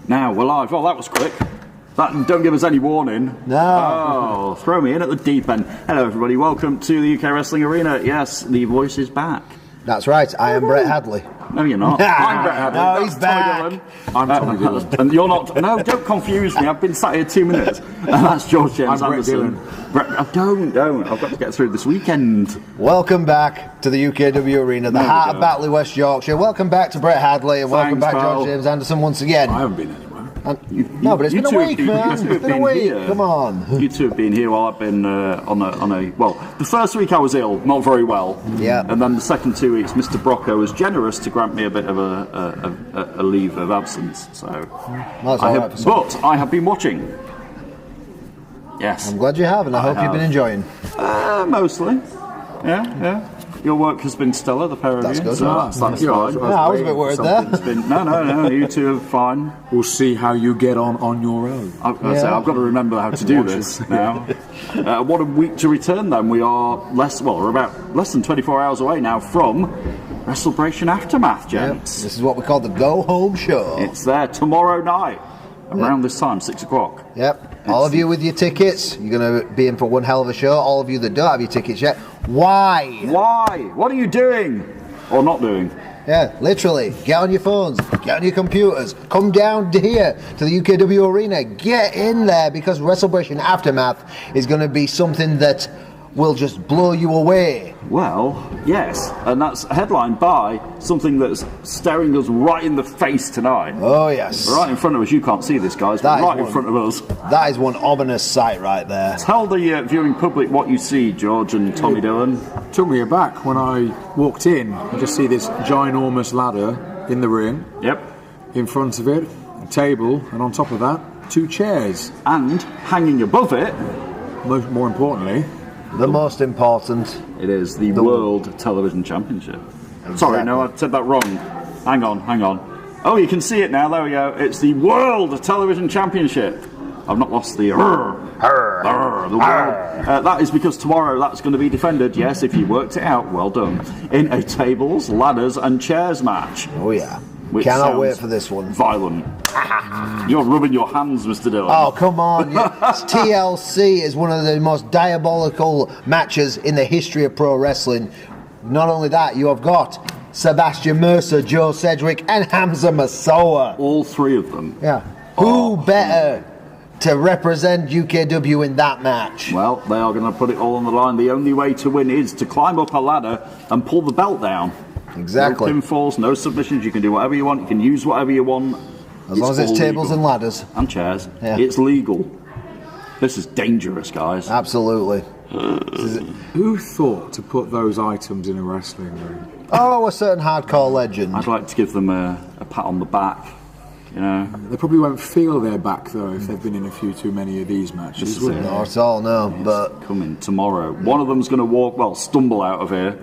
Now we're live. Oh, that was quick. That don't give us any warning. No. Oh, throw me in at the deep end. Hello, everybody. Welcome to the UK Wrestling Arena. Yes, the voice is back. That's right. I am Brett Hadley. No, you're not. I'm Brett Hadley. No, That's he's back. Tommy Dillon. I'm Tommy Dillon. And you're not. No, don't confuse me. I've been sat here 2 minutes. And that's George James I'm Anderson. Brett, don't. I've got to get through this weekend. Welcome back to the UKW Arena, the heart of Batley, West Yorkshire. Welcome back to Brett Hadley, and welcome back pal. George James Anderson once again. I haven't been anywhere. No, but it's been a week, man. It's been a week. Here. Come on. You two have been here while I've been on a. Well, the first week I was ill, not very well. Yeah. And then the second 2 weeks, Mr. Brocco was generous to grant me a bit of a leave of absence. So, That's all right for some. but I have been watching. Yes. I'm glad you have, and I hope you've been enjoying. Mostly. Yeah. Your work has been stellar, the pair of That's you. good. So that's fine. I was a bit worried there. No, you two are fine. We'll see how you get on your own. I've got to remember how to do this now. What a week to return then. We're about less than 24 hours away now from Wrestle-bration Aftermath, gents. This is what we call the go-home show. It's there tomorrow night, around this time, 6 o'clock. Yep. All of you with your tickets, you're going to be in for one hell of a show. All of you that don't have your tickets yet, why? What are you doing? Or not doing? Yeah, literally. Get on your phones, get on your computers, come down here to the UKW Arena, get in there, because Wrestle-bration Aftermath is going to be something that will just blow you away. Well, yes, and that's headlined by something that's staring us right in the face tonight. Oh, yes. Right in front of us. You can't see this, guys, but right in front of us. That is one ominous sight right there. Tell the viewing public what you see, George and Tommy Dillon. Took me aback when I walked in. I just see this ginormous ladder in the ring. Yep. In front of it, a table, and on top of that, 2 chairs. And hanging above it, More importantly, The most important. it is the World Television Championship. Exactly. Sorry, no, I said that wrong. Hang on. Oh, you can see it now. There we go. It's the World Television Championship. I've not lost the the world. That is because tomorrow that's going to be defended. Yes, if you worked it out, well done. In a tables, ladders, and chairs match. Oh, yeah. Which Cannot wait for this one. Violent. You're rubbing your hands, Mr. Dillon. Oh, come on. TLC is one of the most diabolical matches in the history of pro wrestling. Not only that, you have got Sebastian Mercer, Joe Sedgwick, and Hamza Massoa. All 3 of them. Yeah. Who better to represent UKW in that match? Well, they are going to put it all on the line. The only way to win is to climb up a ladder and pull the belt down. Exactly. No pinfalls, no submissions. You can do whatever you want. You can use whatever you want. As long as it's tables and ladders. And chairs. Yeah. It's legal. This is dangerous, guys. Absolutely. who thought to put those items in a wrestling ring? Oh, a certain hardcore legend. I'd like to give them a pat on the back. You know, They probably won't feel their back, though, if they've been in a few too many of these matches. This is it. Not at all, no. But coming tomorrow. One of them's going to stumble out of here.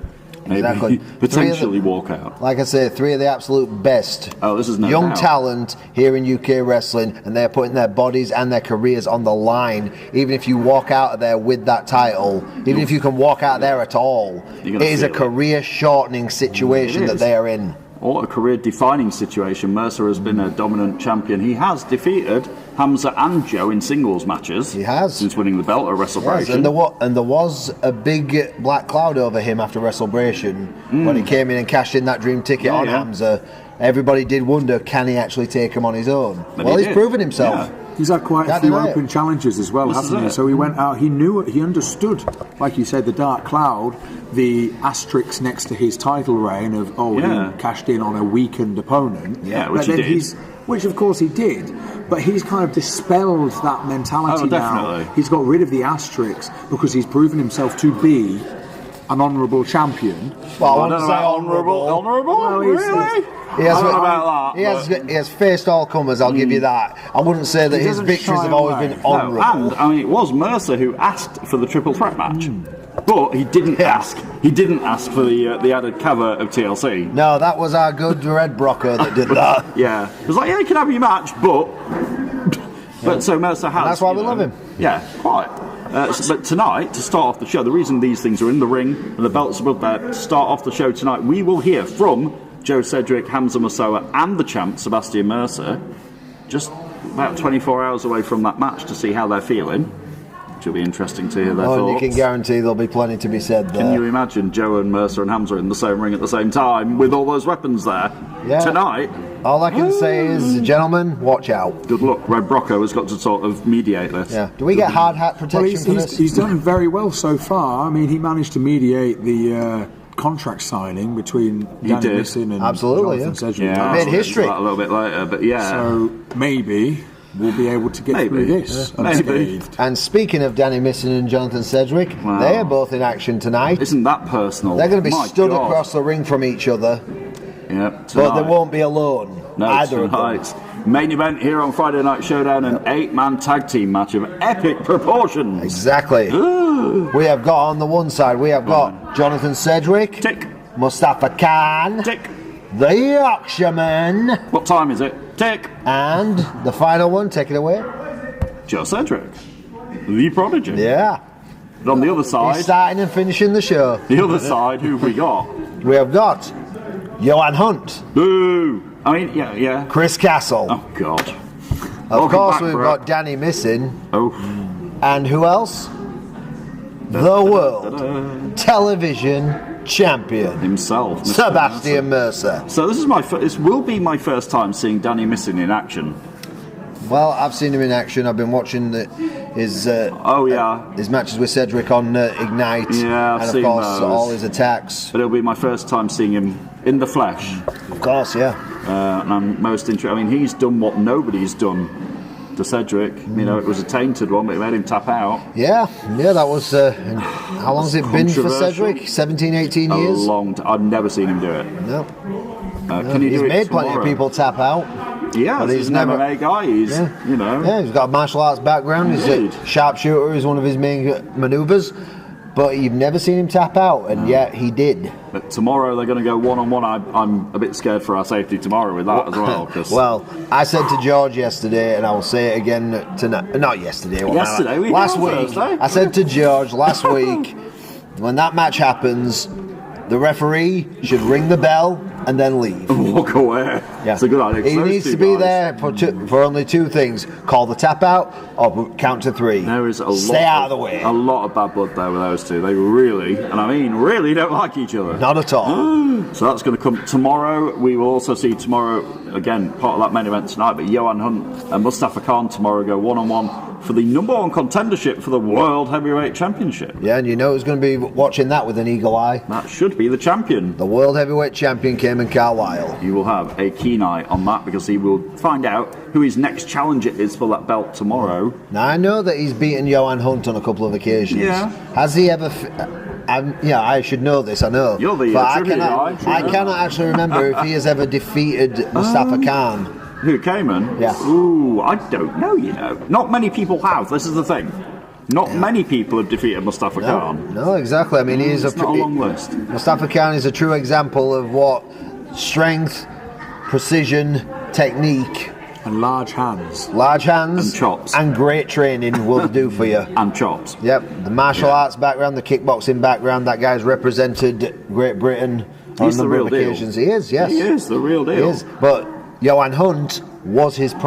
Maybe Exactly. potentially walk out. like I say, 3 of the absolute best Oh, this is no young doubt. talent here in UK wrestling, and they're putting their bodies and their careers on the line. Even if you walk out of there with that title, even if you can walk out there at all, it is a feel it. career-shortening situation that they are in. Or a career-defining situation. Mercer has been a dominant champion. He has defeated Hamza and Joe in singles matches. He has. Since winning the belt at Wrestle-bration. Yes, and there was a big black cloud over him after Wrestle-bration when he came in and cashed in that dream ticket on Hamza. Everybody did wonder, can he actually take him on his own? But well, he he's did. proven himself. Yeah. He's had quite a few open challenges as well, This hasn't is he? it. So he went out, he understood, like you said, the dark cloud, the asterisk next to his title reign of, he cashed in on a weakened opponent. Yeah, which but he then did. Which of course he did, but he's kind of dispelled that mentality now. definitely. He's got rid of the asterisks because he's proven himself to be an honourable champion. Well, I don't know about honourable. Honourable? Well, he's- Really? He has, I don't know about that. he has faced all comers, I'll give you that. I wouldn't say that He his doesn't victories shy have always away. been No, honourable. and I mean, it was Mercer who asked for the triple threat match, but he didn't ask. He didn't ask for the added cover of TLC. No, that was our good Red Brocco that did that. Yeah, it was like, yeah, you can have your match, but so Mercer has. That's why we love him. Yeah, quite. But tonight, to start off the show, the reason these things are in the ring and the belts are up there, to start off the show tonight, we will hear from Joe Sedgwick, Hamza Massoa, and the champ Sebastian Mercer just about 24 hours away from that match to see how they're feeling. Which will be interesting to hear their thoughts. And you can guarantee there'll be plenty to be said there. Can you imagine Joe and Mercer and Hamza in the same ring at the same time with all those weapons there tonight? All I can say is, gentlemen, watch out. Good luck. Red Brocco has got to sort of mediate this. Yeah. Do we get hard hat protection for this? He's done very well so far. I mean, he managed to mediate the contract signing between Danny Missin and Jonathan Sedgwick. Yeah, made history. A little bit later, but yeah. So maybe we'll be able to get through this unscathed. And speaking of Danny Missin and Jonathan Sedgwick, they are both in action tonight. Isn't that personal? They're going to be stood across the ring from each other. Yeah, but they won't be alone. Either of them. Main event here on Friday Night Showdown, an 8-man tag team match of epic proportions. Exactly. We have got on the one side, we have got Jonathan Sedgwick, Tick. Mustafa Khan, Tick. the Yorkshireman. What time is it? Tick. And the final one, take it away. Joe Sedgwick, the Prodigy. Yeah. But on the other side, he's starting and finishing the show. The other side, who have we got? We have got Johan Hunt. Boo! I mean, yeah. Chris Castle. Oh, God. Of course, we've got Danny Missin. Oh. And who else? The world television champion himself, Sebastian Mercer. So this will be my first time seeing Danny Missin in action. Well, I've seen him in action. I've been watching his matches with Sedgwick on Ignite. Yeah, and of course all his attacks. But it'll be my first time seeing him in the flesh. Of course, yeah. And I'm most interested. I mean, he's done what nobody's done to Cedric. You know, it was a tainted one, but it made him tap out. Yeah, that was. How long has it been for Cedric? 17, 18 years? A long time. I've never seen him do it. No. He's made plenty of people tap out. Yeah, but he's an MMA guy. He's, you know. Yeah, he's got a martial arts background. He's a sharpshooter is one of his main manoeuvres. But you've never seen him tap out, and yet he did. But tomorrow they're going to go one-on-one. I'm a bit scared for our safety tomorrow with that as well. Well, I said to George yesterday, and I will say it again tonight. Not yesterday. Last week. Thursday. I said to George last week, when that match happens, the referee should ring the bell and then leave. Walk away. Yeah. It's a good idea. He needs to be there for only two things: call the tap out or count to three. There is Stay out of the way. A lot of bad blood there with those two. They really, and I mean really, don't like each other. Not at all. So that's going to come tomorrow. We will also see tomorrow, again, part of that main event tonight, but Johan Hunt and Mustafa Khan tomorrow go one-on-one for the number one contendership for the World Heavyweight Championship. Yeah, and you know who's going to be watching that with an eagle eye? That should be the champion. The World Heavyweight Champion, Cayman Carlisle. You will have a keen eye on that because he will find out who his next challenger is for that belt tomorrow. Now, I know that he's beaten Johan Hunt on a couple of occasions. Yeah. Has he ever... I should know this, I know. You're the but I cannot actually remember if he has ever defeated Mustafa Khan. Who, Cayman? Yeah. Ooh, I don't know, you know. Not many people have. This is the thing. Not many people have defeated Mustafa Khan. No, exactly. I mean, he is not a long list. Mustafa Khan is a true example of what strength, precision, technique, and large hands, and chops, and great training will do for you. And chops. Yep. The martial arts background, the kickboxing background. That guy's represented Great Britain on a number of occasions. He is. Yes. He is the real deal. He is. But Johan Hunt was his his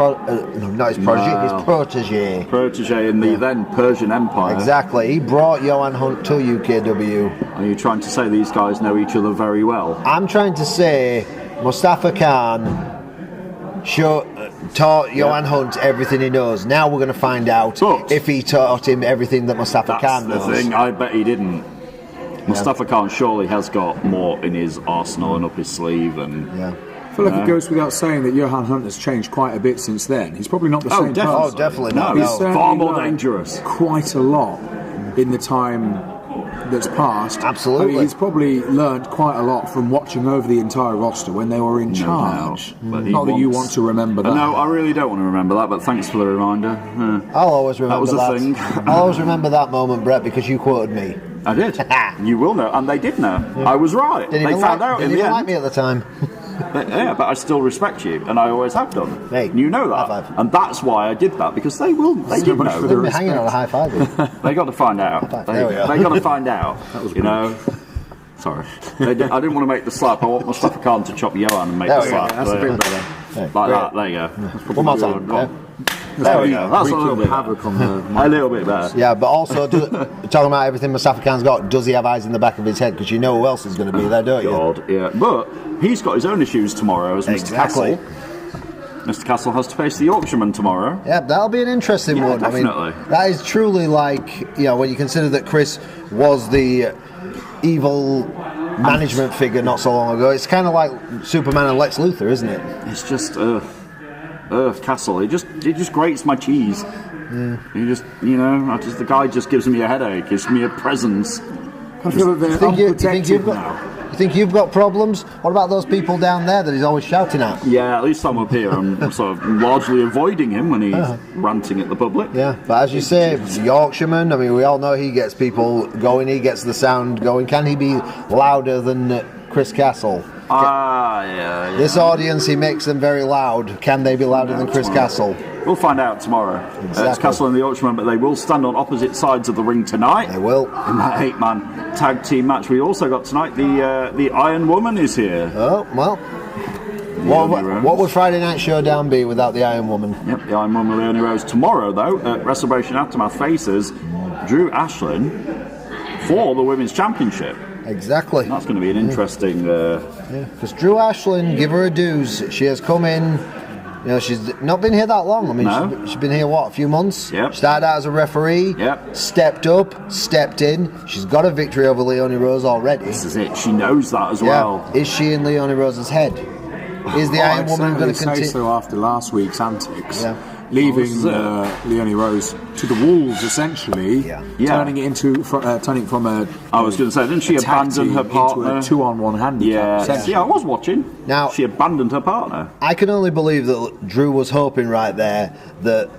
protege. Protege in the then Persian Empire. Exactly. He brought Johan Hunt to UKW. Are you trying to say these guys know each other very well? I'm trying to say Mustafa Khan taught Johan Hunt everything he knows. Now we're going to find out if he taught him everything that Mustafa Khan knows. That's the thing. I bet he didn't. Mustafa Khan surely has got more in his arsenal and up his sleeve. And I feel like it goes without saying that Johan Hunt has changed quite a bit since then. He's probably not the same person. Oh, definitely not. He's far more dangerous. Quite a lot in the time that's passed. Absolutely. I mean, he's probably learned quite a lot from watching over the entire roster when they were in charge. Not that you want to remember that. No, I really don't want to remember that, but thanks for the reminder. I'll always remember that. That was a thing. I'll always remember that moment, Brett, because you quoted me. I did. You will know, and they did know. I was right. They found out in the end. Didn't even like me at the time. But I still respect you, and I always have done. Hey, you know that, and that's why I did that, because they did know. They've been hanging on a high five. They got to find out. They got to find out. That was Sorry, I didn't want to make the slap. I want Mustafa Khan to chop Johan and make the slap. That's a bit better. Yeah, like great. that. There you go. One more time. Yeah. There we go. That's a little bit havoc on the. a little bit better. Yeah, but also talking about everything Mustafa Khan's got, does he have eyes in the back of his head? Because you know who else is going to be there, don't you? God, yeah. But he's got his own issues tomorrow as Mr. Exactly. Castle. Mr. Castle has to face the Yorkshireman tomorrow. Yeah, that'll be an interesting one. Definitely. I mean, that is truly like, when you consider that Chris was the evil management figure not so long ago, it's kind of like Superman and Lex Luthor, isn't it? It's just, Castle. He just grates my cheese. He just, the guy just gives me a headache. Gives me a presence. I feel that they're unprotected now. You think you've got problems? What about those people down there that he's always shouting at? Yeah, at least I'm up here. I'm sort of largely avoiding him when he's ranting at the public. Yeah, but as you say, Yorkshireman, I mean, we all know he gets people going, he gets the sound going. Can he be louder than Chris Castle? Yeah. This audience, he makes them very loud. Can they be louder than Chris Castle? We'll find out tomorrow. Exactly. It's Castle and the Yorkshireman, but they will stand on opposite sides of the ring tonight. They will. In that 8-man tag team match. We also got tonight the Iron Woman is here. Oh, well. What would Friday Night Showdown be without the Iron Woman? Yep, the Iron Woman, Leonie Rose. Tomorrow, though, at Wrestle-bration Aftermath faces Drew Ashlyn for the Women's Championship. Exactly. That's going to be an interesting... Because Drew Ashlyn, give her a dues. She has come in... she's not been here that long. I mean, she's been here, a few months? Yep. Started out as a referee. Yep. Stepped up, stepped in. She's got a victory over Leonie Rose already. This is it. She knows that as well. Is she in Leonie Rose's head? Is the Iron Woman going to continue? So after last week's antics, leaving Leonie Rose to the wolves, essentially, turning it into turning from a. I was going to say, didn't she abandon her partner into a 2-on-1 handicap? Yeah, I was watching. Now she abandoned her partner. I can only believe that Drew was hoping right there that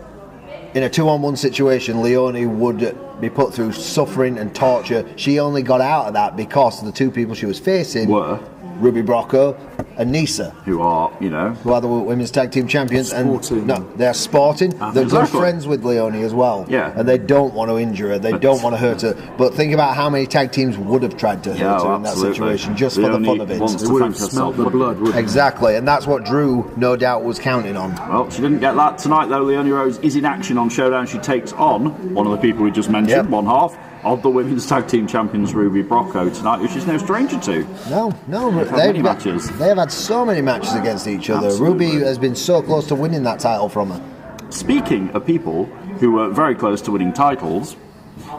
in a 2-on-1 situation, Leonie would be put through suffering and torture. She only got out of that because the two people she was facing were Ruby Brocco and Nisa, who are the women's tag team champions. Sporting. And they're sporting. They're good friends with Leonie as well. Yeah. And they don't want to injure her. They don't want to hurt her. But think about how many tag teams would have tried to hurt her in that situation just for the fun of it. They would have smelled the blood, wouldn't Exactly, and that's what Drew no doubt was counting on. Well, she didn't get that tonight though. Leonie Rose is in action on Showdown. She takes on one of the people we just mentioned, one half of the women's tag team champions, Ruby Brocco, tonight, which is no stranger to. No, many matches. They have had so many matches against each other. Absolutely. Ruby has been so close to winning that title from her. Speaking of people who were very close to winning titles,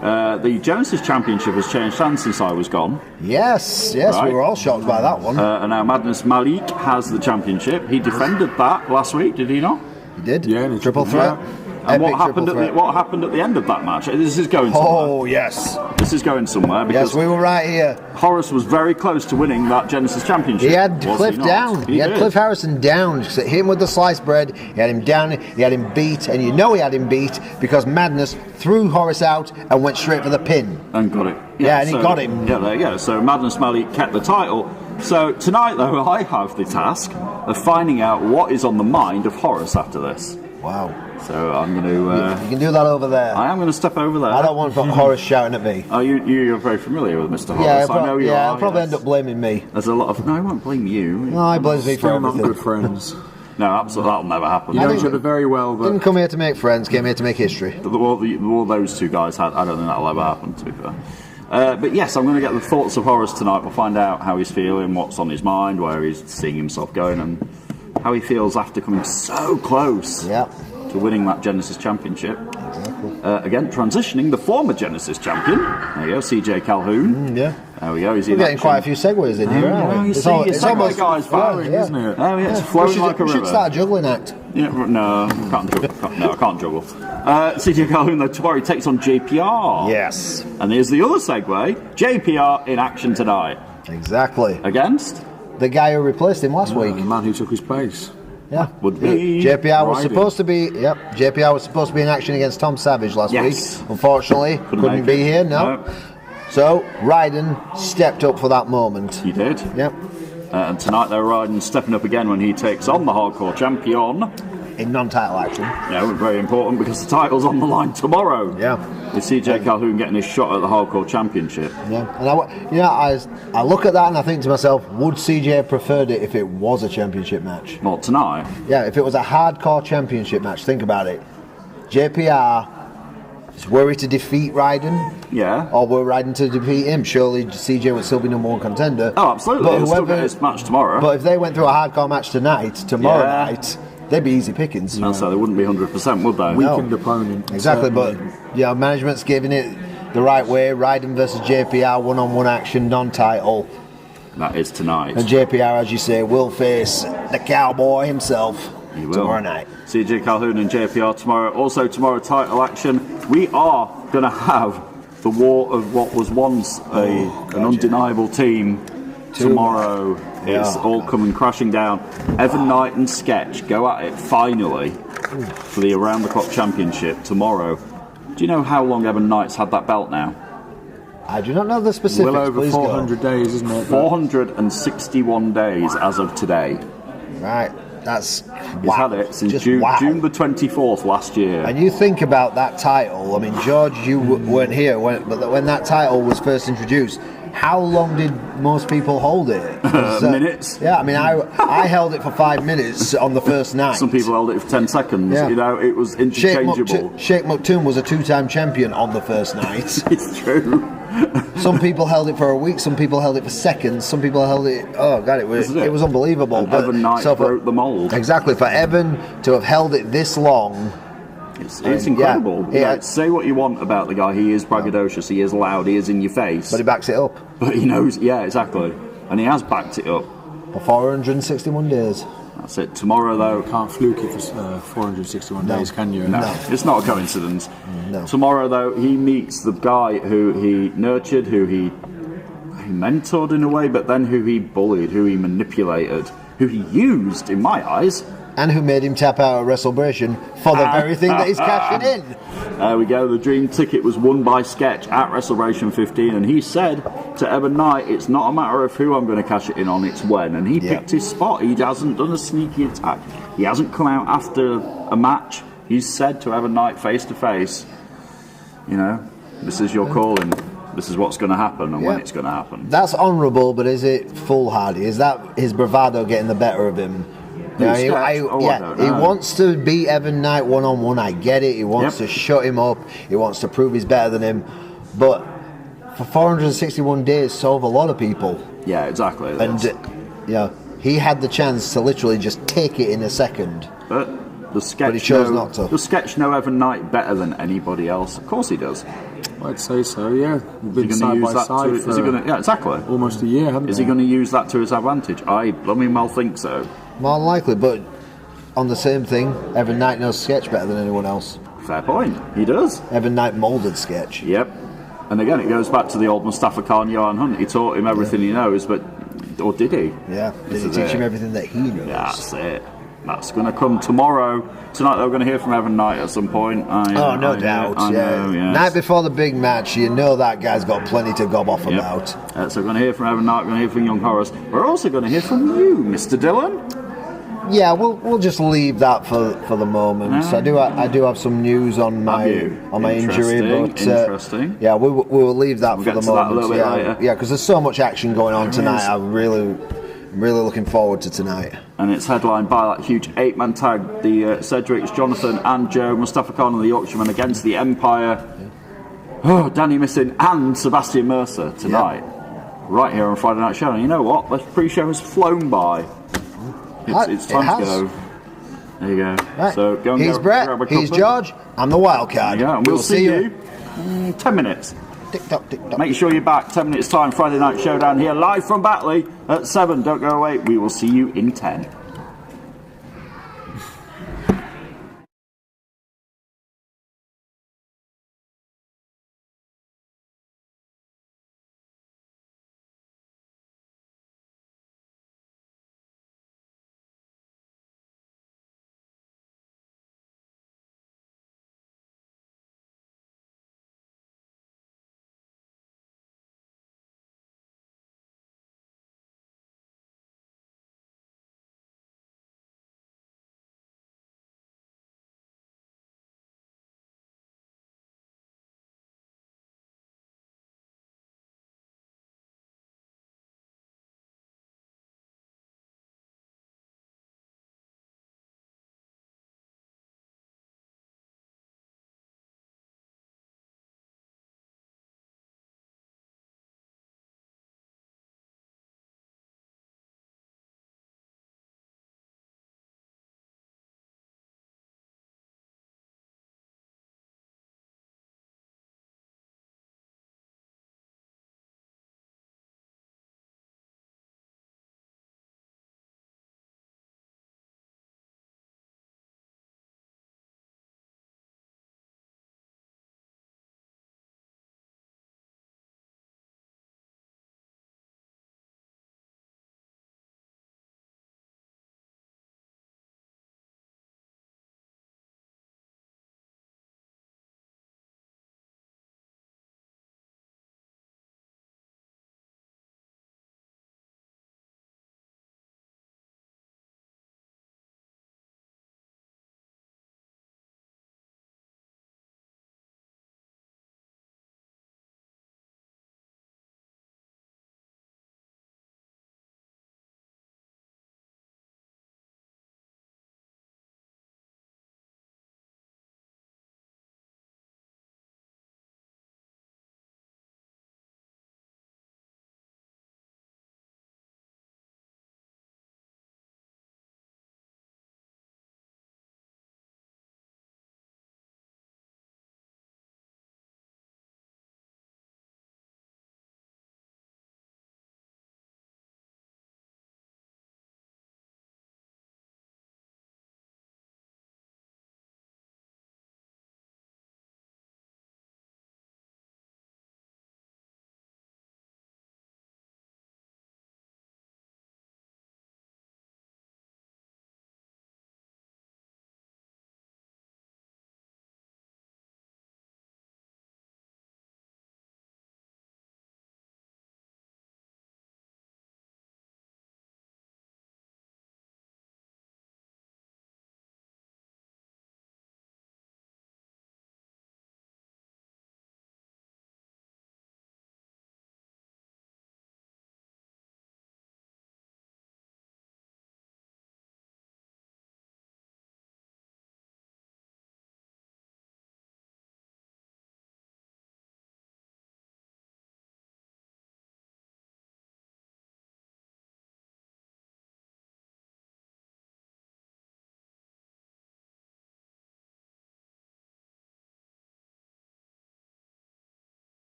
the Genesis Championship has changed hands since I was gone. Yes, Right. we were all shocked by that one. And now Madness Malik has the championship. He defended that last week, did he not? He did. Yeah, in a triple threat. And what Epic happened triple threat. what happened at the end of that match? This is going somewhere. Oh yes, This is going somewhere because yes, we were right here. Horus was very close to winning that Genesis Championship. He had was Cliff he not? down. He had did. Cliff Harrison down. Hit him with the sliced bread. He had him down. He had him beat, and you know he had him beat because Madness threw Horus out and went straight for the pin. And got it. Yeah, and he got him. Yeah, there you go. So Madness Malik kept the title. So tonight, though, I have the task of finding out what is on the mind of Horus after this. Wow. So I'm going to... You can do that over there. I am going to step over there. I don't want Horus shouting at me. Oh, you're very familiar with Mr. Horus. I know you are. I'll probably end up blaming me. There's a lot of... No, I won't blame you. No, he blames me for Still not everything. good friends. No, absolutely, that'll never happen. You know each other very well, but Didn't come here to make friends, came here to make history. The war those two guys had, I don't think that'll ever happen, to be fair. But yes, I'm going to get the thoughts of Horus tonight. We'll find out how he's feeling, what's on his mind, where he's seeing himself going, and how he feels after coming so close to winning that Genesis Championship. Exactly. Again, transitioning the former Genesis champion. There you go, CJ Calhoun. There we go. He's We're getting quite a few segues in here, aren't we? You see, it's almost guy's flowing, isn't it? Oh, yeah, it's flowing like a river. We should start a juggling act. Yeah, no, I can't juggle. CJ Calhoun, though, tomorrow he takes on JPR. Yes. And here's the other segue. JPR in action tonight. Exactly. Against? The guy who replaced him last week. the man who took his place. Yeah. Would be JPR was Ryden. supposed to be JPR was supposed to be in action against Tom Savage last week. Unfortunately, couldn't be here, no. So Ryden stepped up for that moment. He did. Yep. And tonight they're Ryden stepping up again when he takes on the hardcore champion. In non-title action. Yeah, very important because the title's on the line tomorrow. Yeah. With CJ Calhoun getting his shot at the Hardcore Championship. Yeah, and I look at that and I think to myself, would CJ have preferred it if it was a championship match? Not tonight. Yeah, if it was a hardcore championship match, think about it. JPR is worried to defeat Ryden. Yeah. Or were Ryden to defeat him? Surely CJ would still be number one contender. Oh, absolutely. He'll still get his match tomorrow. But if they went through a hardcore match tomorrow night, they'd be easy pickings. No, so they wouldn't be 100%, would they? Weakened opponent. Exactly, certainly. but management's giving it the right way. Ryden versus JPR, one-on-one action, non-title. That is tonight. And JPR, as you say, will face the cowboy himself tomorrow night. CJ Calhoun and JPR tomorrow. Also tomorrow, title action. We are going to have the war of what was once an undeniable team tomorrow. It's all coming crashing down. Evan Knight and Sketch go at it finally for the Around the Clock Championship tomorrow. Do you know how long Evan Knight's had that belt now? I do not know the specifics. Well over 400 days, isn't it? 461 days as of today. Right, that's He's had it since June the 24th last year. And you think about that title. I mean, George, you weren't here, but when that title was first introduced, how long did most people hold it? Minutes. Yeah, I mean, I held it for 5 minutes on the first night. Some people held it for 10 seconds. Yeah. You know, it was interchangeable. Sheikh Maktoum was a 2-time champion on the first night. It's true. Some people held it for a week. Some people held it for seconds. Some people held it. Oh God, it was unbelievable. And Evan Knight broke the mold. Exactly, for Evan to have held it this long. It's incredible. Say what you want about the guy. He is braggadocious. He is loud. He is in your face. But he backs it up. But he knows. Yeah, exactly. And he has backed it up. For 461 days. That's it. Tomorrow, though. Can't fluke it for 461 days, can you? No, it's not a coincidence. No. Tomorrow, though, he meets the guy who he nurtured, who he mentored in a way, but then who he bullied, who he manipulated, who he used, in my eyes. And who made him tap out at Wrestle-bration for the very thing that he's cashing in. There we go. The dream ticket was won by Sketch at Wrestle-bration 15, and he said to Evan Knight, it's not a matter of who I'm going to cash it in on, it's when. And he picked his spot. He hasn't done a sneaky attack. He hasn't come out after a match. He's said to Evan Knight face to face, you know, this is your calling. This is what's going to happen and when it's going to happen. That's honourable, but is it foolhardy? Is that his bravado getting the better of him? He wants to beat Evan Knight one-on-one. I get it. He wants to shut him up. He wants to prove he's better than him. But for 461 days, so have a lot of people. Yeah, exactly. And he had the chance to literally just take it in a second. But he chose not to. Does Sketch know Evan Knight better than anybody else? Of course he does. I'd say so, yeah. We've been side by side for exactly. almost a year, haven't we? Is he going to use that to his advantage? I mean, well, think so. More than likely, but on the same thing, Evan Knight knows Sketch better than anyone else. Fair point. He does. Evan Knight moulded Sketch. Yep. And again, it goes back to the old Mustafa Khan, Johan Hunt. He taught him everything he knows, or did he? Yeah. Did he teach him everything that he knows? Yeah, that's it. That's going to come tomorrow. Tonight, they're going to hear from Evan Knight at some point. No doubt. I know, yes. Night before the big match, you know that guy's got plenty to gob off about. So we're going to hear from Evan Knight, we're going to hear from young Horus. We're also going to hear from you, Mr. Dillon. Yeah, we'll just leave that for the moment. I do have some news on my injury, but interesting. Yeah, we will leave that for the moment. That a little bit later. Yeah, because there's so much action going on tonight. I'm really looking forward to tonight. And it's headlined by that huge 8-man tag, the Cedrics, Jonathan and Joe, Mustafa Khan and the Yorkshireman against the Empire. Oh, Danny Missing and Sebastian Mercer tonight, right here on Friday Night Showdown. You know what? The pre-show has flown by. It's time to go. There you go. Right. So go and he's Brett. He's George. I'm the wild card. Yeah, and we'll see you in 10 minutes. Tick tock, tick tock. Make sure you're back 10 minutes time. Friday Night Showdown here live from Batley at 7. Don't go away. We will see you in 10.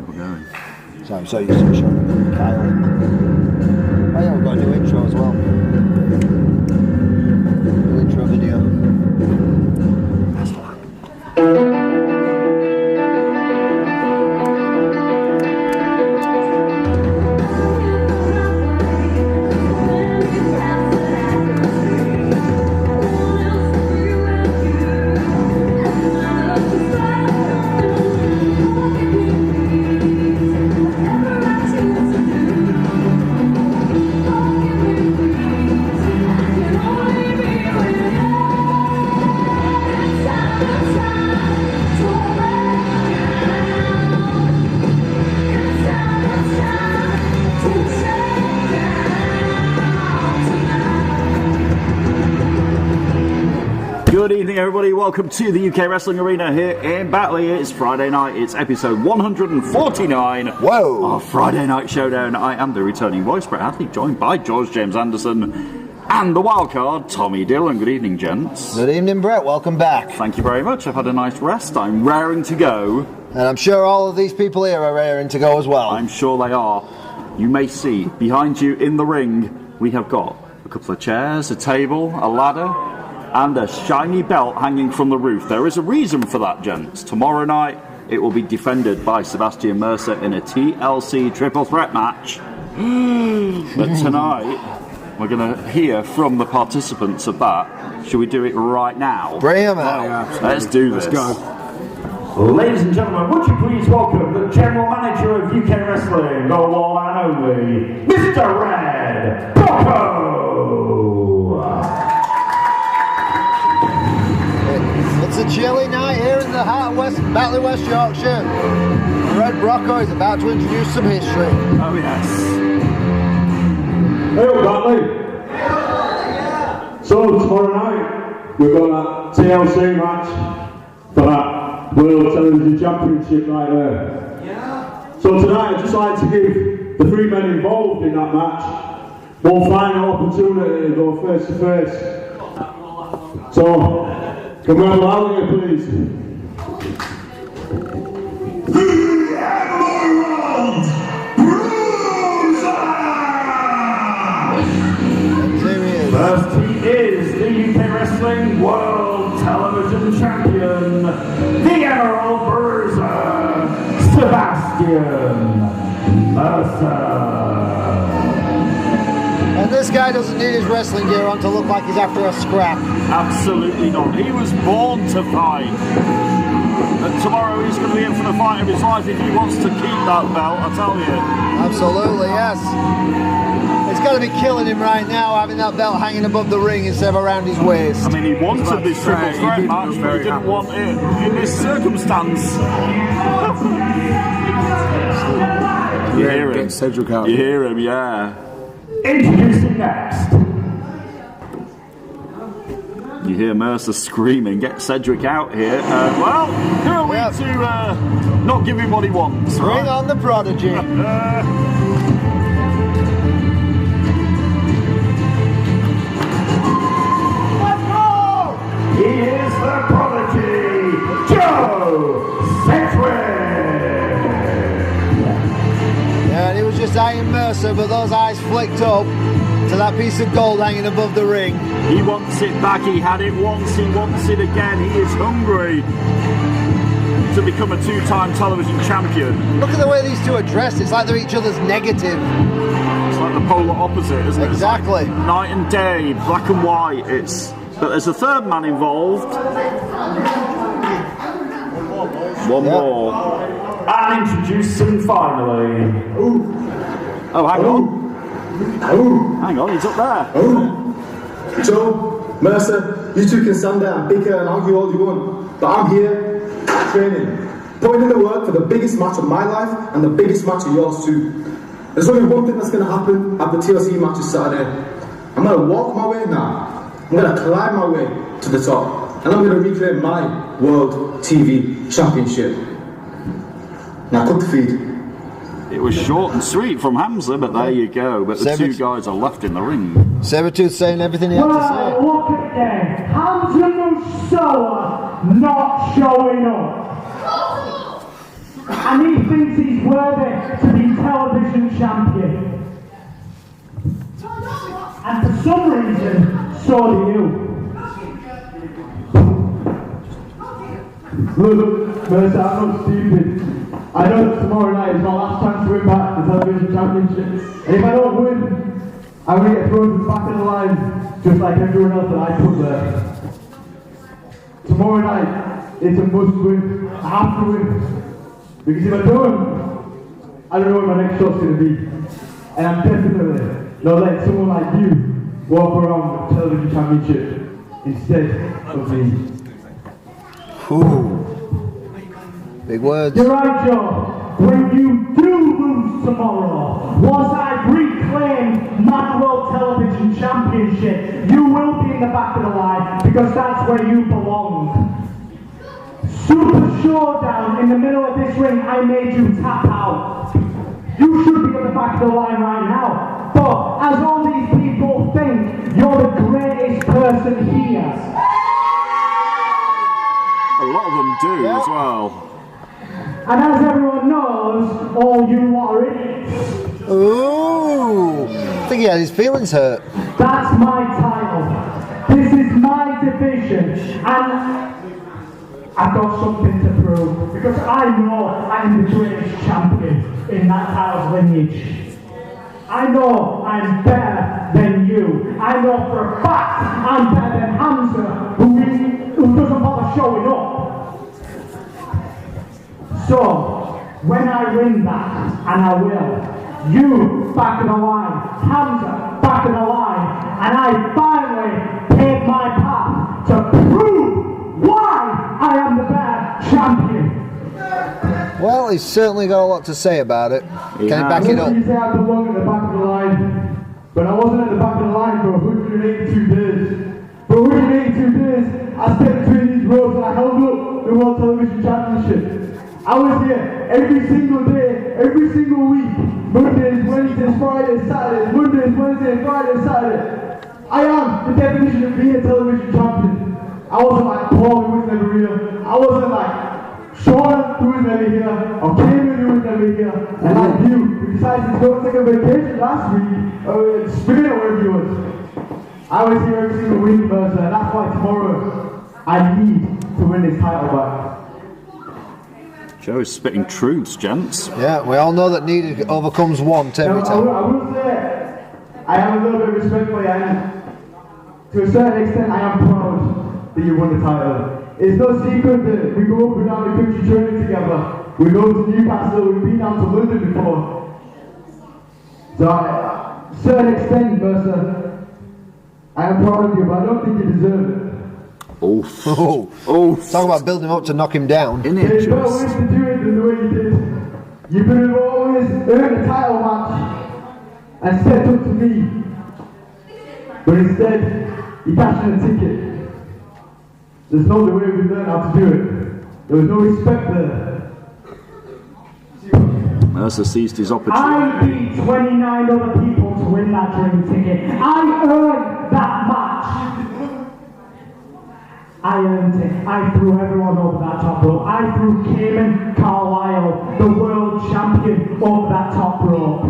Right, we're going. So I'm so used to showing Kyle. Oh yeah, we've got a new intro as well. New intro video. That's the one. Good evening, everybody. Welcome to the UK Wrestling Arena here in Batley. It's Friday night. It's episode 149 Whoa! of Friday Night Showdown. I am the returning voice, Brett Hadley, joined by George James Anderson and the wildcard, Tommy Dillon. Good evening, gents. Good evening, Brett. Welcome back. Thank you very much. I've had a nice rest. I'm raring to go. And I'm sure all of these people here are raring to go as well. I'm sure they are. You may see behind you in the ring, we have got a couple of chairs, a table, a ladder, and a shiny belt hanging from the roof. There is a reason for that, gents. Tomorrow night, it will be defended by Sebastian Mercer in a TLC triple threat match. But tonight, we're going to hear from the participants of that. Should we do it right now? Bring them out. Yeah, Let's do this. Let's go. Ladies and gentlemen, would you please welcome the General Manager of UK Wrestling, the one and only, Mr. Red Brocco! It's a chilly night here in the heart of Batley, West Yorkshire. Red Brocco is about to introduce some history. Oh, yes. Hey, Batley! So, tomorrow night, we've got that TLC match for that World Television Championship right there. Yeah. So tonight I'd just like to give the three men involved in that match one final opportunity to go face to face. So, can we allow you, please? The Emerald Bruiser! First he is the UK Wrestling World Television Champion, the Emerald Bruiser, Sebastian Mercer. And this guy doesn't need his wrestling gear on to look like he's after a scrap. Absolutely not. He was born to fight. And tomorrow he's going to be in for the fight of his life if he wants to keep that belt, I tell you. Absolutely, yes. It's got to be killing him right now, having that belt hanging above the ring instead of around his waist. I mean, he wanted this triple threat match, but he didn't want it in this circumstance. You hear him. Cedric out. You hear him, yeah. Introducing next. You hear Mercer screaming, get Cedric out here. Well, who are we to not give him what he wants, right? Bring on the prodigy. He is the prodigy, Joe Cedric! Yeah, and he was just eyeing Mercer, but those eyes flicked up to that piece of gold hanging above the ring. He wants it back, he had it once, he wants it again, he is hungry to become a two-time television champion. Look at the way these two are dressed, it's like they're each other's negative. It's like the polar opposite, isn't it? Exactly. It's like night and day, black and white. But there's a third man involved. One more. And introducing finally. Oh, hang on. Hang on, he's up there. Joe, Mercer, you two can stand there and bicker and argue all you want, but I'm here training, putting in the work for the biggest match of my life and the biggest match of yours too. There's only one thing that's going to happen at the TLC match this Saturday. I'm going to walk my way now. I'm going to climb my way to the top, and I'm going to reclaim my World TV Championship. Now cut the feed. It was short and sweet from Hamza, but there you go. But the two guys are left in the ring. Sabertooth saying everything he had to say. Well, look at them. Hamza Musawa not showing up. And he thinks he's worthy to be television champion. And for some reason, so do you. Look, Mercer, I'm not stupid. I know that tomorrow night is my last chance to win back the television championship. And if I don't win, I'm going to get thrown to the back of the line, just like everyone else that I put there. Tomorrow night, it's a must win. I have to win. Because if I don't know what my next shot's going to be. And I'm definitely not letting someone like you walk around with the television championship instead of me. Ooh. Big words. You're right, Joe. When you do lose tomorrow, once I've reclaimed my World Television Championship, you will be in the back of the line because that's where you belong. Super Showdown in the middle of this ring, I made you tap out. You should be at the back of the line right now. But as all these people think, you're the greatest person here. A lot of them do as well. And as everyone knows, all you are idiots. Ooh. I think he had his feelings hurt. That's my title. This is my division. And I've got something to prove. Because I know I'm the greatest champion in that title's lineage. I know I'm better than you. I know for a fact I'm better than Hamza, who doesn't bother showing up. So, when I win that, and I will, you back of the line, Hamza back of the line, and I finally paid my part to prove why I am the better champion. Well, he's certainly got a lot to say about it. Can he back it up? You say I belong at the back of the line, but I wasn't at the back of the line for 182 days. For 182 days, I stepped between these ropes and I held up the World Television Championship. I was here every single day, every single week. Mondays, Wednesdays, Fridays, Saturdays. Mondays, Wednesdays, Fridays, Saturdays. I am the definition of being a television champion. I wasn't like Paul, who was never here. I wasn't like Sean, who was never here. Or Cayman, who was never here. And like you, who decided to go take a vacation last week, or Spain, or wherever you was. I was here every single week, Mercer, and that's why tomorrow I need to win this title back. Joe is spitting truths, gents. Yeah, we all know that needed overcomes want every time. I will say, I have a little bit of respect for you, and to a certain extent, I am proud that you won the title. It's no secret that we go up and down the country training together. We go to Newcastle, we've been down to London before. So, to a certain extent, Mercer, I am proud of you, but I don't think you deserve it. Oof. Oof. Talk about building him up to knock him down. There's no way to do it than the way you did. You could have always earned a title match and stepped up to me. But instead, you cashed in a ticket. There's no other way we learned how to do it. There was no respect there. Mercer seized his opportunity. I beat 29 other people to win that dream ticket. I earned that match. I earned it. I threw everyone over that top rope. I threw Cayman Carlisle, the world champion, over that top rope.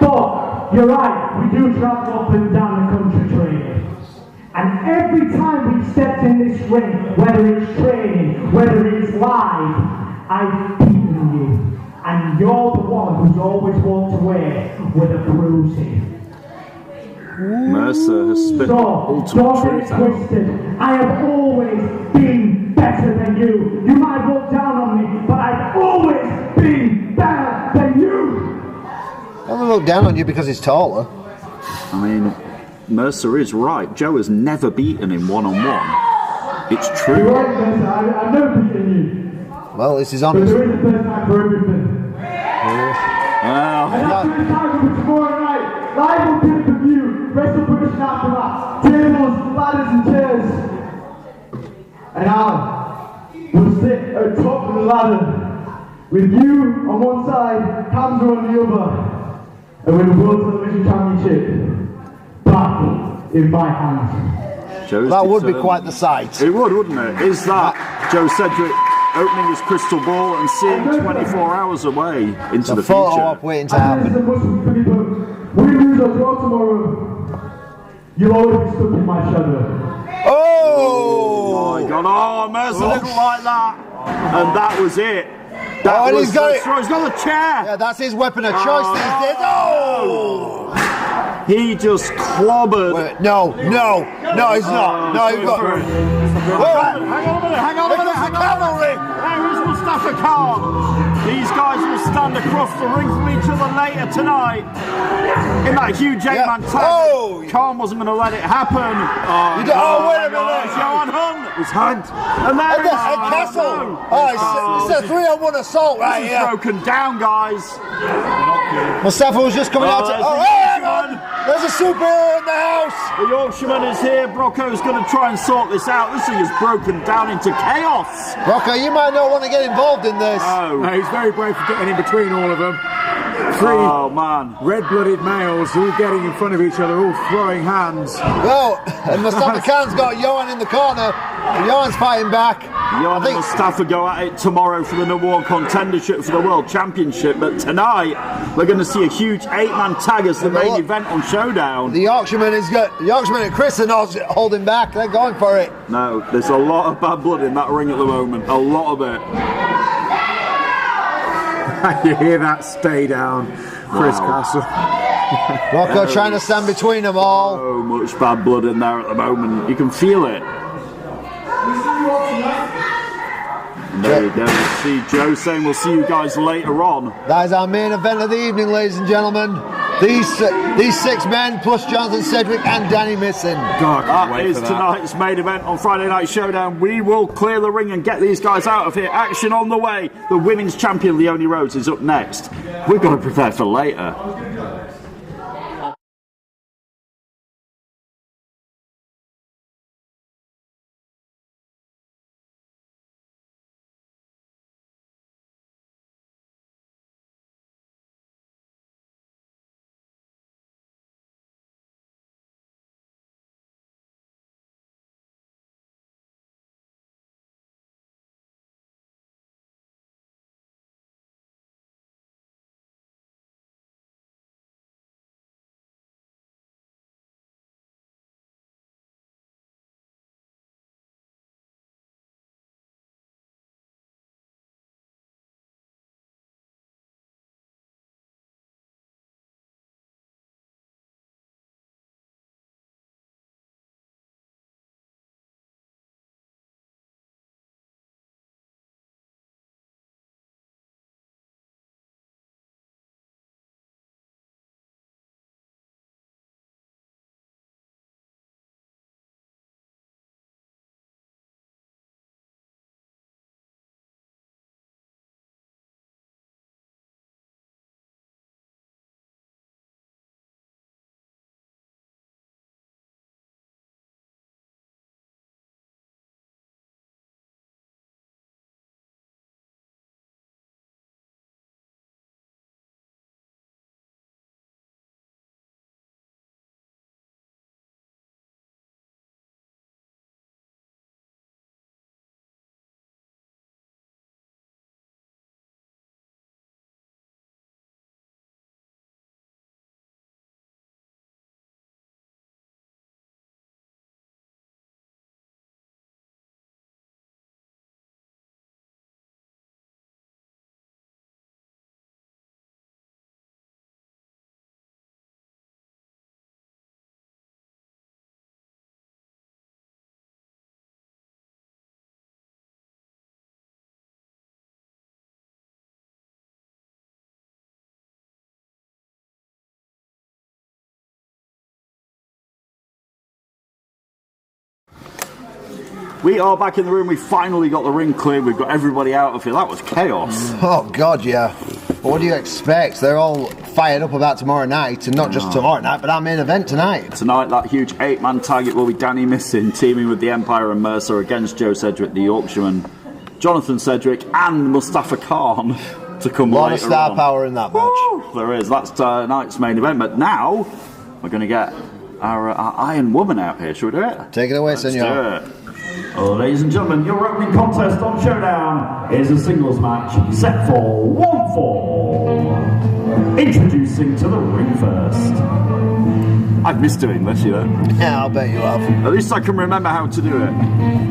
But, you're right, we do travel up and down the country training. And every time we've stepped in this ring, whether it's training, whether it's live, I've beaten you. And you're the one who's always walked away with a bruising. Mercer has spit ultimate don't truth get out. twisted. I have always been better than you. You might look down on me, but I've always been better than you. I don't look down on you because he's taller. I mean, Mercer is right. Joe has never beaten him one-on-one. It's You're true. right, Mercer, I've never beaten you. Well, this is But honest. there is a first time for everything. Well, And that's what it's time for tomorrow night. Live on pay-per-view, Wrestle-bration aftermath, tables, ladders and chairs. And I will sit at the top of the ladder with you on one side, Hamza on the other, and with the World Television Championship back in my hands. Joe's That would be determined. quite the sight. It would, wouldn't it? Is that Joe Sedgwick opening his crystal ball and seeing 24 hours away into the photo future. op waiting to happen. We lose or draw tomorrow. You'll always be stuck in my shadow. Oh! My God! Oh, Mercer didn't like that, and that was it. And he's got it. He's got the chair. Yeah, that's his weapon of choice these days. Oh! He just clobbered. Wait, no, he's not. No, he's got. Hang on a minute. Cavalry. There is Mustafa Khan. These guys will stand across the ring from each other later tonight in that huge 8-man tag. Oh! Khan wasn't going to let it happen. Wait a minute. It's Johan Hunt. It's Hunt. And there it is. Castle. It's a 3-on-1 assault right This is here. broken down, guys. Mustafa was just coming out to. there's Oh, the hang Yorkshireman. on. There's a superhero in the house. The Yorkshireman is here. Brocco's going to try and sort this out. This thing is broken down into chaos. Brocco, you might not want to get involved in this. Oh, No, he's very brave for getting in between all of them. Three man. red-blooded males all getting in front of each other, all throwing hands. Well, and Mustafa Khan's got Johan in the corner. Johan's fighting back. Johan and Mustafa go at it tomorrow for the #1 contendership for the World Championship, but tonight we're going to see a huge 8-man tag as the main event on Showdown. The Yorkshireman and Chris are not holding back. They're going for it. No, there's a lot of bad blood in that ring at the moment. A lot of it. You hear that? Stay down, Chris Castle. Brocco trying to stand between them all. So much bad blood in there at the moment. You can feel it. And there you go. See Joe saying we'll see you guys later on. That is our main event of the evening, ladies and gentlemen. These 6 men plus Jonathan Sedgwick and Danny Misson. God, I can't That wait is for that. tonight's main event on Friday Night Showdown. We will clear the ring and get these guys out of here. Action on the way. The women's champion Leonie Rhodes is up next. We've got to prepare for later. We are back in the room. We finally got the ring cleared. We've got everybody out of here. That was chaos. Oh, God, yeah. What do you expect? They're all fired up about tomorrow night, and not just tomorrow night, but our main event tonight. Tonight, that huge 8-man tag, it will be Danny Misson teaming with the Empire and Mercer against Joe Sedgwick, the Yorkshireman, Jonathan Sedgwick, and Mustafa Khan to come A lot later of star on. power in that match. Woo! There is. That's tonight's main event. But now, we're going to get our Iron Woman out here. Shall we do it? Take it away, Let's senor. do it. Ladies and gentlemen, your opening contest on Showdown is a singles match set for 1 fall. Introducing to the ring first. I've missed doing this, you know. Yeah, I'll bet you have. At least I can remember how to do it,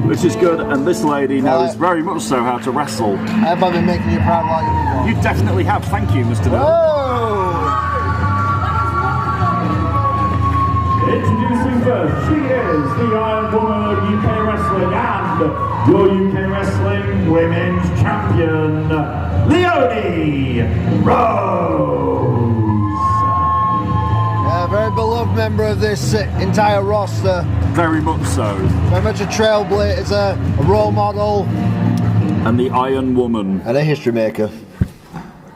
which is good. And this lady knows very much so how to wrestle. Have I been making you proud like you? You definitely have. Thank you, Mr. Dillon. Introducing first, she is the Iron Woman of UK Wrestling and your UK Wrestling Women's Champion, Leonie Rose. Very beloved member of this entire roster. Very much so. Very much a trailblazer, a role model. And the Iron Woman. And a history maker.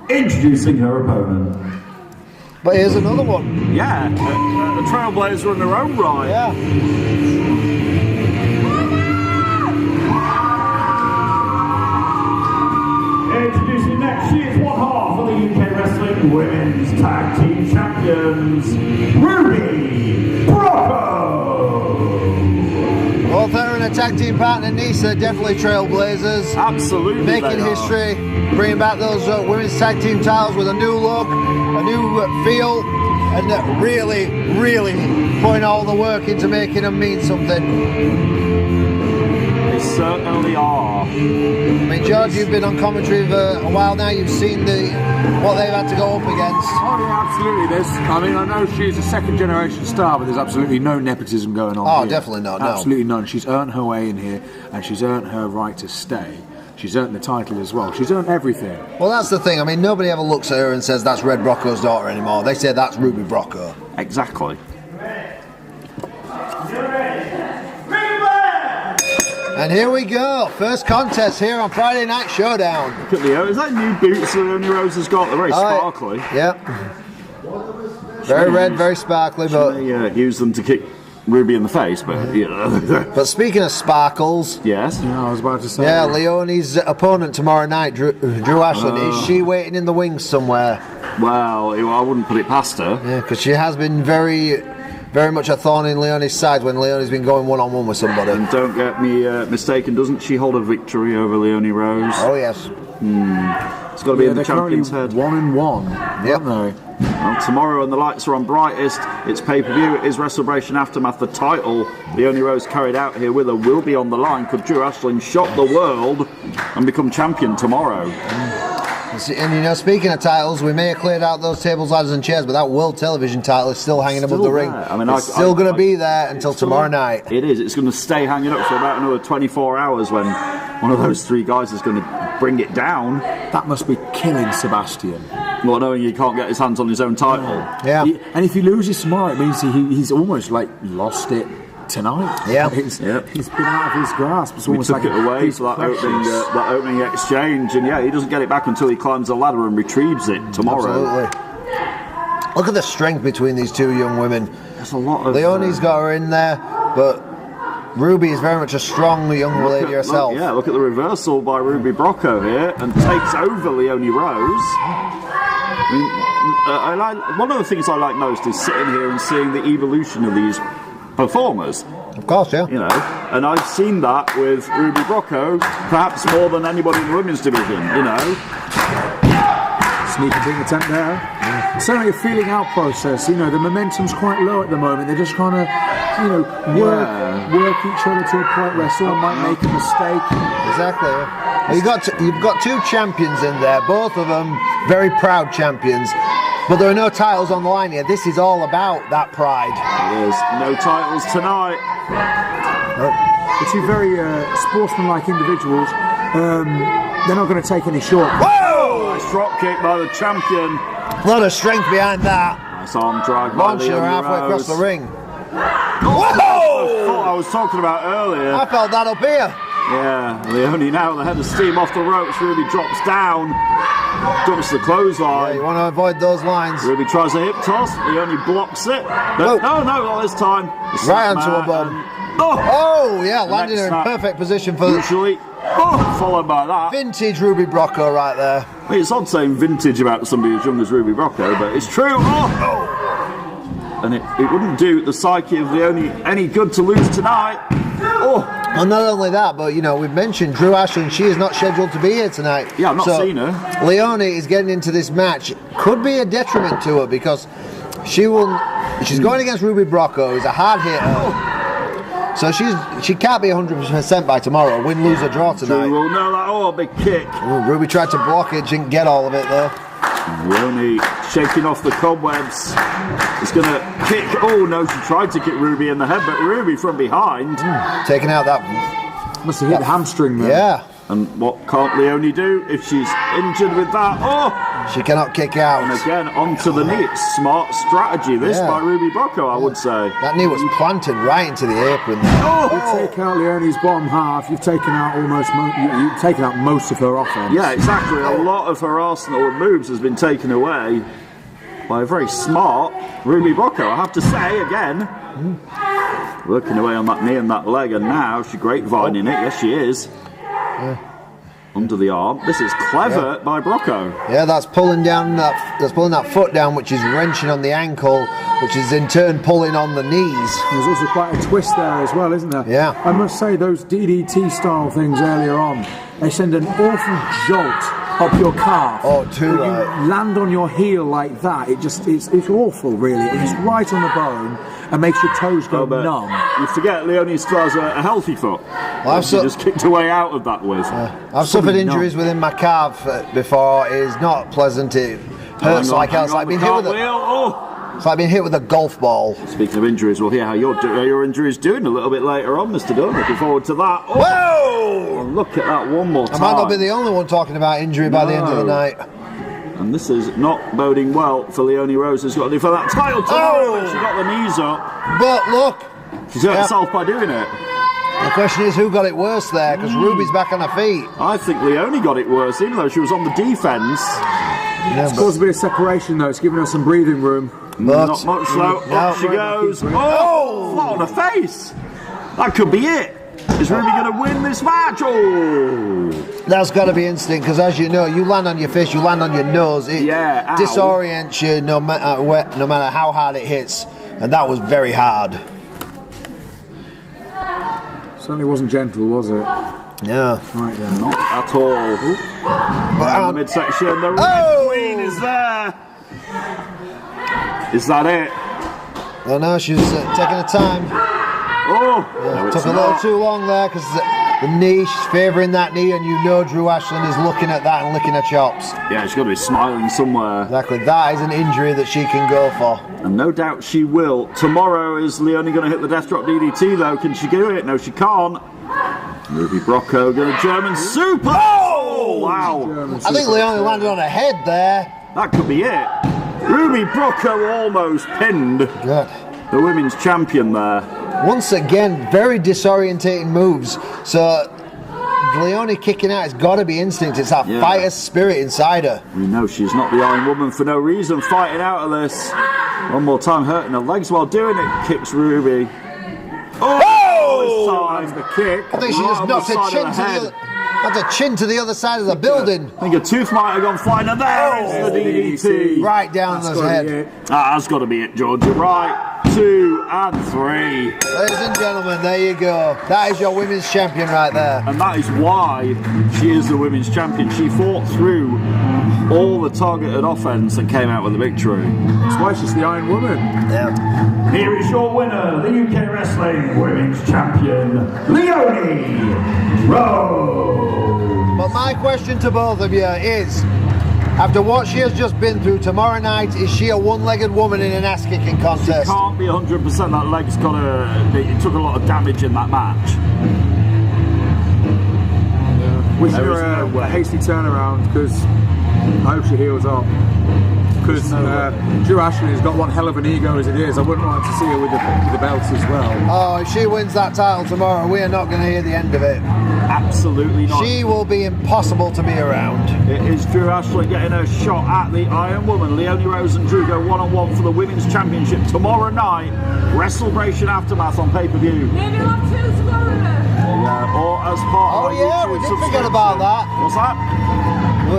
Introducing her opponent. But here's another one. Yeah, a trailblazer in her own right. Yeah. Introducing next, she is one half of the UK Wrestling Women's Tag Team Champions, Ruby Brocco. Both her and her tag team partner Nisa, definitely trailblazers. Absolutely. Making history, bringing back those women's tag team titles with a new look, a new feel, and really, really putting all the work into making them mean something. They certainly are. I mean, George, you've been on commentary for a while now. You've seen what they've had to go up against. Oh, yeah, absolutely. I mean, I know she's a second-generation star, but there's absolutely no nepotism going on here. Definitely not, no. Absolutely none. She's earned her way in here, and she's earned her right to stay. She's earned the title as well. She's earned everything. Well, that's the thing. I mean, nobody ever looks at her and says that's Red Brocco's daughter anymore. They say that's Ruby Brocco. Exactly. And here we go. First contest here on Friday Night Showdown. Look at Leo. Is that new boots that Leonie Rose has got? They're very sparkly. Yeah. Very red, very sparkly, but they use them to kick Ruby in the face, but But speaking of sparkles, yes, I was about to say. Yeah, Leonie's opponent tomorrow night, Drew Ashland. Is she waiting in the wings somewhere? Well, I wouldn't put it past her. Yeah, because she has been very much a thorn in Leonie's side when Leonie's been going one-on-one with somebody. And don't get me mistaken, doesn't she hold a victory over Leonie Rose? Oh yes. It's got to be in the champion's head. 1-1. Yep. Aren't they? Well, tomorrow, and the lights are on brightest. It's pay-per-view. It is Wrestle-bration Aftermath. The title Leonie Rose carried out here with her will be on the line. Could Drew Ashland shock the world and become champion tomorrow? And speaking of titles, we may have cleared out those tables, ladders, and chairs, but that World Television title is still hanging above the ring. I mean, it's still going to be there until tomorrow night. It is. It's going to stay hanging up for about another 24 hours when one of those three guys is going to bring it down. That must be killing Sebastian. Well, knowing he can't get his hands on his own title. Yeah. And if he loses tomorrow, it means he's almost like lost it tonight. Yeah. He's been out of his grasp. It's almost took like it away for that opening exchange, and he doesn't get it back until he climbs the ladder and retrieves it tomorrow. Absolutely. Look at the strength between these two young women. There's a lot of. Leonie's got her in there, but Ruby is very much a strong young lady herself. Look at the reversal by Ruby Brocco here, and takes over Leonie Rose. I mean, one of the things I like most is sitting here and seeing the evolution of these performers. Of course, yeah. And I've seen that with Ruby Brocco, perhaps more than anybody in the women's division. Sneak and bring the tent there. It's certainly a feeling out process. The momentum's quite low at the moment. They're just trying to, work each other to a point where someone might make a mistake. Exactly. Well, you've got two champions in there, both of them very proud champions. But there are no titles on the line here. This is all about that pride. There's no titles tonight. The two very sportsmanlike individuals. They're not going to take any short. Whoa! Nice drop kick by the champion. A lot of strength behind that. Nice arm drag by Launching her halfway across the ring. Whoa! I was talking about earlier. I felt that up here. Yeah, Leonie now the head of steam off the ropes. Ruby drops down. Dumps the clothesline. Yeah, you want to avoid those lines. Ruby tries a hip toss. Leonie blocks it. But no, not this time. Right onto her bum. Landing her in perfect position for usually. Followed by that. Vintage Ruby Brocco right there. It's odd saying vintage about somebody as young as Ruby Brocco, but it's true. And it wouldn't do the psyche of Leonie any good to lose tonight. Well, not only that, but you know, we've mentioned Drew Ashland. She is not scheduled to be here tonight. Yeah, I've not seen her. Leonie is getting into this match. Could be a detriment to her because she's going against Ruby Brocco, who's a hard hitter. So she can't be 100% by tomorrow. Win, lose, or draw tonight. Drew will know that. Oh, big kick. Ruby tried to block it, didn't get all of it though. Leonie shaking off the cobwebs. It's going to kick. Oh no, she tried to kick Ruby in the head, but Ruby from behind. Taking out that. Must have hit the hamstring there. Yeah. And what can't Leonie do if she's injured with that? Oh! She cannot kick out. And again, onto the knee. It's smart strategy, this, by Ruby Brocco, I would say. That knee was planted right into the apron there. Oh! You take out Leonie's bottom half, you've taken out you've taken out most of her offense. Yeah, exactly. A lot of her arsenal of moves has been taken away by a very smart Ruby Brocco, I have to say, again. Working away on that knee and that leg, and now she's grapevining it. Yes, she is. Under the arm. This is clever by Brocco. Yeah, that's pulling that foot down, which is wrenching on the ankle, which is in turn pulling on the knees. There's also quite a twist there as well, isn't there? Yeah. I must say, those DDT style things earlier on, they send an awful jolt up your calf. Oh, too when you land on your heel like that, it's awful, really. It's right on the bone and makes your toes go numb. You forget Leonie still has a healthy foot. Well, she just kicked her way out of that with. I've suffered injuries within my calf before. It is not pleasant. It hurts like hell. It's like being hit with it's like being hit with a golf ball. Speaking of injuries, we'll hear how your injury's doing a little bit later on, Mr. Dunn. Looking forward to that. Whoa! Look at that one more time. I might not be the only one talking about injury by the end of the night. And this is not boding well for Leonie Rose, who's got to do for that title. She got the knees up. But look, she's hurt herself by doing it. The question is, who got it worse there? Because Ruby's back on her feet. I think Leonie got it worse, even though she was on the defence. Yeah, it's caused a bit of separation, though. It's given her some breathing room. But not much, though. Up she goes. Oh! Flat on her face. That could be it. Is Ruby going to win this match? Oh! That's got to be instinct, because as you know, you land on your face, you land on your nose. It disorients you no matter how hard it hits. And that was very hard. Certainly wasn't gentle, was it? Yeah. Right then. Not at all. But in the midsection, the Red Queen is there. Is that it? Oh no, she's taking her time. Oh! Yeah, took a little too long there because the knee, she's favouring that knee, and you know Drew Ashland is looking at that and licking her chops. Yeah, she's got to be smiling somewhere. Exactly, that is an injury that she can go for. And no doubt she will. Tomorrow is Leonie going to hit the Death Drop DDT though. Can she do it? No, she can't. Ruby Brocco going to German Super. Oh, wow. I think Leonie landed on her head there. That could be it. Ruby Brocco almost pinned Good. The women's champion there. Once again, very disorientating moves. So Leonie kicking out, it's got to be instinct. It's that fighter spirit inside her. We know she's not the Iron Woman for no reason, fighting out of this. One more time, hurting her legs while doing it. Kicks Ruby. Oh! That's the kick. I think she just knocked her chin to the other side of the building. I think a tooth might have gone flying, and there is the DDT. Right down his head. That's got to be it, George. You're right. 2 and 3. Ladies and gentlemen, there you go. That is your women's champion right there. And that is why she is the women's champion. She fought through all the targeted offense and came out with a victory. That's why she's the Iron Woman. Yeah. Here is your winner, the UK Wrestling Women's Champion, Leonie Rose. But my question to both of you is, after what she has just been through, tomorrow night, is she a one-legged woman in an ass-kicking contest? She can't be 100%. That leg's got it took a lot of damage in that match. Wish her a hasty turnaround, because I hope she heals up. Because Drew Ashland has got one hell of an ego as it is. I wouldn't like to see her with the belts as well. Oh, if she wins that title tomorrow, we are not going to hear the end of it. Absolutely not. She will be impossible to be around. It is Drew Ashland getting a shot at the Iron Woman. Leonie Rose and Drew go one-on-one for the Women's Championship tomorrow night. Wrestle-bration Aftermath on pay-per-view. Or as part of we did forget about that. What's that?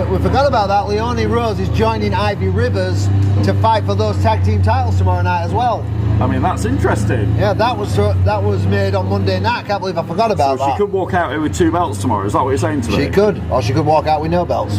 We forgot about that. Leonie Rose is joining Ivy Rivers to fight for those tag team titles tomorrow night as well. I mean, that's interesting. Yeah, that was made on Monday night. I can't believe I forgot about So that. she could walk out here with 2 belts tomorrow. Is that what you're saying to me? She could, or she could walk out with no belts.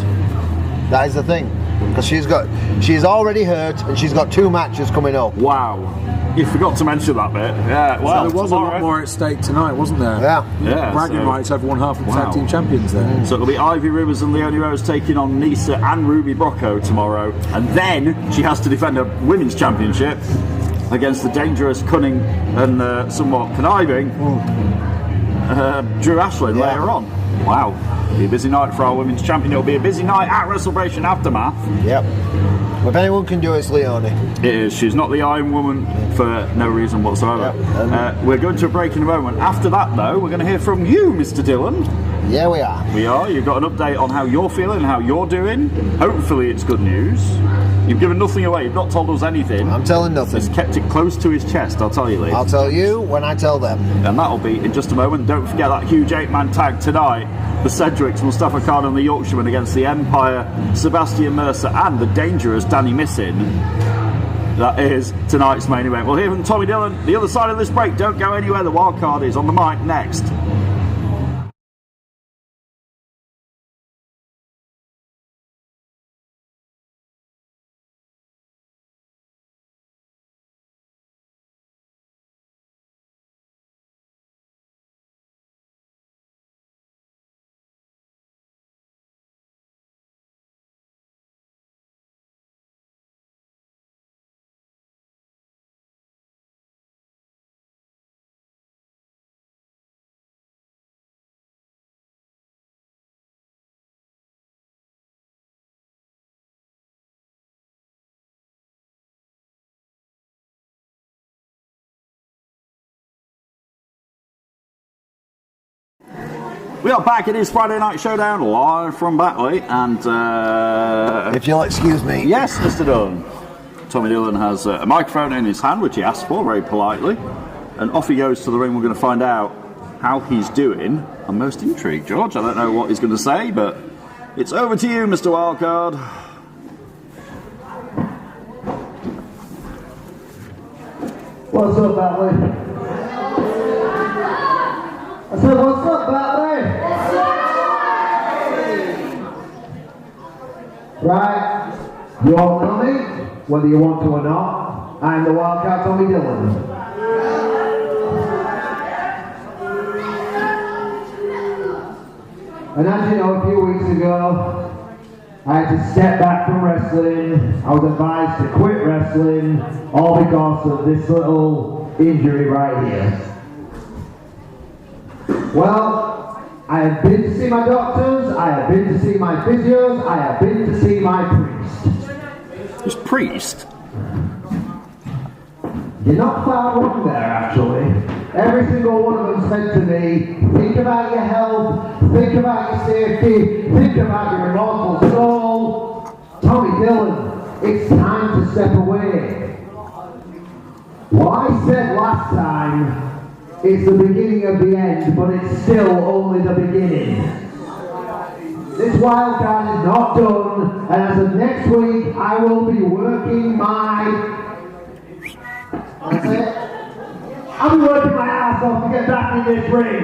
That is the thing, because she's already hurt, and she's got 2 matches coming up. Wow. You forgot to mention that bit. Yeah, well, so there was a lot more at stake tonight, wasn't there? Yeah. Bragging rights over one half of the tag team champions there. So it'll be Ivy Rivers and Leonie Rose taking on Nisa and Ruby Brocco tomorrow. And then she has to defend her women's championship against the dangerous, cunning and somewhat conniving Drew Ashland later on. Wow. It'll be a busy night for our women's champion. It'll be a busy night at Wrestle-bration Aftermath. Yep. If anyone can do it, it's Leonie. It is. She's not the Iron Woman for no reason whatsoever. Yep. We're going to a break in a moment. After that, though, we're going to hear from you, Mr. Dillon. Yeah, we are. We are. You've got an update on how you're feeling, how you're doing. Hopefully it's good news. You've given nothing away. You've not told us anything. I'm telling nothing. He's kept it close to his chest, I'll tell you, Lee. I'll tell you when I tell them. And that'll be in just a moment. Don't forget that huge 8-man tag tonight. The Cedrics, Mustafa Khan and the Yorkshireman against the Empire, Sebastian Mercer and the dangerous Danny Missin. That is tonight's main event. We'll hear from Tommy Dillon the other side of this break. Don't go anywhere. The wild card is on the mic next. We are back. It is Friday Night Showdown live from Batley, and if you'll excuse me. Yes, Mr. Dillon. Tommy Dillon has a microphone in his hand, which he asked for very politely, and off he goes to the ring. We're going to find out how he's doing. I'm most intrigued, George. I don't know what he's going to say, but it's over to you, Mr. Wildcard. What's up, Batley? I said, what's up, Batley? Right, you all know me, whether you want to or not. I'm the Wildcat Tommy Dillon. And as you know, a few weeks ago, I had to step back from wrestling. I was advised to quit wrestling, all because of this little injury right here. Well, I have been to see my doctors, I have been to see my physios, I have been to see my priest. His priest? You're not far wrong there, actually. Every single one of them said to me, think about your health, think about your safety, think about your immortal soul. Tommy Dillon, it's time to step away. What I said last time, it's the beginning of the end, but it's still only the beginning. This wild card is not done, and as of next week, I will be working my... That's it. I'll be working my ass off to get back in this ring.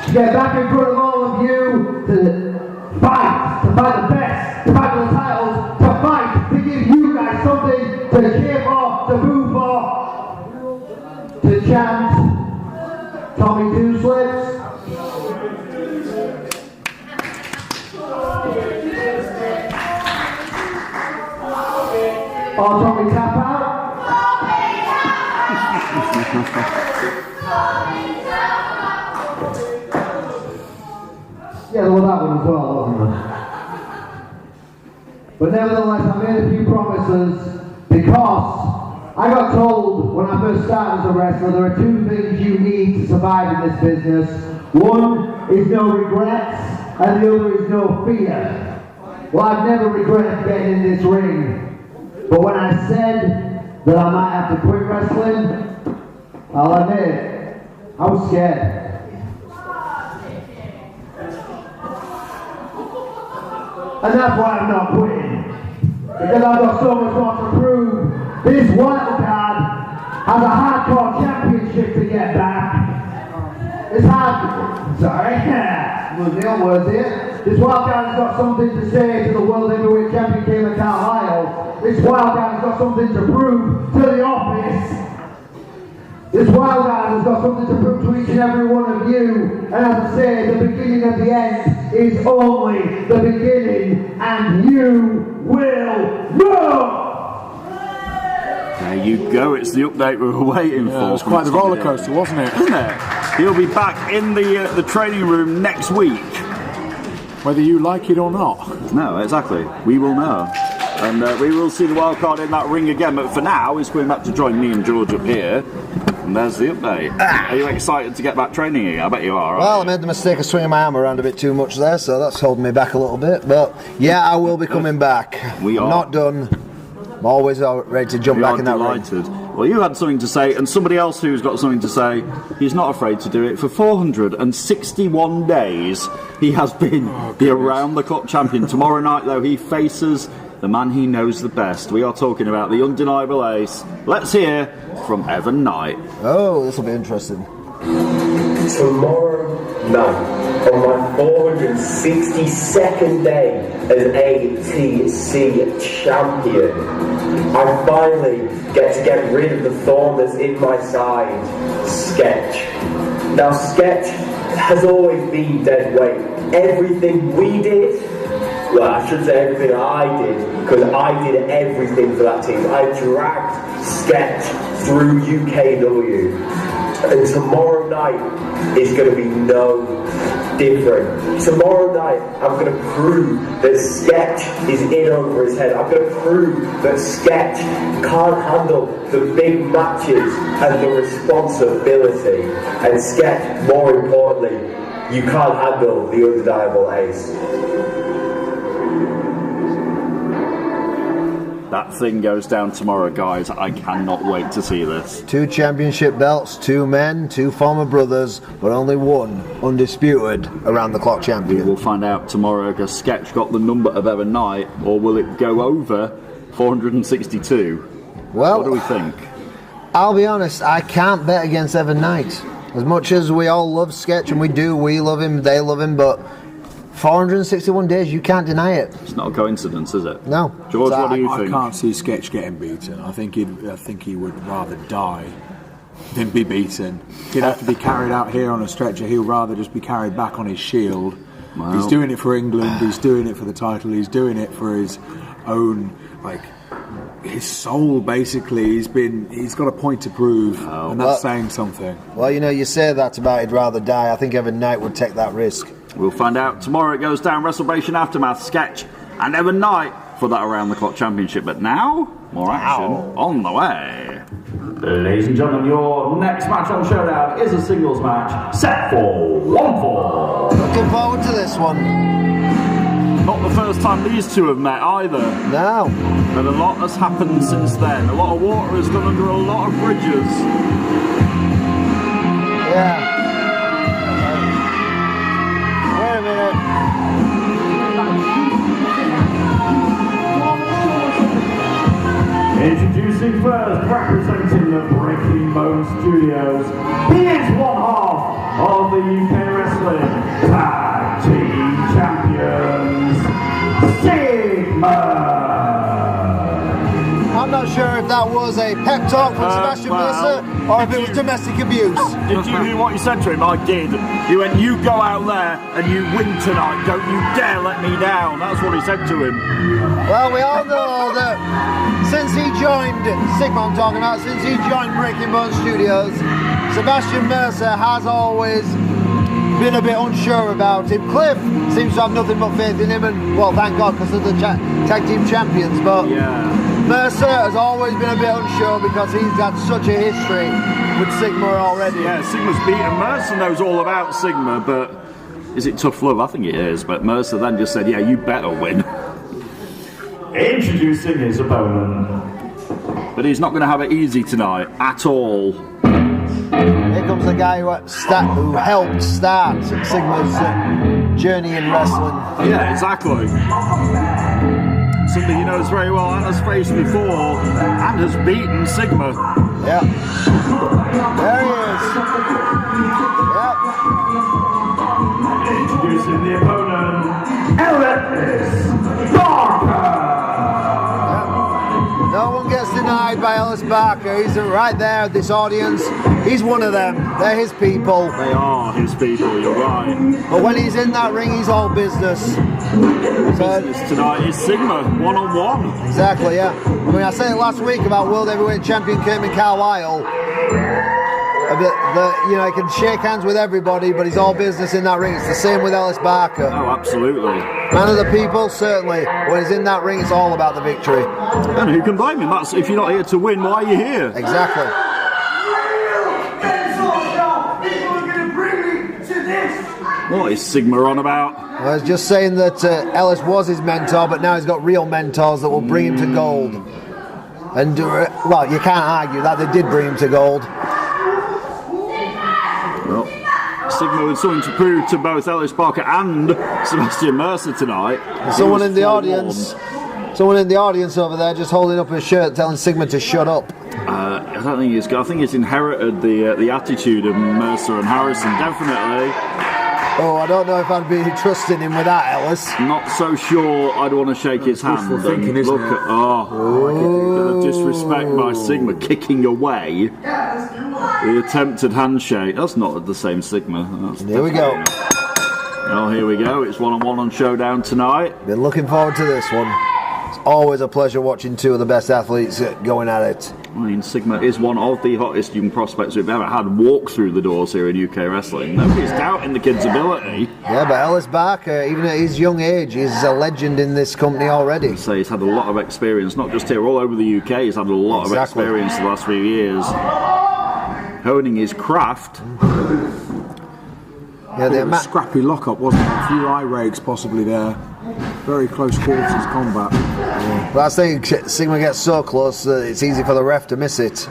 To get back in front of all of you, to fight the best, to fight for the titles, to fight, to give you guys something to cheer for, to boo for, to chant Tommy Two Slips. Or Tommy Tap Out. Yeah, there was that one as well, wasn't there? But nevertheless, I made a few promises because I got told when I first started as a wrestler there are 2 things you need to survive in this business. One is no regrets, and the other is no fear. Well, I've never regretted getting in this ring. But when I said that I might have to quit wrestling, I'll admit, I was scared. And that's why I'm not quitting. because I've got so much more to prove. This wild card has a hardcore championship to get back. It's hard. Sorry, losing on words here. This wild card has got something to say to the World Heavyweight Champion Kayla Carlisle. This wild card has got something to prove to the office. This wild card has got something to prove to each and every one of you. And as I say, the beginning of the end is only the beginning, and you will know. There you go, it's the update we were waiting for. It was quite the roller coaster, wasn't it? Isn't it? He'll be back in the training room next week. Whether you like it or not. No, exactly. We will know. And we will see the wild card in that ring again. But for now, he's coming back to join me and George up here. And there's the update. Are you excited to get back training again? I bet you are. Well, I made the mistake of swinging my arm around a bit too much there, so that's holding me back a little bit. But yeah, I will be coming back. We are. I'm not done. I'm always ready to jump back in that ring. Well, you had something to say, and somebody else who's got something to say, he's not afraid to do it. For 461 days, he has been the around-the-clock champion. Tomorrow night, though, he faces the man he knows the best. We are talking about the undeniable ace. Let's hear from Evan Knight. Oh, this will be interesting. Tomorrow night, on my 462nd day as ATC champion, I finally get rid of the thorn that's in my side, Sketch. Now, Sketch has always been dead weight. Everything we did, well, I should say everything I did, because I did everything for that team. I dragged Sketch through UKW. And tomorrow night is going to be no different. Tomorrow night, I'm going to prove that Sketch is in over his head. I'm going to prove that Sketch can't handle the big matches and the responsibility. And Sketch, more importantly, you can't handle the undeniable ace. That thing goes down tomorrow, guys. I cannot wait to see this. 2 championship belts, 2 men, 2 former brothers, but only 1 undisputed around-the-clock champion. We'll find out tomorrow. Has Sketch got the number of Evan Knight, or will it go over 462? Well, what do we think? I'll be honest, I can't bet against Evan Knight. As much as we all love Sketch, and we love him, they love him, but 461 days, you can't deny it. It's not a coincidence, is it? No. George, what do you think? I can't see Sketch getting beaten. I think he would rather die than be beaten. He'd have to be carried out here on a stretcher. He'll rather just be carried back on his shield. Wow. He's doing it for England. He's doing it for the title. He's doing it for his own, his soul. Basically, he's got a point to prove, and that's saying something. Well, you say that about he'd rather die. I think Evan Knight would take that risk. We'll find out tomorrow. It goes down. Wrestle-bration Aftermath, Sketch and Evan Knight for that around-the-clock championship. But now, more action on the way. Ladies and gentlemen, your next match on Showdown is a singles match set for 1 fall. Looking forward to this one. Not the first time these two have met either. No. But a lot has happened since then. A lot of water has gone under a lot of bridges. Yeah. Wait a minute. Introducing first, representing the Breaking Bone Studios, he is 1/2 of the UK Wrestling Tag Team Champions, Sigma. I'm not sure if that was a pep talk from Sebastian Mercer or if it was domestic abuse. Did you hear what you said to him? I did. You went, you go out there and you win tonight. Don't you dare let me down. That's what he said to him. Well, we all know that since he joined Sigma, I'm talking about, since he joined Breaking Bone Studios, Sebastian Mercer has always been a bit unsure about him. Cliff seems to have nothing but faith in him, and well, thank God, because they're the tag team champions. But Mercer has always been a bit unsure because he's had such a history with Sigma already. Yeah, Sigma's beaten. Mercer knows all about Sigma, but is it tough love? I think it is. But Mercer then just said, yeah, you better win. Introducing his opponent. But he's not going to have it easy tonight at all. Here comes the guy who helped start Sigma's journey in wrestling. Yeah, exactly. somebody he knows very well and has faced before and has beaten Sigma. Yeah. There he is. Yep. Introducing the opponent, Ellis Barker. No one gets denied by Ellis Barker. He's right there at this audience. He's one of them. They're his people. They are his people, you're right. But when he's in that ring, he's all business. Business tonight is Sigma, one-on-one. Exactly, yeah. I mean, I said it last week about World Heavyweight Champion Cayman Carlisle. You know, he can shake hands with everybody, but he's all business in that ring. It's the same with Ellis Barker. Oh, absolutely. Man of the people, certainly. When he's in that ring, it's all about the victory. And who can blame him? That's, if you're not here to win, why are you here? Exactly. What is Sigma on about? I was just saying that Ellis was his mentor, but now he's got real mentors that will bring him to gold. And, well, you can't argue that they did bring him to gold. Well, Sigma with something to prove to both Ellis Barker and Sebastian Mercer tonight. Someone in the audience over there just holding up his shirt telling Sigma to shut up. I don't think I think he's inherited the attitude of Mercer and Harrison, definitely. Oh, I don't know if I'd be trusting him with that, Ellis. Not so sure I'd want to shake his hand. Thinking, and look at the disrespect by Sigma kicking away the attempted handshake. That's not the same Sigma. Here we go. Oh, here we go. It's one-on-one on Showdown tonight. Been looking forward to this one. It's always a pleasure watching two of the best athletes going at it. I mean, Sigma is one of the hottest young prospects we've ever had walk through the doors here in UK wrestling. Nobody's doubting the kid's ability. Yeah, but Ellis Barker, even at his young age, is a legend in this company already. So he's had a lot of experience, not just here, all over the UK. He's had a lot of experience the last few years, honing his craft. Yeah, a scrappy lockup, wasn't it? A few eye rakes possibly there. Very close quarters combat. Yeah. But I think Sigma gets so close that it's easy for the ref to miss it.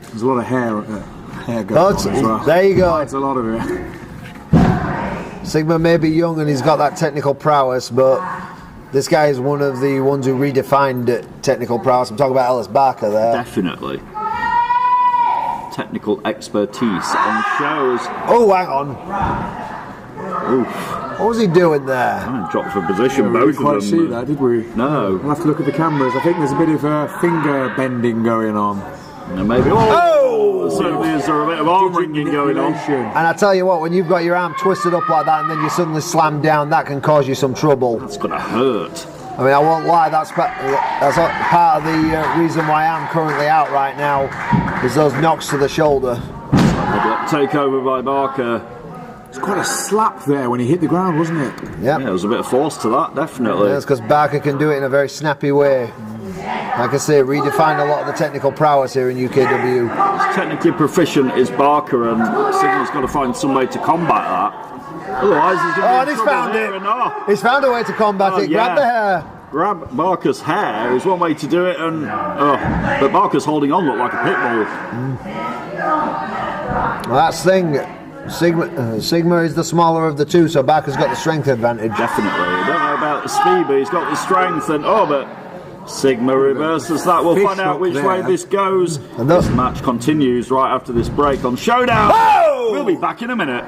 There's a lot of hair going on as well. There you go. There's a lot of it. Sigma may be young and he's got that technical prowess, but this guy is one of the ones who redefined technical prowess. I'm talking about Ellis Barker there. Definitely. Technical expertise on shows. Oh, hang on. Oof. What was he doing there? Dropped for position, we both didn't quite of them. see that, did we? No. We'll have to look at the cameras. I think there's a bit of finger bending going on. And maybe. Oh! Certainly is there a bit of arm wringing going on. And I tell you what, when you've got your arm twisted up like that and then you suddenly slam down, that can cause you some trouble. That's going to hurt. I mean, I won't lie, that's part of the reason why I'm currently out right now, is those knocks to the shoulder. Takeover by Barker. It's quite a slap there when he hit the ground, wasn't it? Yeah, there was a bit of force to that, definitely. Yeah, it's because Barker can do it in a very snappy way. Like I say, redefined a lot of the technical prowess here in UKW. As technically proficient is Barker, and Sigma's got to find some way to combat that. Otherwise, he's going to he's found it. He's found a way to combat it. Grab the hair. Grab Barker's hair is one way to do it, and but Barker's holding on, look like a pit bull. Well, that's the thing. Sigma is the smaller of the two, so Barker's got the strength advantage. Definitely. I don't know about the speed, but he's got the strength, and but Sigma reverses that. We'll find out which way this goes. And this match continues right after this break on Showdown. Whoa! We'll be back in a minute.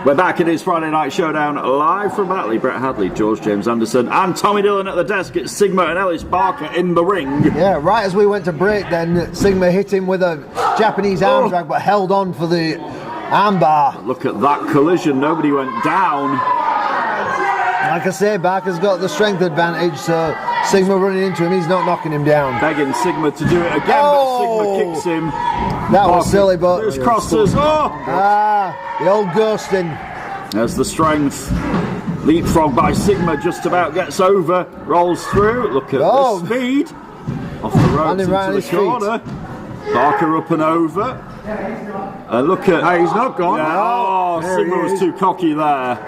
We're back. It is Friday Night Showdown live from Batley. Brett Hadley, George James Anderson, and Tommy Dillon at the desk. It's Sigma and Ellis Barker in the ring. Yeah, right as we went to break, then Sigma hit him with a Japanese arm drag, but held on for the armbar. Look at that collision. Nobody went down. Like I say, Barker's got the strength advantage, so Sigma running into him, he's not knocking him down. Begging Sigma to do it again, but Sigma kicks him. That was silly, but... There's crosses. The old ghosting. There's the strength. Leapfrog by Sigma, just about gets over, rolls through. Look at the speed. Off the ropes into the corner. Barker up and over. And look at... Hey, he's not gone. Yeah. Sigma was too cocky there.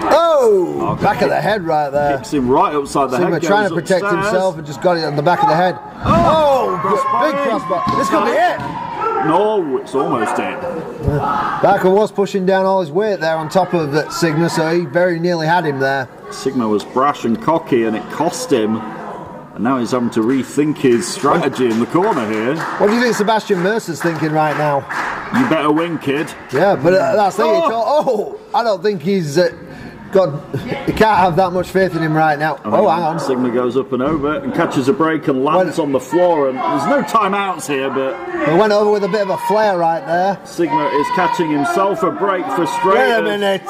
Oh! Back of the head right there. Kicks him right upside the head. Sigma trying to protect himself and just got it on the back of the head. Oh! Big crossbar. This could be it. No, it's almost it. Barker was pushing down all his weight there on top of Sigma, so he very nearly had him there. Sigma was brash and cocky, and it cost him. And now he's having to rethink his strategy in the corner here. What do you think Sebastian Mercer's thinking right now? You better win, kid. Yeah, but that's the thing. I don't think he's he can't have that much faith in him right now. Oh, hang on. Sigma goes up and over and catches a break and lands on the floor. And there's no timeouts here, but he went over with a bit of a flare right there. Sigma is catching himself a break frustrated. Wait a minute.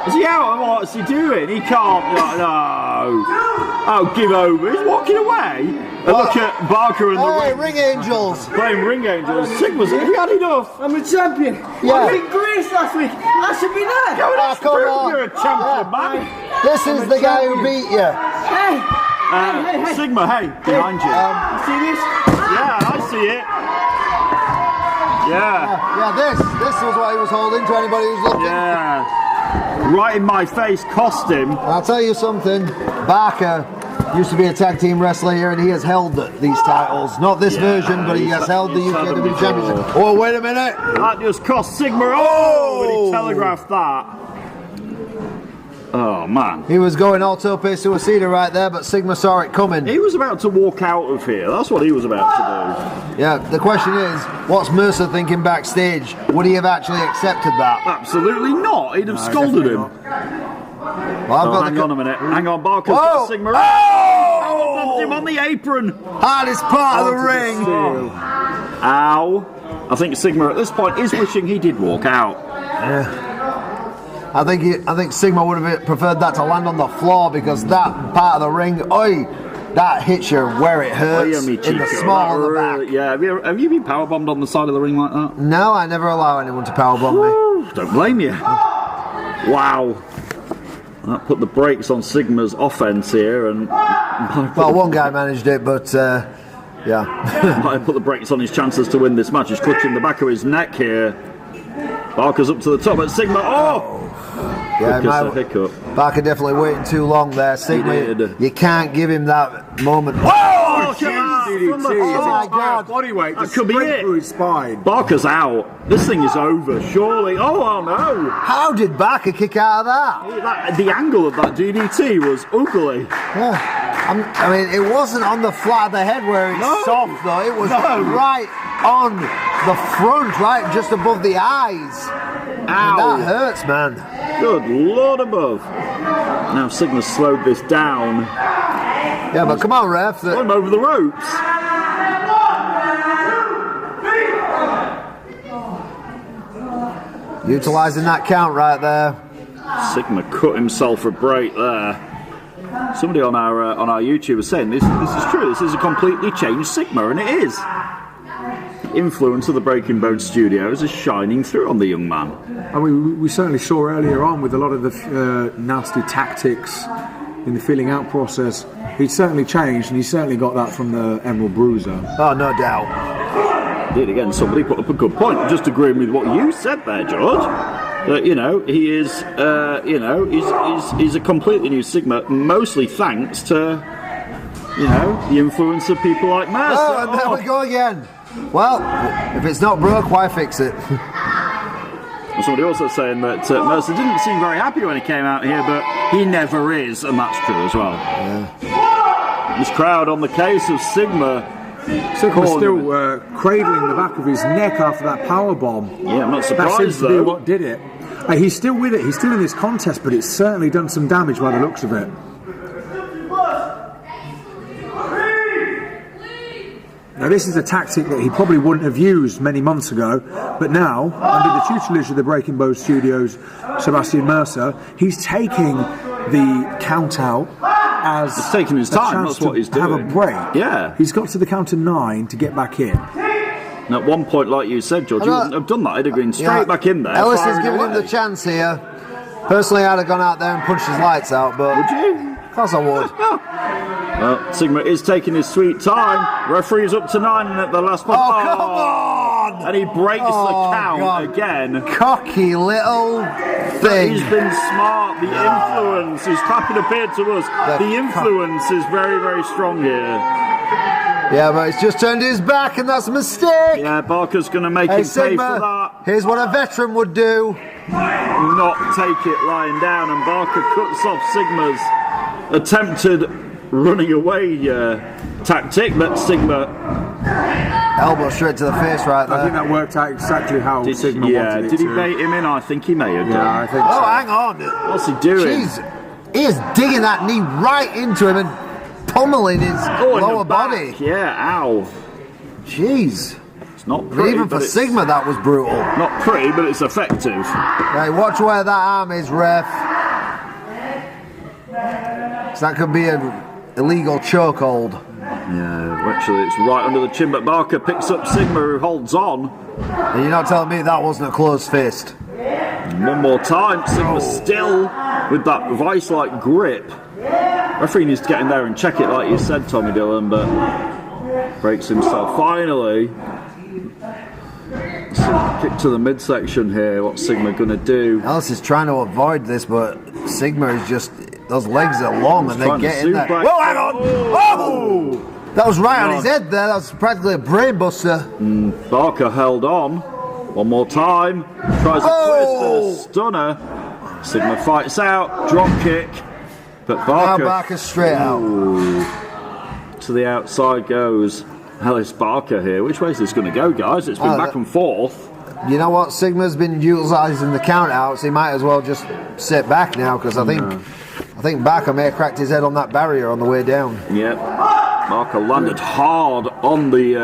Is he out? What's he doing? He can't. No. Oh, give over. He's walking away. And look at Barker and the ring angels. Playing ring angels. Sigma's, have you had enough? I'm a champion. Yeah. I beat Grace last week. I should be there. Come on. You're a champion, man. This is the guy who beat you. Hey. Sigma, hey, behind you. See this? Yeah, I see it. Yeah. This was what he was holding to anybody who's looking. Yeah. Right in my face, cost him. I'll tell you something. Barker used to be a tag team wrestler here, and he has held these titles. Not this version, but he has held the UKW Championship. Oh, wait a minute. That just cost Sigma. Oh, and he telegraphed that. Oh, man. He was going auto suicida right there, but Sigma saw it coming. He was about to walk out of here. That's what he was about to do. Yeah, the question is, what's Mercer thinking backstage? Would he have actually accepted that? Absolutely not. He'd have scolded him. Well, hang on a minute. Hang on, Barker's got Sigma. Oh! Bumped him on the apron. Hardest part of the ring. Ow. I think Sigma at this point is wishing he did walk out. Yeah. I think Sigma would have preferred that to land on the floor, because that part of the ring, that hits you where it hurts in the small of the back. Yeah, have you been powerbombed on the side of the ring like that? No, I never allow anyone to powerbomb me. Don't blame you. Wow. That put the brakes on Sigma's offense here, and well, one guy managed it, but yeah. Might have put the brakes on his chances to win this match. He's clutching the back of his neck here. Barker's up to the top, but Sigma, yeah, hiccup. Barker definitely waiting too long there. Sigma, you can't give him that moment. Oh, my God. Body weight, that could be it. Through his spine. Barker's out. This thing is over, surely. Oh no. How did Barker kick out of that? The angle of that DDT was ugly. Yeah. I mean, it wasn't on the flat of the head where it's soft, though. It was right on the front, right just above the eyes. Ow. That hurts, man. Good Lord above. Now Sigma's slowed this down. Yeah, but come on, ref. I'm over the ropes. Utilising that count right there. Sigma cut himself a break there. Somebody on our YouTube was saying this is true. This is a completely changed Sigma, and it is. The influence of the Breaking Bone Studios is shining through on the young man. I mean, we certainly saw earlier on with a lot of the nasty tactics in the filling out process. He's certainly changed, and he's certainly got that from the Emerald Bruiser. Oh, no doubt. Did again? Somebody put up a good point. Just agreeing with what you said there, George. That he is, he's a completely new Sigma, mostly thanks to, the influence of people like Mercer. Oh, and there we go again. Well, if it's not broke, why fix it? And somebody also saying that Mercer didn't seem very happy when he came out here, but he never is, and that's true as well. Yeah. This crowd on the case of Sigma. Sigma's still cradling the back of his neck after that power bomb. Yeah, I'm not surprised. That seems to be what did it. He's still with it. He's still in this contest, but it's certainly done some damage by the looks of it. Now, this is a tactic that he probably wouldn't have used many months ago, but now, under the tutelage of the Breaking Bone Studios, Sebastian Mercer, he's taking the count out as he's taking his time. That's what he's doing. Have a break. Yeah, he's got to the count of 9 to get back in. And at one point, like you said, George, you wouldn't have done that. He'd have gone straight back in there. Ellis is giving him the chance here. Personally, I'd have gone out there and punched his lights out, but would you? Of course I would. Well, Sigma is taking his sweet time. Referee's up to 9 and at the last point. Oh, come on! And he breaks the count again. Cocky little thing. He's been smart. The influence, his clapping appeared to us. The influence is very, very strong here. Yeah, but he's just turned his back, and that's a mistake. Yeah, Barker's going to make him pay Sigma, for that. here's what a veteran would do. Not take it lying down, and Barker cuts off Sigma's attempted running away tactic, but Sigma... Elbow straight to the face right there. I think that worked out exactly how Sigma wanted it did he to. bait him in? I think he may have done. Yeah, I think Oh, so. hang on. What's he doing? Jeez. He is digging that knee right into him and pummeling his In lower the back. body. Yeah, ow. Jeez. It's not But pretty, even for but it's Sigma, that was brutal. not pretty, but it's effective. Right, watch where that arm is, ref. 'Cause that could be an illegal chokehold. Yeah, actually, it's right under the chin, but Barker picks up Sigma, who holds on. And you're not telling me that wasn't a closed fist. And one more time, Sigma still with that vice-like grip. Referee needs to get in there and check it, like you said, Tommy Dillon, but breaks himself. Finally, kick to the midsection here. What's Sigma gonna do? Ellis is trying to avoid this, but Sigma is just, those legs are long and they Trying to get in there. suplex. Whoa, hang on! Oh! That was right on his head there. That was practically a brain buster. Barker held on. One more time. Tries a twist and a stunner. Sigma fights out. Drop kick. But Now Barker Barker's straight out. to the outside goes Ellis Barker here. Which way is this going to go, guys? It's been back and forth. You know what? Sigma's been utilising the count outs. He might as well just sit back now because I think Barker may have cracked his head on that barrier on the way down. Yep. Barker landed hard on the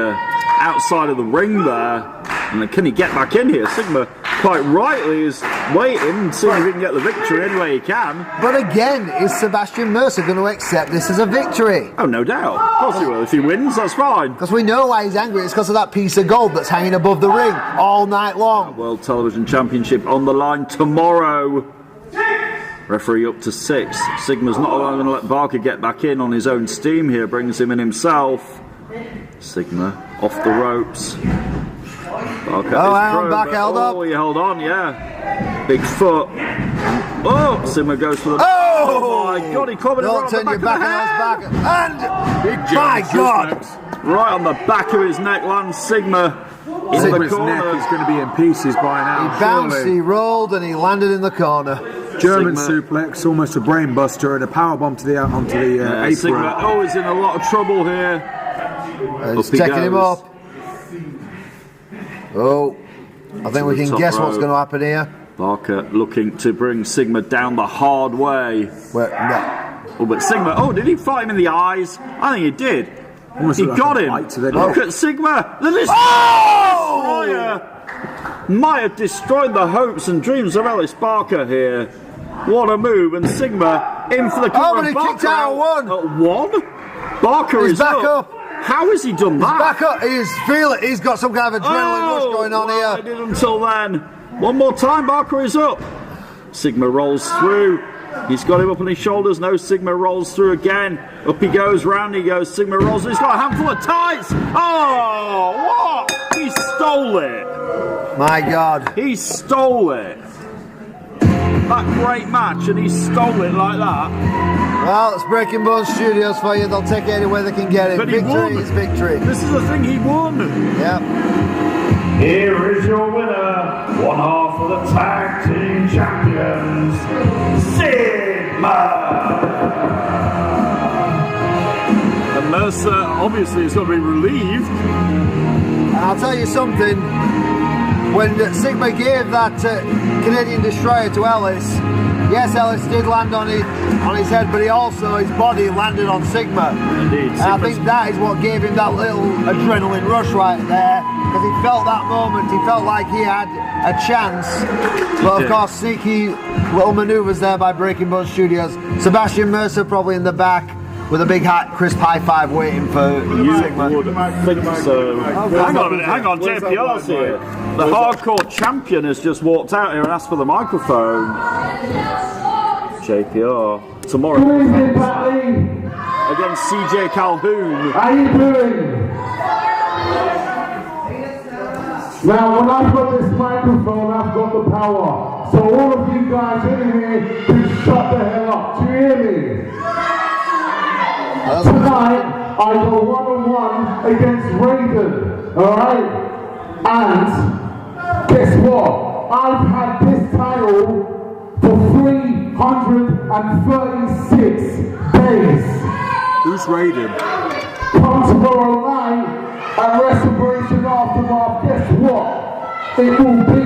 outside of the ring there. And then can he get back in here? Sigma, quite rightly, is waiting, seeing if he can get the victory any way he can. But again, is Sebastian Mercer going to accept this as a victory? Oh, no doubt. Of course he will. If he wins, that's fine. Because we know why he's angry. It's because of that piece of gold that's hanging above the ring all night long. World Television Championship on the line tomorrow. Referee up to 6. Sigma's not going to let Barker get back in on his own steam here. Brings him in himself. Sigma off the ropes. Barker Oh, is hang on, thrown, Barker but- held up. Oh, he held on, yeah. Big foot. Oh, Sigma goes for the... Oh! My God, he caught him right Don't on the turn your back back of the on head. his back. And, my God! Right on the back of his neck lands Sigma in the Sigma's corner. neck is going to be in pieces by now. He bounced, surely. he rolled, and he landed in the corner. German Sigma. suplex, almost a brain buster, and a power bomb to the onto the apron. Sigma, oh, he's in a lot of trouble here. He's Up he checking him goes. up. Oh, I think we the can top guess what's rope. going to happen here. Barker looking to bring Sigma down the hard way. Well, no. Oh, but Sigma, oh, did he fight him in the eyes? I think he did. Almost He like got a him. bite to the Look neck. at Sigma. The destroyer might have destroyed the hopes and dreams of Ellis Barker here. What a move. And Sigma in for the Oh, cover. but he Barker kicked out at one. At one? Barker He's is back up. How has he done that? Back up, he's feeling, he's got some kind of adrenaline rush going on well, I here. did until then. One more time, Barker is up. Sigma rolls through. He's got him up on his shoulders. No, Sigma rolls through again. Up he goes, round he goes. Sigma rolls. He's got a handful of tights. Oh, what? He stole it. My God. He stole it. That great match, and he stole it like that. Well, it's Breaking Bones Studios for you. They'll take it anywhere they can get it. But he Victory won. is victory. This is the thing, he won. Yep. Here is your winner, one half of the tag team champions, Sigma. And Mercer obviously is going to be relieved. And I'll tell you something. When Sigma gave that Canadian Destroyer to Ellis, yes, Ellis did land on his head, but his body landed on Sigma. Indeed. And I think that is what gave him that little adrenaline rush right there, because he felt that moment. He felt like he had a chance. But of course, sneaky little manoeuvres there by Breaking Bones Studios. Sebastian Mercer probably in the back with a big crisp high five waiting for Sigma. Would think so. Hang on a minute, hang on, JPR's here. The hardcore champion has just walked out here and asked for the microphone. JPR tomorrow Good evening, Pat Lee. against CJ Calhoun. How you doing? Now, when I've got this microphone, I've got the power. So all of you guys in here, please shut the hell up. Do you hear me? Tonight, I go 1-on-1 1 against Ryden, alright? And guess what? I've had this title for 336 days. Who's Ryden? Come tomorrow night at Wrestle-bration Aftermath, guess what? It will be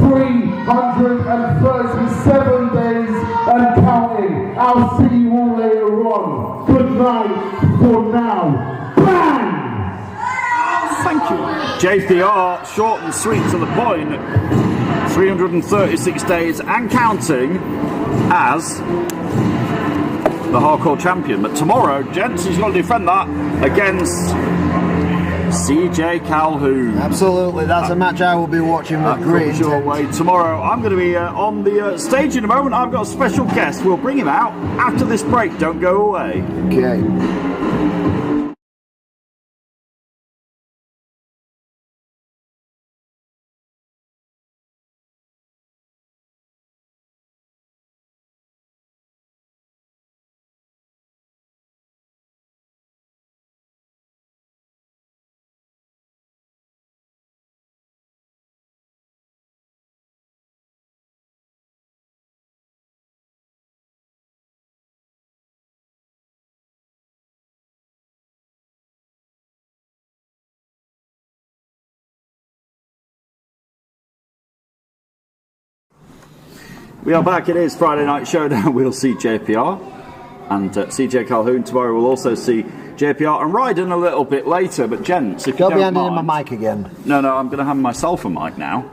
337 days and counting. I'll see you all later on. Good night for now. Bang! Thank you. JPR, short and sweet to the point. 336 days and counting as the hardcore champion. But tomorrow, gents, he's going to defend that against CJ Calhoun. Absolutely, that's a match I will be watching with great your intent. way tomorrow. I'm going to be on the stage in a moment. I've got a special guest. We'll bring him out after this break. Don't go away. Okay. We are back. It is Friday Night Showdown. We'll see JPR and CJ Calhoun. Tomorrow we'll also see JPR and Ryden a little bit later. But gents, if Don't you be don't handing mind, in my mic again. No, I'm going to hand myself a mic now.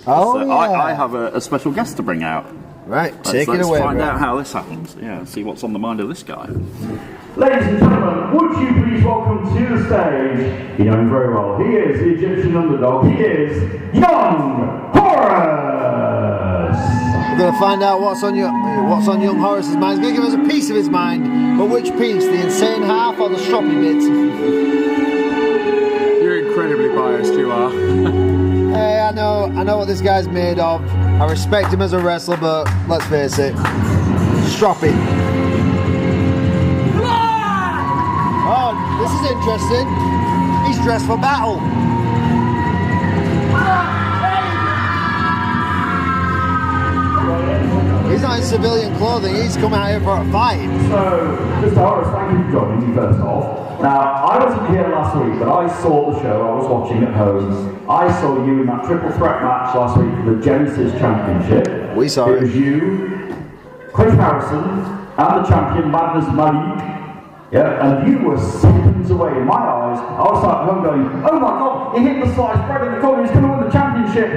Oh, So yeah. I have a special guest to bring out. Right, take it Let's away, find bro. out how this happens. Yeah, see what's on the mind of this guy. Ladies and gentlemen, would you please welcome to the stage, you know him very well, he is the Egyptian underdog, he is young Horus! We're going to find out what's on young Horus's mind. He's going to give us a piece of his mind, but which piece? The insane half or the stroppy bit? You're incredibly biased, you are. Hey, I know what this guy's made of. I respect him as a wrestler, but let's face it, stroppy. Oh, this is interesting. He's dressed for battle. He's not in civilian clothing, he's come out here for a fight. So, Mr. Horus, thank you for joining me first off. Now, I wasn't here last week, but I saw the show, I was watching at home. I saw you in that triple threat match last week for the Genesis Championship. We saw it. it. Was you, Cliff Harrison, and the champion Madness Malik. Yeah, and you were seconds away. In my eyes, I was like at home going, oh my god, he hit the sliced bread in the corner, he's going to win the championship.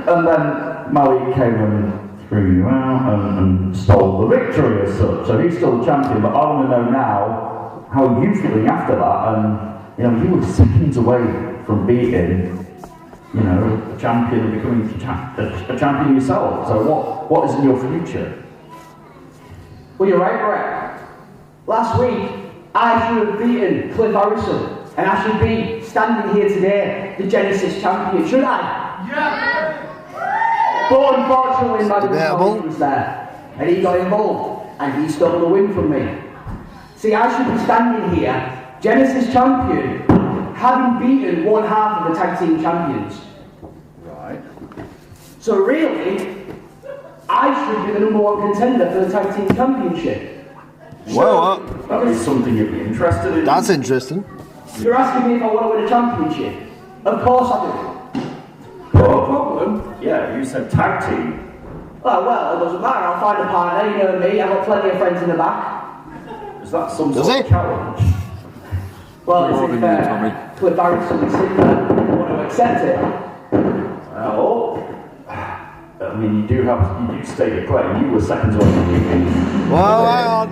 And then Malik came and threw you out and stole the victory as such. So he's still the champion, but I want to know now, how are you feeling after that? And you know, you were seconds away from beating, you know, a champion and becoming a champion yourself. So what is in your future? Well, you're right, Brett. Last week, I should have beaten Cliff Harrison, and I should be standing here today, the Genesis champion, should I? Yeah! But unfortunately, Madam Malik was there, and he got involved, and he stole the win from me. See, I should be standing here, Genesis champion, having beaten one half of the tag team champions. Right. So really, I should be the #1 contender for the tag team championship. Well, That is something you'd be interested in. that's interesting. You're asking me if I want to win a championship? Of course I do. No problem. Yeah, you said tag team. Oh, well, it doesn't matter. I'll find a partner. You know me. I've got plenty of friends in the back. Is that some Does sort it? of challenge? Well, More as if than you, Tommy. Cliff Harrison is in there. Want to accept it? Well, I mean, you do state your claim. You were seconds away from beating. Well, hang on.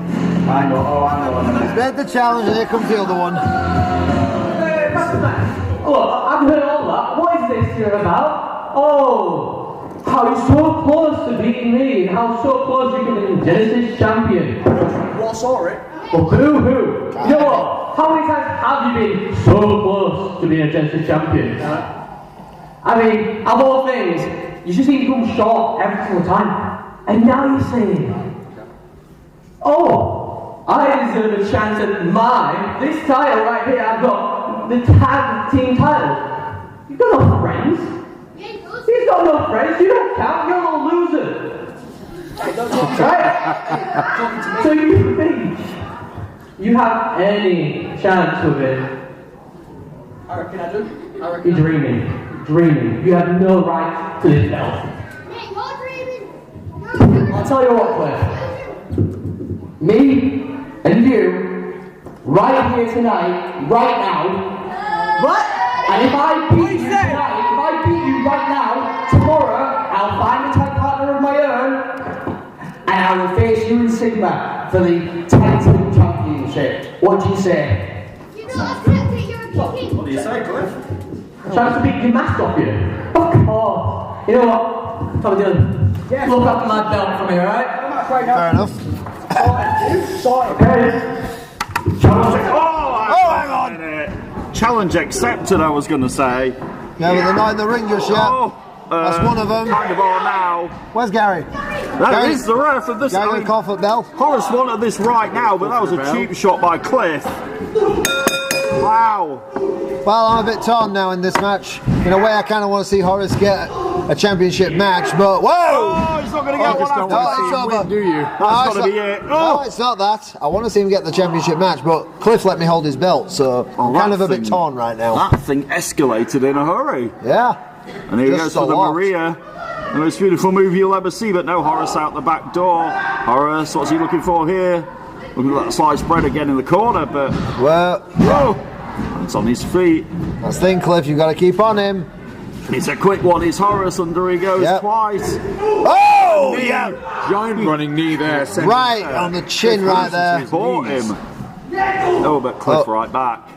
Hang on. He's made the challenge and here comes the other one. Hey, Master Man. Look, I've heard all that. What is this here about? Oh, how he's so close to beating me, and how so close you can be Genesis champion. What saw it? Well, boo-hoo. You know what? How many times have you been so close to being a Genesis champion? I mean, of all things, you just need to come short every single time. And now you're saying, oh, I deserve a chance at mine. This title right here, I've got the tag team title. You've got no friends. He's got no friends. You don't count. You're a loser. Right? So you think you have any chance with it? I reckon I do. You're dreaming. You have no right to this belt. I'll tell you what, Cliff. Me and you, right here tonight, right now. What? And if I beat you tonight, if I beat you right now, tomorrow, I'll find a tag partner of my own, and I will face you and Sigma for the tag team championship. What do you say? What do you say, Cliff? Chance to beat your mask off you. Of course. You know what? Tommy Dillon, look after my belt for me, alright? Fair enough. Hang on. Challenge accepted, I was going to say. Yeah, but they're not in the ring just yet. That's one of them. Kind of are now. Where's Gary? That is the ref of this. Gary with call for bell. Horus wanted this right now, but that was a cheap shot by Cliff. Wow. Well, I'm a bit torn now in this match. In a way, I kind of want to see Horus get a championship match, but whoa! Oh, he's not going to get one after that. It's over. Do you? That's got to be it. No, it's not that. I want to see him get the championship match, but Cliff let me hold his belt, so I'm kind of a bit torn right now. That thing escalated in a hurry. Yeah. And here he goes for the Maria. The most beautiful move you'll ever see, but no Horus out the back door. Horus, what's he looking for here? Looking at that sliced bread again in the corner, but... Well... Whoa! It's on his feet. That's the thing, Cliff, you've got to keep on him. It's a quick one. It's Horus, under he goes twice. Oh, yeah! Giant running knee there. Right on the chin right there. Caught him. Oh, but Cliff right back.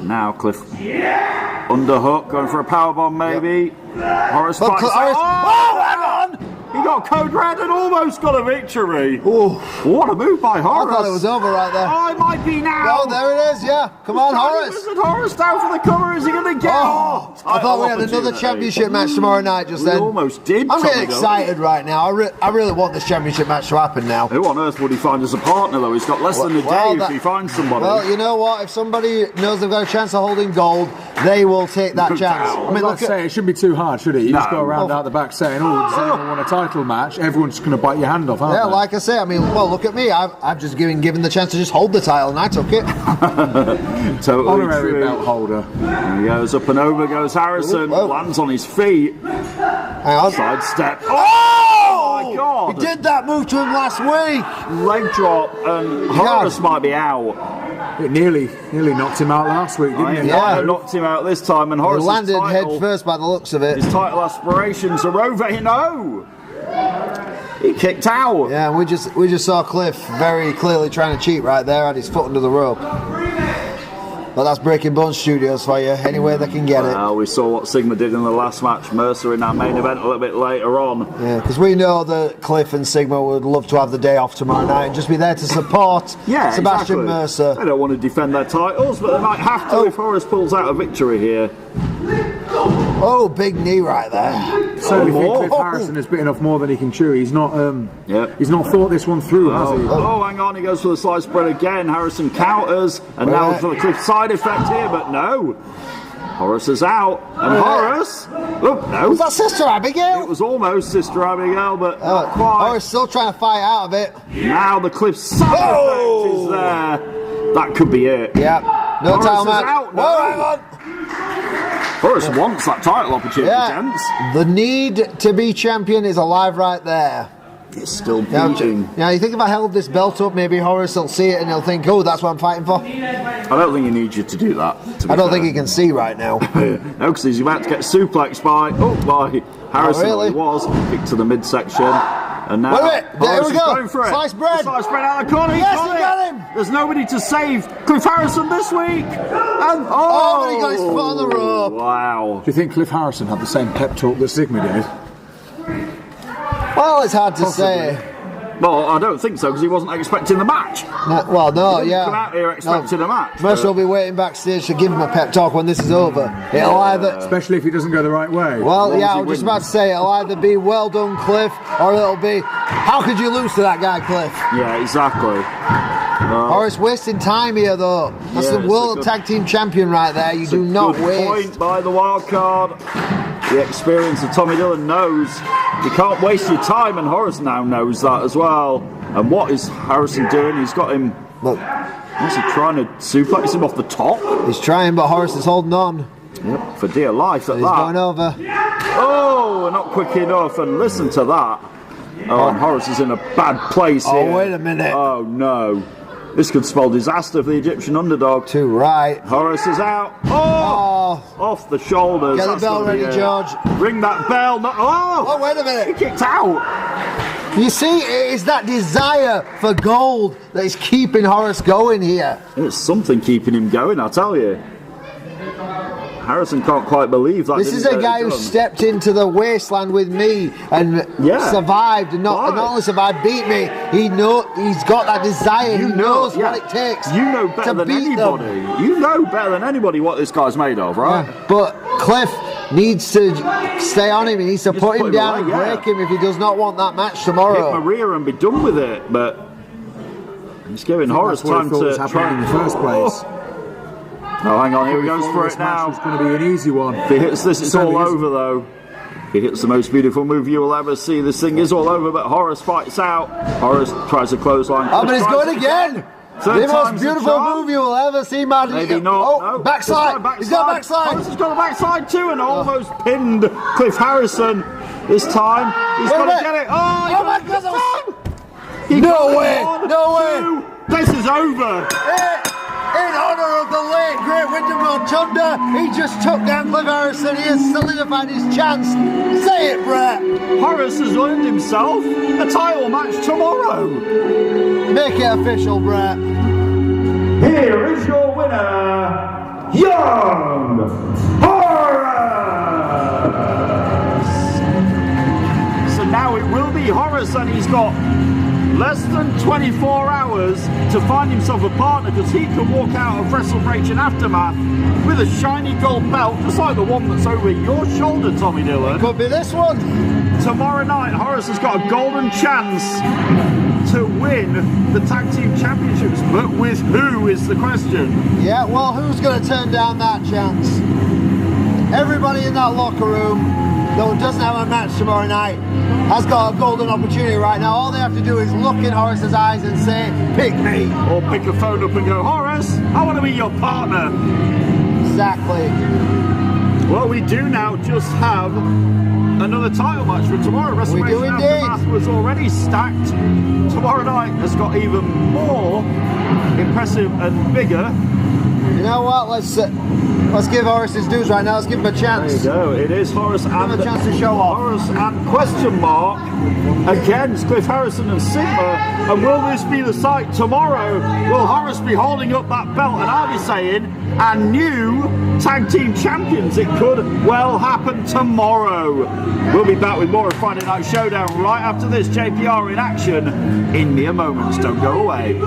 Now Cliff underhook, going for a powerbomb maybe. Horus fights. Oh, hang on! He got code red and almost got a victory. Oh, what a move by Horus. I thought it was over right there. Oh, it might be now. Oh, there it is, yeah. Come on, Horus. Is Horus down for the cover? Is he going to get I thought we had another championship match tomorrow night just then. We almost did. I'm getting excited right now. I really want this championship match to happen now. Who on earth would he find as a partner, though? He's got less than a day if he finds somebody. Well, you know what? If somebody knows they've got a chance of holding gold, they will take that chance. I mean, let's say it shouldn't be too hard, should it? You just go around out the back saying, "Oh, does anyone want a title match?" Everyone's just going to bite your hand off, aren't they? Like I say, I mean, well, look at me. I've just given the chance to just hold the title, and I took it. Totally honorary true. belt holder. And he goes up and over, goes Harrison, lands on his feet. Hang on. Side step. Oh my God! He did that move to him last week. Leg drop, and Horus might be out. It nearly knocked him out last week, didn't it? Yeah, knocked him out this time, and Horus landed head first by the looks of it. His title aspirations are over. No, he kicked out. Yeah, we just saw Cliff very clearly trying to cheat right there, had his foot under the rope. But that's Breaking Bones Studios for you, any way they can get it. We saw what Sigma did in the last match, Mercer in that main event a little bit later on. Yeah, because we know that Cliff and Sigma would love to have the day off tomorrow night and just be there to support Sebastian Mercer. They don't want to defend their titles, but they might have to if Horus pulls out a victory here. Oh, big knee right there. Certainly think Cliff Harrison has bitten off more than he can chew. He's not he's not thought this one through, has he? Oh, hang on, he goes for the sliced bread again. Harrison counters, and now for the Cliff side effect here, but no. Horus is out, and Horus... Oh, no. Was that Sister Abigail? It was almost Sister Abigail, but not quite. Horus still trying to fight out of it. Now the Cliff side effect is there. That could be it. Yeah. No title match. Out. No. Hang on. Horus wants that title opportunity, gents. The need to be champion is alive right there. It's still beating. Yeah, you think if I held this belt up, maybe Horus will see it and he'll think, oh, that's what I'm fighting for? I don't think he needs you to do that. I don't think he can see right now. No, because he's about to get suplexed by Harrison. Oh, really? He was kicked to the midsection. And now there we go. Sliced bread. Sliced bread out of the corner. Yes, he got him. There's nobody to save Cliff Harrison this week. And but he got his foot on the rope. Wow. Do you think Cliff Harrison had the same pep talk that Sigma did? Well, it's hard to say. Well, I don't think so, because he wasn't expecting the match. Come out here expecting a match. Mercer will be waiting backstage to give him a pep talk when this is over. It'll either, especially if he doesn't go the right way. Well, I was just about to say, it'll either be well done, Cliff, or it'll be, how could you lose to that guy, Cliff? Yeah, exactly. Horus wasting time here, though. That's Yeah, the world it's a tag team champion right there. You do not good waste. point by the wild card. The experience of Tommy Dillon knows you can't waste your time, and Horus now knows that as well. And what is Harrison doing? He's got him. Look, is he trying to suplex him off the top? he's trying, but Horus is holding on. Yep, for dear life at He's that. going over. Oh, not quick enough, and listen to that. Oh, and Horus is in a bad place here. Oh, wait a minute. Oh, no. This could spell disaster for the Egyptian underdog. Too right. Horus is out. Oh! Off the shoulders. Get the That's bell gonna be ready, it. George. Ring that bell. No, Oh, wait a he minute. kicked out. You see, it is that desire for gold that is keeping Horus going here. It's something keeping him going, I tell you. Harrison can't quite believe that. This is a guy who stepped into the wasteland with me and survived, and not only survived, beat me. He's got that desire. He knows what it takes. You know better than anybody. You know better than anybody what this guy's made of, right? Yeah, but Cliff needs to stay on him. He needs to put him down and away, break him if he does not want that match tomorrow. Hit Maria and be done with it, but he's giving Horus time to try in the first place. Oh, hang on, here he goes for it now. It's going to be an easy one. If he hits this, it's all over, though. If he hits the most beautiful move you will ever see. This thing is all over, but Horus fights out. Horus tries a clothesline. Oh, but he's going again. Third The most time's the beautiful charm. move you will ever see, man. Maybe not. Oh, no. backside. He's got a backside. Horus has got a backside too, and almost pinned Cliff Harrison. This time, he's got to get it. Oh, Oh my God, that was... No way. No way. This is over. In honour of the late great Wyndham Rotunda, he just took down Cliff Harrison. He has solidified his chance. Say it, Brett. Horus has earned himself a title match tomorrow. Make it official, Brett. Here is your winner, Young Horus! So now it will be Horus, and he's got less than 24 hours to find himself a partner, because he can walk out of Wrestle-bration Aftermath with a shiny gold belt, just like the one that's over your shoulder, Tommy Dillon. Could be this one. Tomorrow night, Horus has got a golden chance to win the tag team championships, but with who is the question? Yeah, well, who's going to turn down that chance? Everybody in that locker room, though doesn't have a match tomorrow night, has got a golden opportunity right now. All they have to do is look in Horus's eyes and say, pick me. Or pick a phone up and go, Horus, I want to be your partner. Exactly. Well, we do now just have another title match for tomorrow. Wrestle-bration Aftermath was already stacked. Tomorrow night has got even more impressive and bigger. You know what? Let's give Horus his dues right now. Let's give him a chance. There you go. It is Horus and give him a chance to show off. Horus and question mark against Cliff Harrison and Sigma. And will this be the sight tomorrow? Will Horus be holding up that belt? And I'll be saying, and new tag team champions. It could well happen tomorrow. We'll be back with more of Friday Night Showdown right after this. JPR in action in mere moments. Don't go away.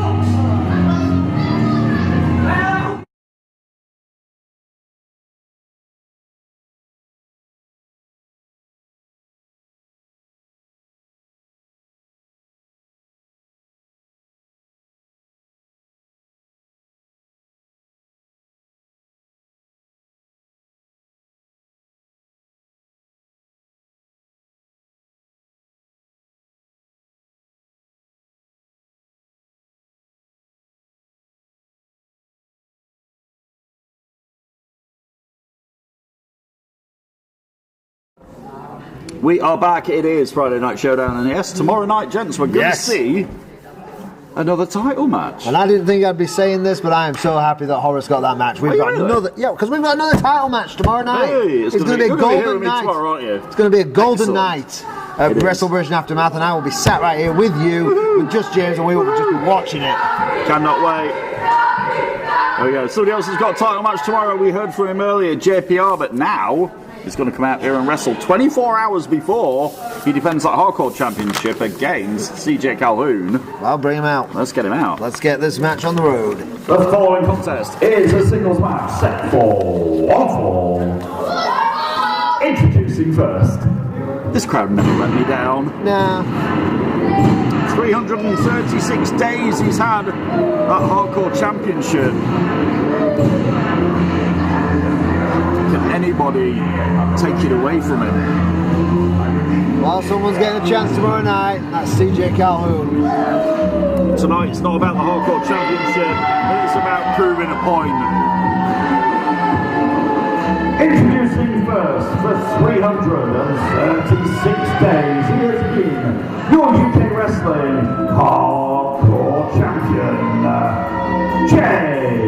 We are back. It is Friday Night Showdown, and yes, tomorrow night, gents, we're going to see another title match. And I didn't think I'd be saying this, but I am so happy that Horus got that match. We've got another, because we've got another title match tomorrow night. Hey, it's going to be a golden night. Tomorrow, aren't you? It's going to be a golden night at Wrestle-bration Aftermath, and I will be sat right here with you, with just James, and we will just be watching it. Cannot wait. There we go. Somebody else has got a title match tomorrow. We heard from him earlier, JPR, but now he's going to come out here and wrestle 24 hours before he defends that Hardcore Championship against CJ Calhoun. I'll bring him out. Let's get him out. Let's get this match on the road. The following contest is a singles match set for one fall. Introducing first. This crowd never let me down. Nah. 336 days he's had that hardcore championship. Can anybody take it away from him? Well, someone's getting a chance tomorrow night, and that's CJ Calhoun. Tonight it's not about the hardcore championship, but it's about proving a point. Introducing first for 336 days, he has been your UK Wrestling Hardcore Champion, JPR.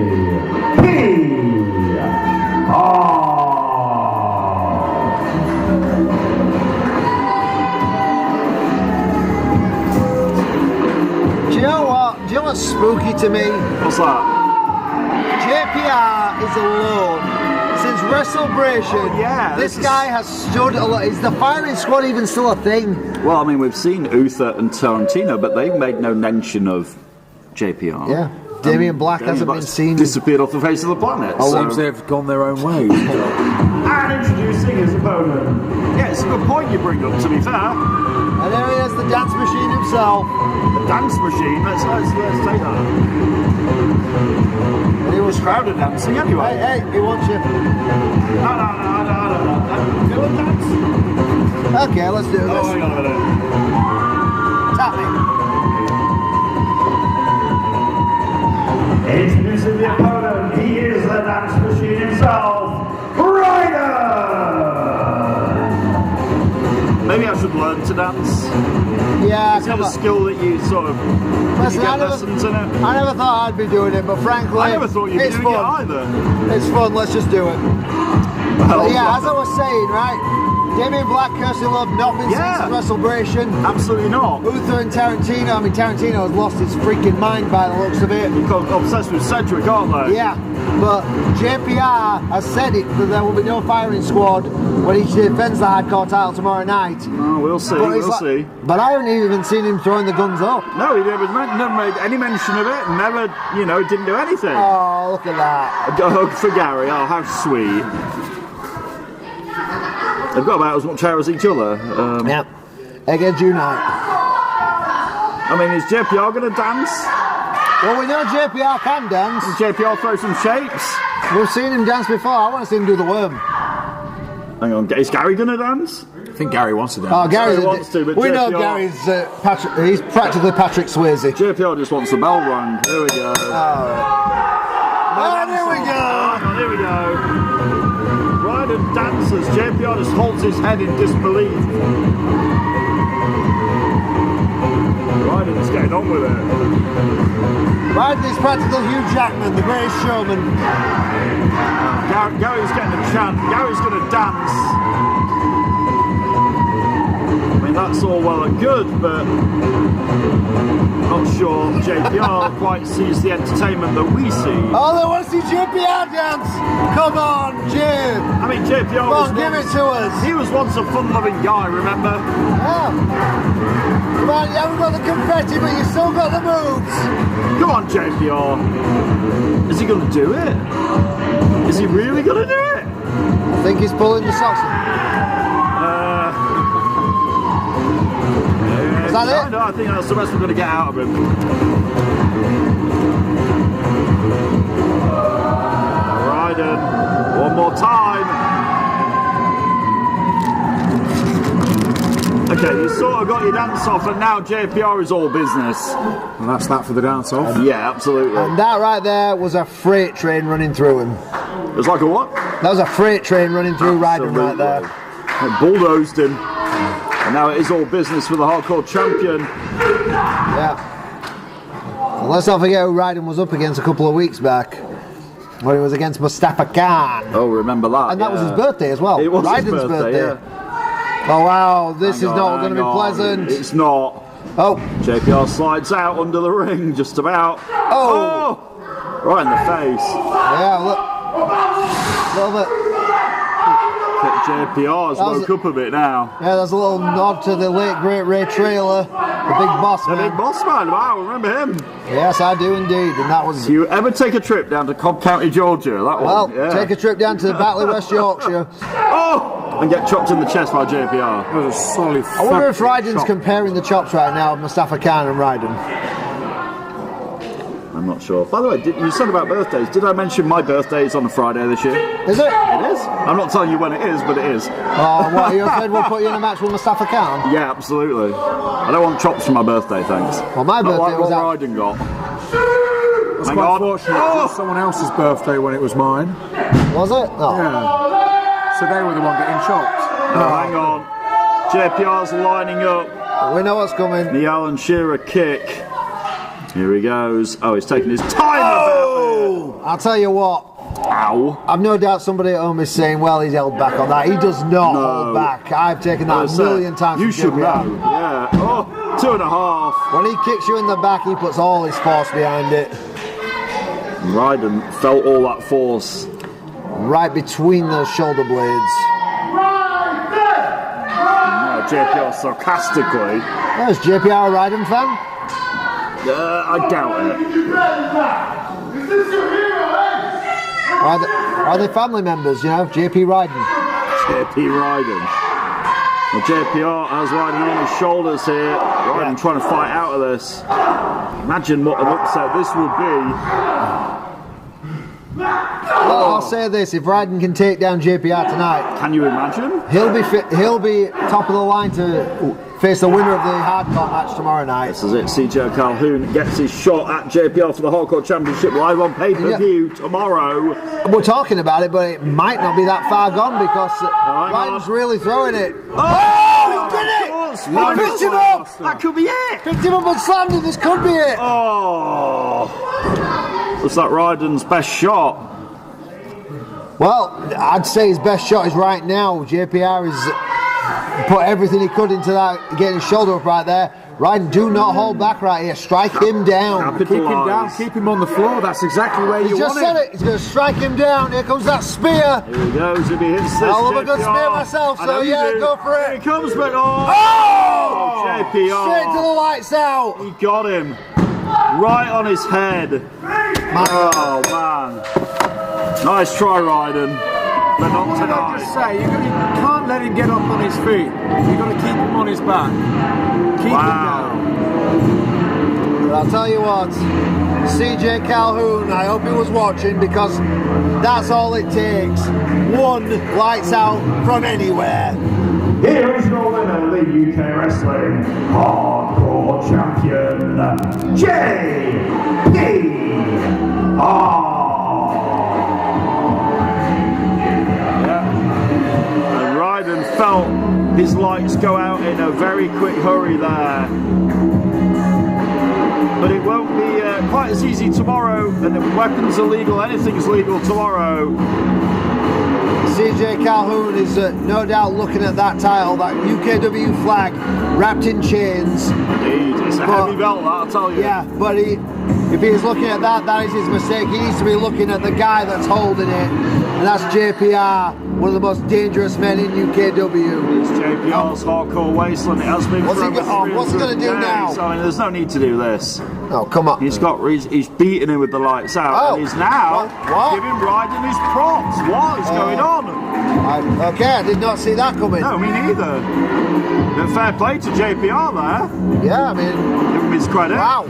Do you know what? Do you know what's spooky to me? What's that? JPR is alone. Since Wrestle-bration, this guy has stood a lot. Is the firing squad even still a thing? Well, I mean, we've seen Uther and Tarantino, but they've made no mention of JPR. Yeah. Damien Black hasn't been seen. Disappeared off the face of the planet. Seems they've gone their own ways. And introducing his opponent. Yeah, it's a good point you bring up, to be fair. And there he is, the dance machine himself. The dance machine, let's take that. And he was crowded dancing anyway. Hey, he wants you. No. Do a dance. Okay, let's do this. Oh, hang on a minute. Tap me. Introducing the opponent, he is the dance machine himself, Ryden! Maybe I should learn to dance. Yeah, Is that a skill that you sort of Listen, get lessons in it? I never thought I'd be doing it, but frankly, I never thought you'd be it's doing fun. it either. It's fun, let's just do it. Well, Yeah, as I was saying, right? Damien Black, Kirsty Love, not been seen since Wrestle-bration. Absolutely not. Uther and Tarantino. I mean, Tarantino has lost his freaking mind by the looks of it. Because obsessed with Cedric, aren't they? Yeah, but JPR has said it that there will be no firing squad when he defends the hardcore title tomorrow night. Oh, we'll see. But We'll see. But I haven't even seen him throwing the guns up. No, he never made any mention of it. Never, didn't do anything. Oh, look at that. A hug for Gary. Oh, how sweet. They've got about as much hair as each other. Yeah. Against Unite. I mean, is JPR going to dance? Well, we know JPR can dance. Does JPR throw some shapes? We've seen him dance before. I want to see him do the worm. Hang on, is Gary going to dance? I think Gary wants to dance. Oh, Gary wants to, but we JPR know Gary's he's practically Patrick Swayze. JPR just wants the bell rung. Here we go. Oh, there we go. Here we go. Ryden dances. JPR just holds his head in disbelief. Ryden's getting on with it. Ryden is practical Hugh Jackman, the greatest showman. Gary's getting a chant. Gary's going to dance. I mean, that's all well and good, but not sure JPR quite sees the entertainment that we see. Oh, they want to see JPR dance! Come on, Jim! I mean, JPR Come was on, give it to us! He was once a fun-loving guy, remember? Yeah. Come on, you haven't got the confetti, but you still got the moves! Come on, JPR. Is he going to do it? Is he really going to do it? I think he's pulling the socks in. Is that it? No, I think that's the best we're going to get out of him. Ryden, one more time. Okay, you sort of got your dance off, and now JPR is all business. And that's that for the dance off. Yeah, absolutely. And that right there was a freight train running through him. It was like a what? That was a freight train running through Ryden right there. It bulldozed him. And now it is all business for the hardcore champion. Yeah. And let's not forget who Ryden was up against a couple of weeks back. When he was against Mustafa Khan. Oh, remember that. And that was his birthday as well. It was Ryden's his birthday. Yeah. Oh wow, this is not going to be pleasant. It's not. Oh. JPR slides out under the ring, just about. Oh! Right in the face. Yeah, look. A little bit. JPR's woke up a bit now. Yeah, there's a little nod to the late great Ray Traylor, the big boss man. The big boss man, wow, remember him? Yes, I do indeed, and that was... Do you ever take a trip down to Cobb County, Georgia? That well, one, yeah. take a trip down to Batley, West Yorkshire. Oh! and get chopped in the chest by JPR. That was a solid. I wonder if Ryden's chop. comparing the chops right now of Mustafa Khan and Ryden. I'm not sure. By the way, you said about birthdays. Did I mention my birthday is on a Friday this year? Is it? It is. I'm not telling you when it is, but it is. Oh, what, you said we'll put you in a match with Mustafa Khan? Yeah, absolutely. I don't want chops for my birthday, thanks. Well, my Not birthday like was what out. Ryden got. It's Hang quite on. fortunate. It was someone else's birthday when it was mine. Was it? No. Yeah. So they were the one getting chopped. Hang on. JPR's lining up. We know what's coming. The Alan Shearer kick. Here he goes. Oh, he's taking his time. Oh! I'll tell you what. Ow. I've no doubt somebody at home is saying, well, he's held back on that. He does not hold back. I've taken that a million times. You should JPR. know. Yeah. Oh, 2.5. When he kicks you in the back, he puts all his force behind it. Ryden felt all that force. Right between those shoulder blades. No, JPR sarcastically. There's JPR a Ryden fan? I doubt it. Are they family members, you know? JP Ryden. JP Ryden. Well, JPR has Ryden on his shoulders here. Ryden trying to fight out of this. Imagine what an upset this will be. Well, I'll say this: if Ryden can take down JPR tonight, can you imagine? He'll be top of the line to face the winner of the hardcore match tomorrow night. This is it. CJ Calhoun gets his shot at JPR for the Hardcore Championship live on pay-per-view tomorrow. We're talking about it, but it might not be that far gone because Ryden's really throwing it. Oh, he did it! He picked him up! That could be it! Picked him up and slammed him, this could be it! Oh! Was that Ryden's best shot? Well, I'd say his best shot is right now. JPR has put everything he could into that, getting his shoulder up right there. Ryden, do not hold back right here. Strike him down. Keep him down, keep him on the floor. That's exactly where you want him. He just said it. He's going to strike him down. Here comes that spear. Here he goes. If he hits this, I love a good spear myself, so yeah, go for it. Here he comes, but oh! JPR. Straight to the lights out. He got him. Right on his head. Oh, man. Nice try, Ryden. But not What did I tonight. just say? You can't let him get up on his feet. You've got to keep him on his back. Keep him down. But I'll tell you what, CJ Calhoun, I hope he was watching because that's all it takes. One lights out from anywhere. Here is your winner, the UK Wrestling Hardcore Champion, JPR. And Ryden felt his lights go out in a very quick hurry there. But it won't be quite as easy tomorrow, and weapons are legal, anything's legal tomorrow. CJ Calhoun is no doubt looking at that title, that UKW flag, wrapped in chains. Indeed, it's a heavy belt, that, I'll tell you. Yeah, but if he's looking at that, that is his mistake. He needs to be looking at the guy that's holding it, and that's JPR, one of the most dangerous men in UKW. It's JPR's Hardcore Wasteland. It has been what's he going to do now? I mean, there's no need to do this. Oh, come on. He's beating him with the lights out, and he's now giving Ryden his props. What is going on? Okay, I did not see that coming. No, me neither. But fair play to JPR there. Yeah, I mean, give him his credit. Wow.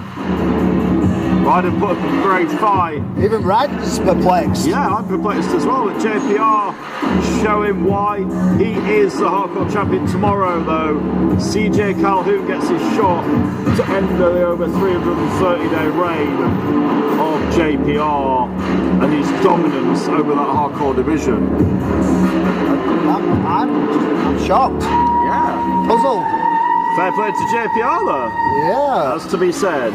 Ryden put up a great fight. Even Ryden's perplexed. Yeah, I'm perplexed as well. But JPR showing why he is the Hardcore Champion tomorrow, though. CJ Calhoun gets his shot to end the over 330-day reign of JPR and his dominance over that Hardcore division. I'm shocked. Yeah. Puzzled. Fair play to JPR though. Yeah. That's to be said.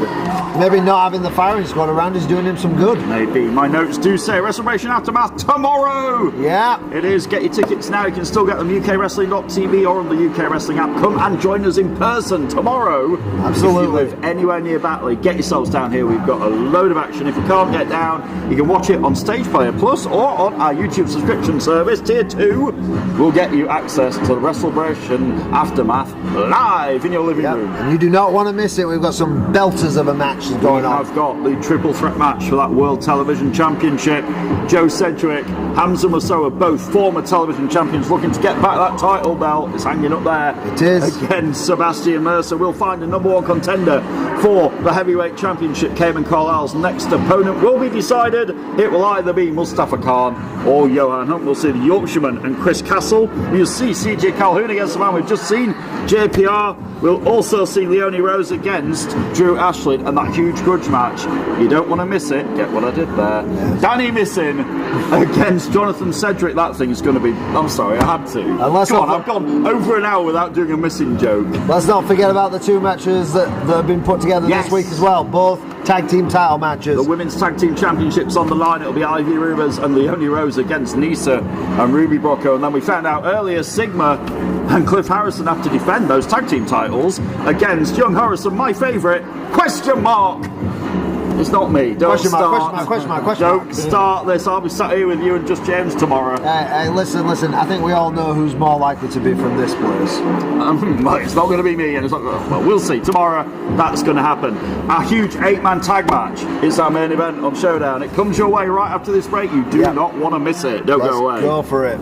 Maybe not having the firing squad around is doing him some good. Maybe. My notes do say Wrestle-bration Aftermath tomorrow. Yeah. It is. Get your tickets now. You can still get them UKWrestling.tv or on the UK Wrestling app. Come and join us in person tomorrow. Absolutely. If you live anywhere near Batley, get yourselves down here. We've got a load of action. If you can't get down, you can watch it on Stage Player Plus or on our YouTube subscription service. Tier 2 will get you access to the Wrestle-bration Aftermath live live in your living room. And you do not want to miss it. We've got some belters of a match going on. I've got the triple threat match for that World Television Championship. Joe Sedgwick, Hamza Massoa, both former television champions, looking to get back that title belt. It's hanging up there. It is. Against Sebastian Mercer. We'll find a number one contender for the heavyweight championship. Cayman Carlisle's next opponent will be decided. It will either be Mustafa Khan or Johan Hunt. We'll see the Yorkshireman and Chris Castle. You'll see CJ Calhoun against the man we've just seen, JPR. We'll also see Leonie Rose against Drew Ashland, and that huge grudge match. You don't want to miss it. Get what I did there. Danny Missing against Jonathan Sedgwick. That thing's going to be... I'm sorry, I had to. I've gone over an hour without doing a missing joke. Let's not forget about the two matches that have been put together this week as well. Both tag team title matches. The Women's Tag Team Championships on the line. It'll be Ivy Rivers and Leonie Rose against Nisa and Ruby Brocco. And then we found out earlier Sigma and Cliff Harrison have to defend those tag team titles against Young Horus and my favourite, question mark. It's not me. Don't start. Don't start this. I'll be sat here with you and Just James tomorrow. Hey, listen. I think we all know who's more likely to be from this place. It's not going to be me, and it's not. Well, we'll see tomorrow. That's going to happen. A huge 8-man tag match. It's our main event on Showdown. It comes your way right after this break. You do not want to miss it. Don't go away. Go for it.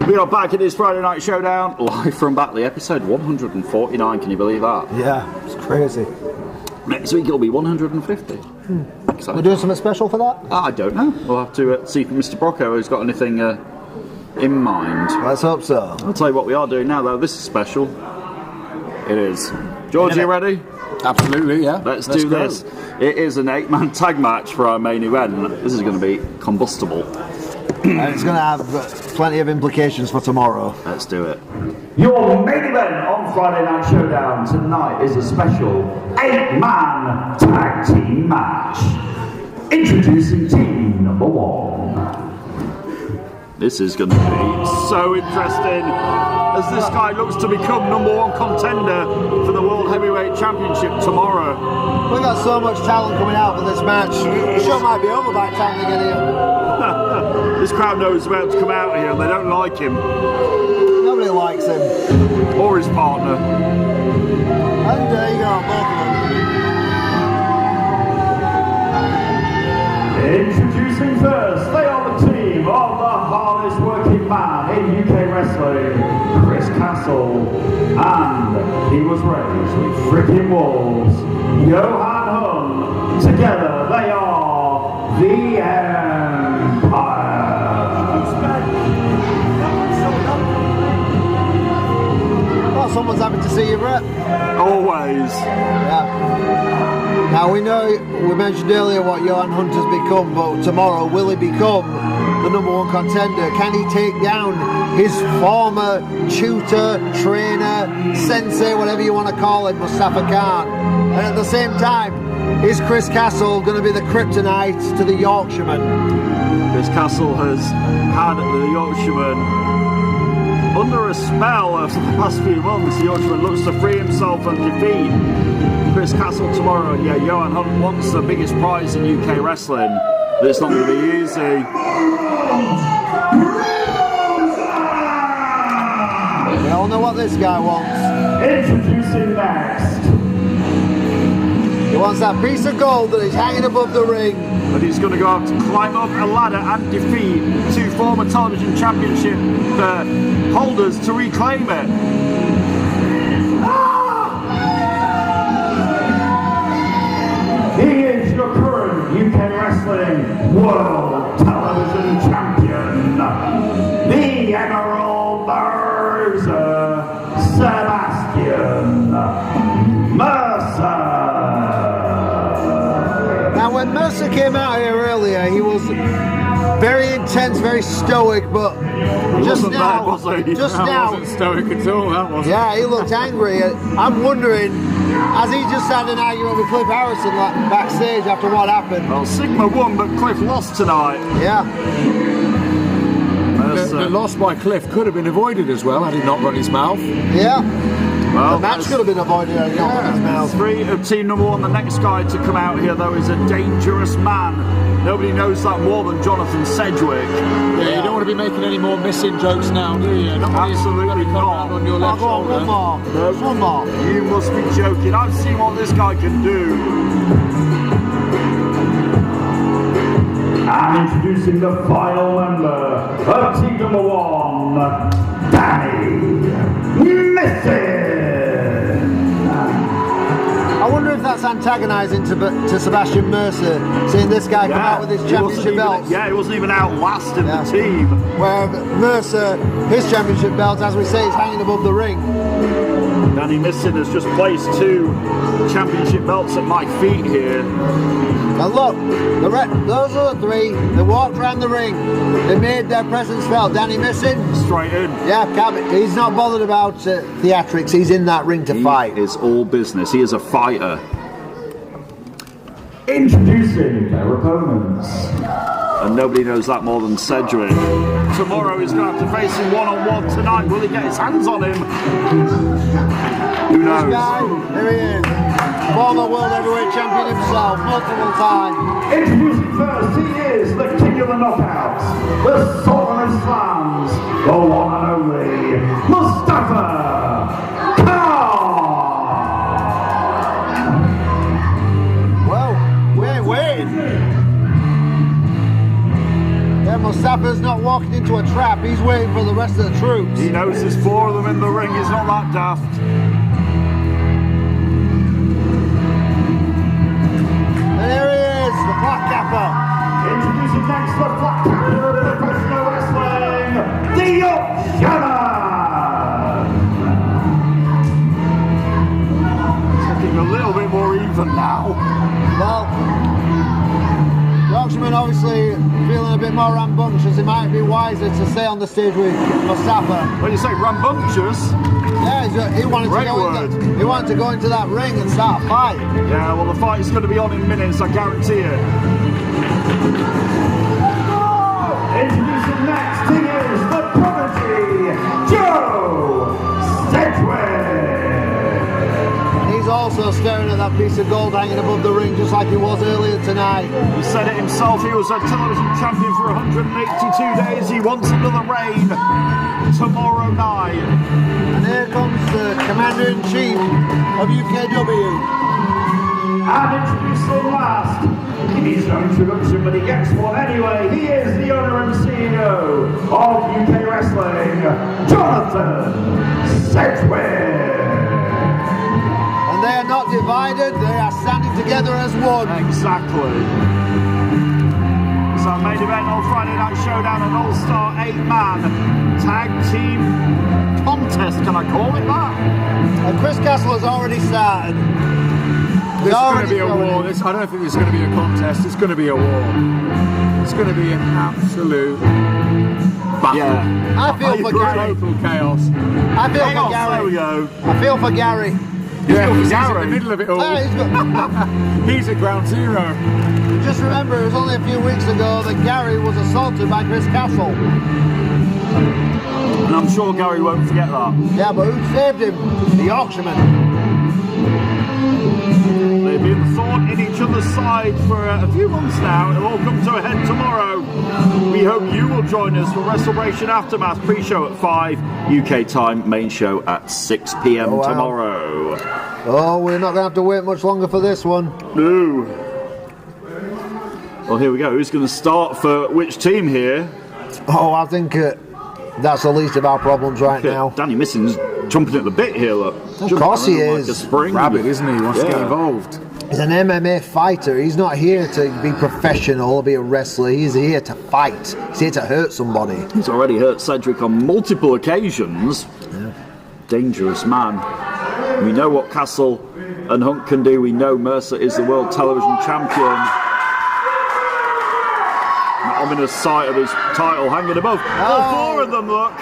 We are back at this Friday Night Showdown, live from Batley, episode 149. Can you believe that? Yeah, it's crazy. Next week it'll be 150. We're doing something special for that? I don't know. We'll have to see from Mr. Brocco who's got anything in mind. Let's hope so. I'll tell you what we are doing now, though. This is special. It is. George, you ready? Absolutely, yeah. Let's do this. It is an 8-man tag match for our main event. This is going to be combustible. And it's going to have plenty of implications for tomorrow. Let's do it. Your main event on Friday Night Showdown tonight is a special 8-man tag team match. Introducing team number 1. This is going to be so interesting as this guy looks to become number 1 contender for the World Heavyweight Championship tomorrow. We've got so much talent coming out for this match. The show might be over by the time they get here. This crowd knows he's about to come out here and they don't like him. Nobody likes him. Or his partner. And there you go, both of them. Introducing first, they are the team of the hardest working man in UK wrestling, Chris Castle. And he was raised with freaking wolves, Johan Hunt. Together they are the Empire. Well, someone's happy to see you, Brett. Always. Yeah. Now we mentioned earlier what Johan Hunt has become, but tomorrow will he become the number 1 contender? Can he take down his former tutor, trainer, sensei, whatever you want to call him, Mustafa Khan? And at the same time, is Chris Castle going to be the kryptonite to the Yorkshireman? Chris Castle has had the Yorkshireman under a spell for the past few months. The Yorkshireman looks to free himself and defeat Chris Castle tomorrow. And yeah, Johan Hunt wants the biggest prize in UK wrestling, but it's not going to be easy. We all know what this guy wants. Introducing next. He wants that piece of gold that is hanging above the ring. But he's going to go out to climb up a ladder and defeat two former television championship holders to reclaim it. He is your current UK Wrestling World Television Champion, the Emerald Bruiser, Sebastian Mercer. Now, when Mercer came out here earlier, he was very intense, very stoic, but just now, Wasn't stoic at all, that wasn't. yeah, he looked angry. I'm wondering, has he just had an argument with Cliff Harrison backstage after what happened? Well, Sigma won, but Cliff lost tonight. Yeah. The loss by Cliff could have been avoided as well had he not run his mouth. Yeah. Well, the match could have been avoided had he not run his mouth. 3 of team number 1. The next guy to come out here, though, is a dangerous man. Nobody knows that more than Jonathan Sedgwick. Yeah, you don't want to be making any more missing jokes now, do you? Absolutely not. On your left Go on, shoulder. one more. There's one more. You must be joking. I've seen what this guy can do. And introducing the final member of team number 1, Danny Missing. I wonder if that's antagonising to Sebastian Mercer, seeing this guy come out with his championship belts. Yeah, he wasn't even out last in the Yeah. team. Where Mercer, his championship belt, as we say, is hanging above the ring. Danny Missing has just placed 2 championship belts at my feet here. Now look, those are the 3. They walked around the ring. They made their presence felt. Danny Missing, Straight in. yeah, he's not bothered about theatrics. He's in that ring to fight. He is all business. He is a fighter. Introducing their opponents. And nobody knows that more than Sedgwick. Tomorrow he's going to have to face him one-on-one tonight. Will he get his hands on him? Who This knows? guy, here he is. Former World Heavyweight Champion himself, multiple times. Introducing first, he is the king of the knockouts, the sultan of slams, the one and only Mustafa Khan. Well, we're waiting. Yeah, Mustafa's not walking into a trap. He's waiting for the rest of the troops. He knows there's 4 of them in the ring. He's not that daft. And here he is, the Black Capper. Introducing next the Black Capper of professional wrestling, the Yorkshireman. It's looking a little bit more even now. Well, Yorkshireman obviously feeling a bit more rambunctious. It might be wiser to stay on the stage with Mustafa. When you say rambunctious, Yeah, he wanted to go into that ring and start a fight. yeah, well, the fight is going to be on in minutes, I guarantee it. Introducing next, he is the prodigy, Joe Sedgwick. He's also staring at that piece of gold hanging above the ring just like he was earlier tonight. He said it himself, he was a television champion for 182 days. He wants another reign tomorrow night. And here comes the Commander-in-Chief of UKW. And introducing last, he needs no introduction, but he gets one anyway. He is the owner and CEO of UK Wrestling, Jonathan Sedgwick. And they are not divided, they are standing together as one. Exactly. It's our main event on Friday Night Showdown, an all-star 8-man tag team contest, can I call it that? And Chris Castle has already started. This is going to be a war. I don't think it's going to be a contest. It's going to be a war. It's going to be an absolute battle. Yeah. I feel for Gary. Total chaos. I feel Hang for on, there we Gary. go. I feel for Gary. Yeah, he's in Gary. the middle of it all. Ah, he's got- He's at ground zero. Just remember, it was only a few weeks ago that Gary was assaulted by Chris Castle. And I'm sure Gary won't forget that. Yeah, but who saved him? The Yorkshireman. They've been thorn in each other's side for a few months now. It'll all come to a head tomorrow. We hope you will join us for Wrestle-bration Aftermath pre-show at 5 UK time, main show at 6 p.m. Oh, wow. tomorrow. Oh, we're not going to have to wait much longer for this one. No. Well, here we go. Who's going to start for which team here? Oh, I think that's the least of our problems right now. Danny Missing's jumping at the bit here, look. Of course he is. Like a spring. Rabbit, isn't he? He wants to get involved. He's an MMA fighter. He's not here to be professional or be a wrestler. He's here to fight. He's here to hurt somebody. He's already hurt Cedric on multiple occasions. Yeah. Dangerous man. We know what Castle and Hunt can do. We know Mercer is the world television champion. That ominous sight of his title hanging above. All four of them, look.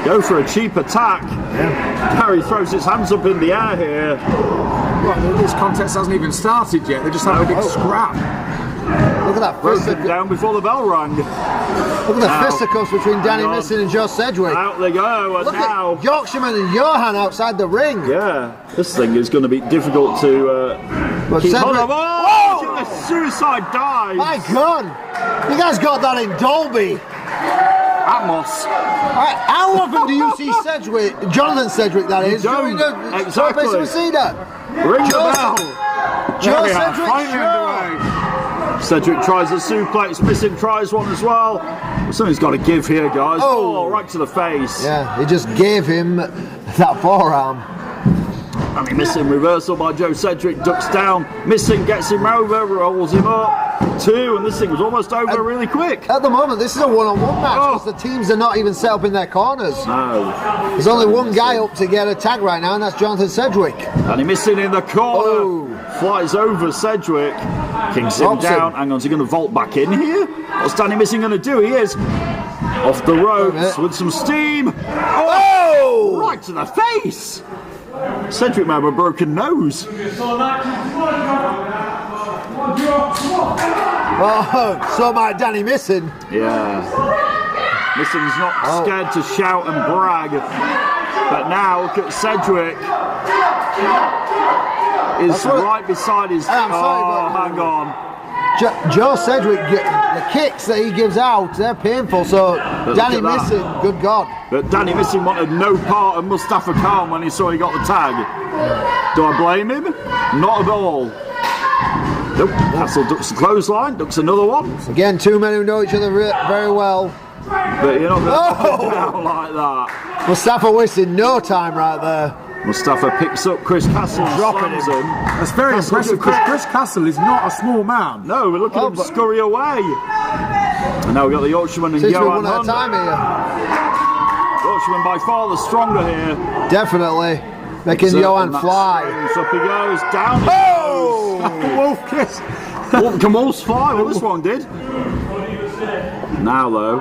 Go for a cheap attack. Yeah. Harry throws his hands up in the air here. Well, this contest hasn't even started yet. They just had a big scrap. Look at that Broken down before the bell rang. Look at the fisticuffs between Danny Missing and Joe Sedgwick. Out they go, and look now at Yorkshireman and Johan outside the ring. Yeah, this thing is going to be difficult to keep Cedric, hold of. Oh, the suicide dive! My God, you guys got that in Dolby. Atmos. Right, how often do you see Sedgwick, Jonathan Sedgwick that is, don't. Exactly. Ring the bell. Joe Sedgwick, Cedric tries a suplex, Missing tries one as well. Something's got to give here, guys. Oh, right to the face. Yeah, he just gave him that forearm. I mean, Missing reversal by Joe Cedric, ducks down. Missing gets him over, rolls him up. 2, and this thing was almost over really quick. At the moment, this is a one-on-one match because the teams are not even set up in their corners. No. There's only one guy up to get a tag right now, and that's Jonathan Sedgwick. And he Missing in the corner. Flies over Cedric. Kicks him down. Hang on, is he going to vault back in here? What's Danny Missing going to do? He is. Off the ropes with some steam. Oh! Right to the face. Cedric may have a broken nose. Oh, so might Danny Missing. Yeah. Missing's not scared to shout and brag. But now, look at Cedric. Is right beside his... hang on. Joe Cedric, the kicks that he gives out, they're painful. So Danny Missing, good God. But Danny Missing wanted no part of Mustafa Khan when he saw he got the tag. Do I blame him? Not at all. Nope. Castle ducks the clothesline, ducks another one. Again, two men who know each other very well. But you're not going to go down like that. Mustafa wasted no time right there. Mustafa picks up Chris Castle, dropping him. That's very impressive because Chris Castle is not a small man. No, we're looking at him scurry away. And now we've got the Yorkshireman and Johan Hunt. Yorkshireman by far the stronger here. Definitely. Making Johan fly. Up he goes, down he goes. Wolf kiss. Can wolves fly? Well, this one did. Now though,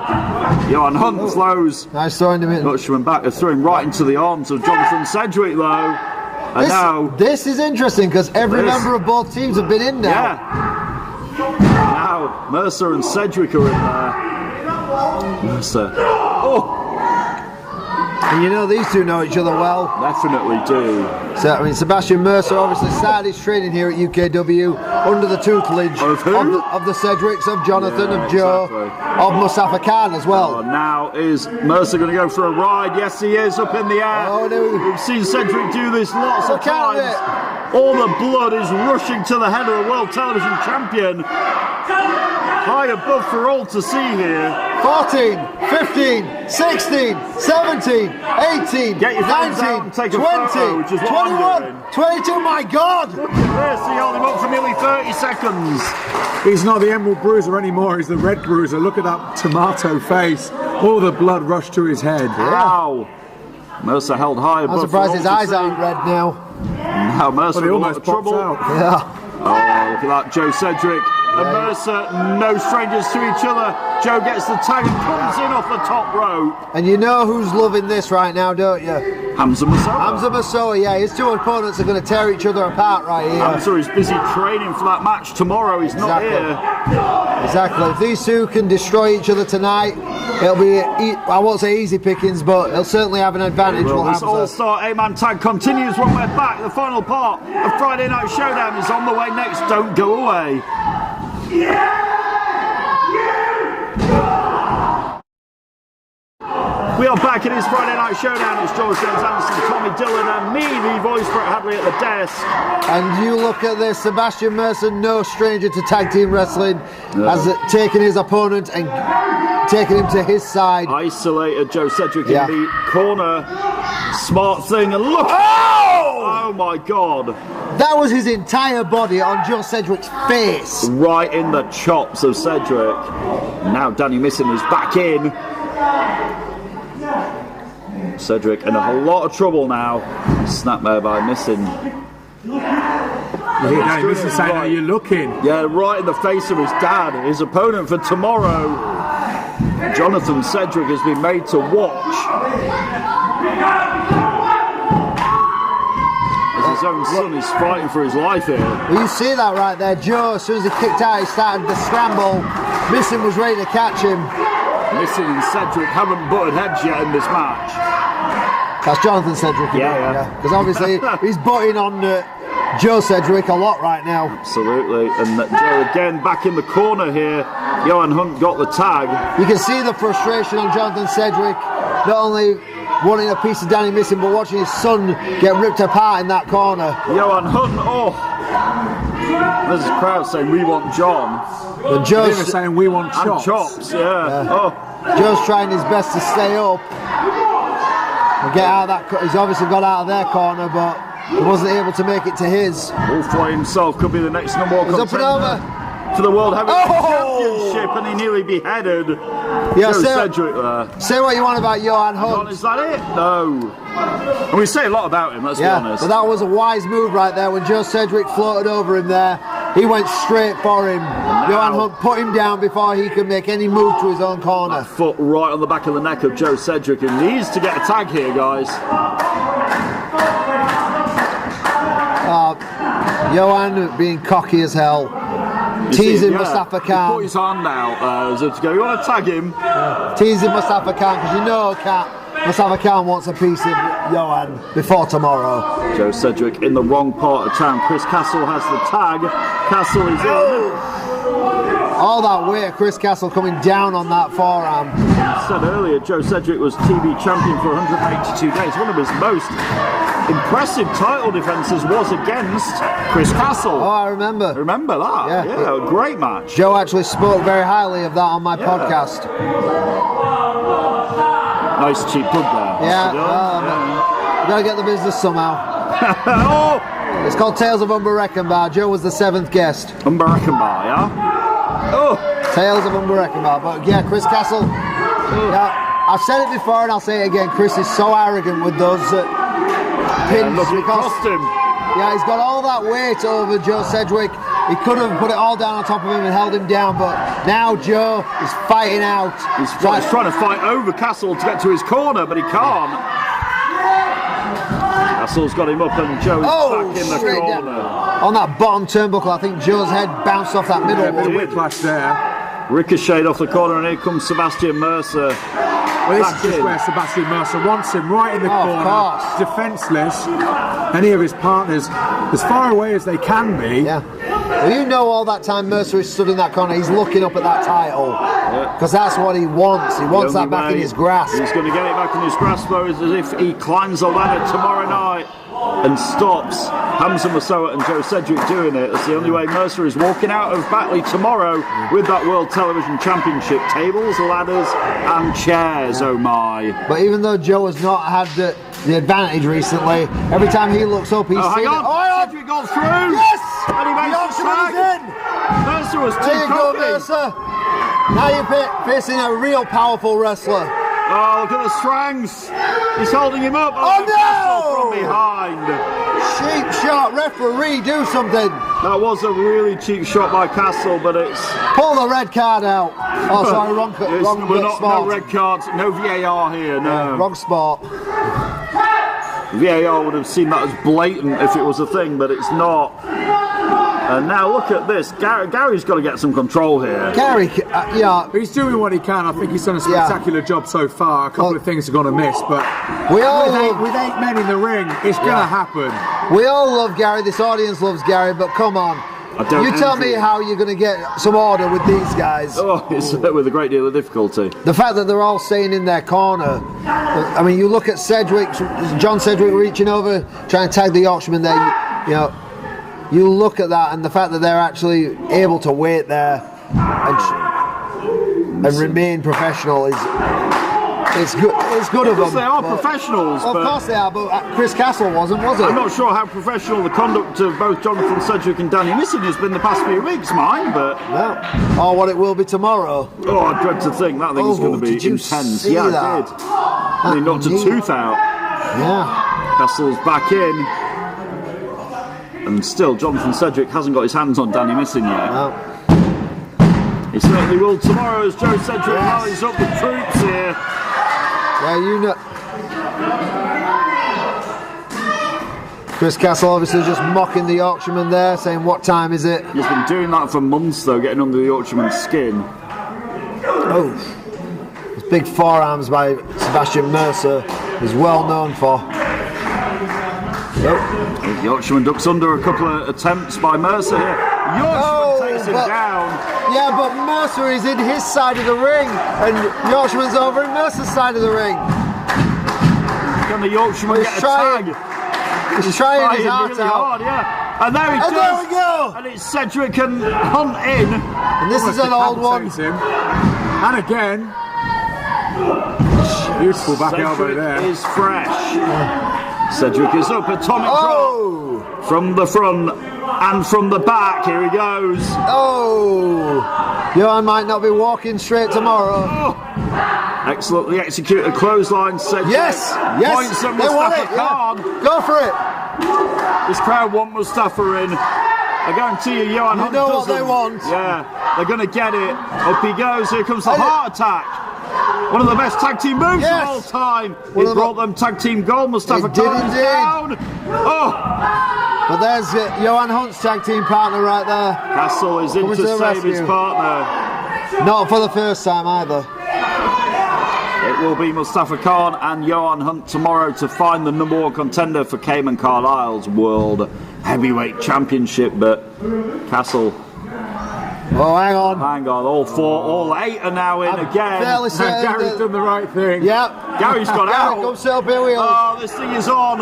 Johan Hunt throws. Nice throwing him in. Yorkshireman back. They're throwing right into the arms of Jonathan Sedgwick though. And this is interesting because every member of both teams have been in now. Yeah. Now Mercer and Sedgwick are in there. Mercer. Oh. And you know these two know each other well. Definitely do. So, I mean, Sebastian Mercer obviously started his training here at UKW under the tutelage of the Sedgwicks, of Jonathan, of Joe, of Mustafa Khan as well. Oh, now is Mercer going to go for a ride? Yes, he is, up in the air. Oh, no. We've seen Cedric do this lots of times. All the blood is rushing to the head of the world television champion. High above for all to see here. 14, 15, 16, 17, 18, 19, 20, 21, 22, my God! Look at this, he held him up for nearly 30 seconds. He's not the Emerald Bruiser anymore, he's the Red Bruiser. Look at that tomato face. All the blood rushed to his head. Wow. Mercer held high above. I'm surprised his eyes aren't red now. Now Mercer in a lot of trouble. Yeah. Oh, look at that, Joe Cedric. And Mercer, no strangers to each other. Joe gets the tag and comes in off the top rope. And you know who's loving this right now, don't you? Hamza Massoa. Hamza Massoa, yeah. His two opponents are going to tear each other apart right here. Hamza is busy training for that match tomorrow. He's not here. Exactly. If these two can destroy each other tonight, it'll be, I won't say easy pickings, but they'll certainly have an advantage. Well, this all-star 8-man tag continues when we're back. The final part of Friday Night Showdown is on the way next. Don't go away. We are back in his Friday Night Showdown. It's George James Anderson, Tommy Dillon, and me, the voice Brett Hadley at the desk. And you look at this, Sebastian Mercer, no stranger to tag team wrestling, has taken his opponent and taken him to his side. Isolated Joe Cedric in the corner. Smart thing, and look! Oh my God! That was his entire body on Joe Cedric's face. Right in the chops of Cedric. Now Danny Missing is back in. Cedric in a lot of trouble now. Snapmare by Missing. Danny Missing saying, "Are you looking?" Yeah, right in the face of his dad, his opponent for tomorrow. Jonathan Cedric has been made to watch. As his own son is fighting for his life here. Well, you see that right there. Joe, as soon as he kicked out, he started the scramble. Missing was ready to catch him. Missing and Cedric haven't butted heads yet in this match. That's Jonathan Cedric. Yeah. Because obviously he's butting on Joe Cedric a lot right now. Absolutely. And Joe again back in the corner here. Johan Hunt got the tag. You can see the frustration on Jonathan Cedric. Not only wanting a piece of Danny Missing, but watching his son get ripped apart in that corner. Johan Hunt, there's a crowd saying, "We want John." But Joe's They were saying, "We want chops." Chops, yeah. Joe's trying his best to stay up and get out of that. He's obviously got out of their corner, but he wasn't able to make it to his. Wolfway himself could be the next number one He's up and contender over. to the World Heavyweight Championship, and he nearly beheaded Joe Cedric there. Say what you want about Johan Hunt. Is that it? No. And we say a lot about him, let's be honest. But that was a wise move right there. When Joe Cedric floated over him there, he went straight for him. Johan Hunt put him down before he could make any move to his own corner. That foot right on the back of the neck of Joe Cedric, who needs to get a tag here, guys. Johan being cocky as hell. Teasing Mustafa Khan. He put his hand out as if to go, "You want to tag him?" Teasing Mustafa Khan, because you know Mustafa Khan wants a piece of Johan before tomorrow. Joe Cedric in the wrong part of town. Chris Castle has the tag. Castle is in. All that weight, Chris Castle coming down on that forearm. I said earlier, Joe Cedric was TV champion for 182 days. One of his most impressive title defences was against Chris Castle. Oh, I remember. Remember that? Yeah, a great match. Joe actually spoke very highly of that on my podcast. Nice cheap plug there. Yeah, you gotta get the business somehow. It's called Tales of Umbarekamba. Joe was the 7th guest. Umbarekamba, yeah? Tales of Umbarekamba. But yeah, Chris Castle. Yeah, I've said it before and I'll say it again. Chris is so arrogant with those pins. Look, it cost him. Yeah, he's got all that weight over Joe Cedric. He could have put it all down on top of him and held him down, but now Joe is fighting out. He's trying to fight over Castle to get to his corner, but he can't. Castle's got him up and Joe is back in the corner. Down. On that bottom turnbuckle, I think Joe's head bounced off that middle. Bit of whiplash there. Ricocheted off the corner, and here comes Sebastian Mercer. Well, this is just where Sebastian Mercer wants him, right in the corner, defenceless. Any of his partners as far away as they can be. Yeah. Well, you know, all that time Mercer is stood in that corner, he's looking up at that title because that's what he wants. He wants that back in his grasp. He's going to get it back in his grasp, though, as if he climbs the ladder tomorrow night and stops Hamza Massoa and Joe Cedric doing it. That's the only way Mercer is walking out of Batley tomorrow with that World Television Championship. Tables, ladders and chairs, oh my. But even though Joe has not had the advantage recently, every time he looks up, he's seen it. Oh, Cedric got through! Yes! And he makes the tag! Mercer was too There you go, cocky. Mercer. Now you're facing a real powerful wrestler. Oh, look at the strangs! He's holding him up! Oh no! From behind! Cheap shot, referee, do something! That was a really cheap shot by Castle, but it's... Pull the red card out! Oh, sorry, wrong spot. spot. No red cards, no VAR here, no. Wrong spot. VAR would have seen that as blatant if it was a thing, but it's not. And now look at this. Gary's got to get some control here. Gary, yeah. He's doing what he can. I think he's done a spectacular job so far. A couple of things are going to miss, but with 8 men in the ring, it's going to happen. We all love Gary. This audience loves Gary, but come on. You tell me how you're going to get some order with these guys. Oh, it's with a great deal of difficulty. The fact that they're all staying in their corner I mean, you look at Sedgwick, John Sedgwick reaching over, trying to tag the Yorkshireman there. You know, you look at that, and the fact that they're actually able to wait there and remain professional is it's good. It's good of them. They are professionals. Of course they are, but Chris Castle wasn't, was it? I'm not sure how professional the conduct of both Jonathan Sedgwick and Danny Missing has been the past few weeks, mine, but... No. Or what it will be tomorrow. Oh, I dread to think that thing's going to be intense. Yeah, I did. And he knocked a tooth out. Yeah. Castle's back in. And still, Jonathan Sedgwick hasn't got his hands on Danny Missing yet. No. He certainly will tomorrow as Joe Sedgwick rallies up the troops here. Yeah, you know. Chris Castle obviously just mocking the Yorkshireman there, saying, "What time is it?" He's been doing that for months, though, getting under the Yorkshireman's skin. Oh, those big forearms by Sebastian Mercer is well known for. The Yorkshireman ducks under a couple of attempts by Mercer here. Yorkshireman takes him down. Yeah, but Mercer is in his side of the ring, and Yorkshireman's over in Mercer's side of the ring. Can the Yorkshireman get a tag? He's trying his heart really out. hard, yeah. And there he does. There we go. And it's Sedgwick and Hunt in. And this is an old one. And again, beautiful back elbow there. Sedgwick is fresh. Cedric is up, atomic drop from the front and from the back. Here he goes. Oh, Johan might not be walking straight tomorrow. Oh. Excellently executed clothesline. Cedric. Yes, Points at they want Mustafa it. Khan. Yeah. Go for it. This crowd want Mustafa in. I guarantee you, Johan Hunt know doesn't. what they want. Yeah, they're going to get it. Up he goes. Here comes the heart attack. One of the best tag team moves of all time. It brought them tag team gold. Mustafa Khan is down. Oh! But there's Johan Hunt's tag team partner right there. Castle is in to save his partner. Not for the first time either. It will be Mustafa Khan and Johan Hunt tomorrow to find the number one contender for Cayman Carlisle's World Heavyweight Championship. But Castle... Oh, hang on. Hang on, all 8 are now in again. Gary's done the right thing. Yep. Gary's got out. Oh, this thing is on.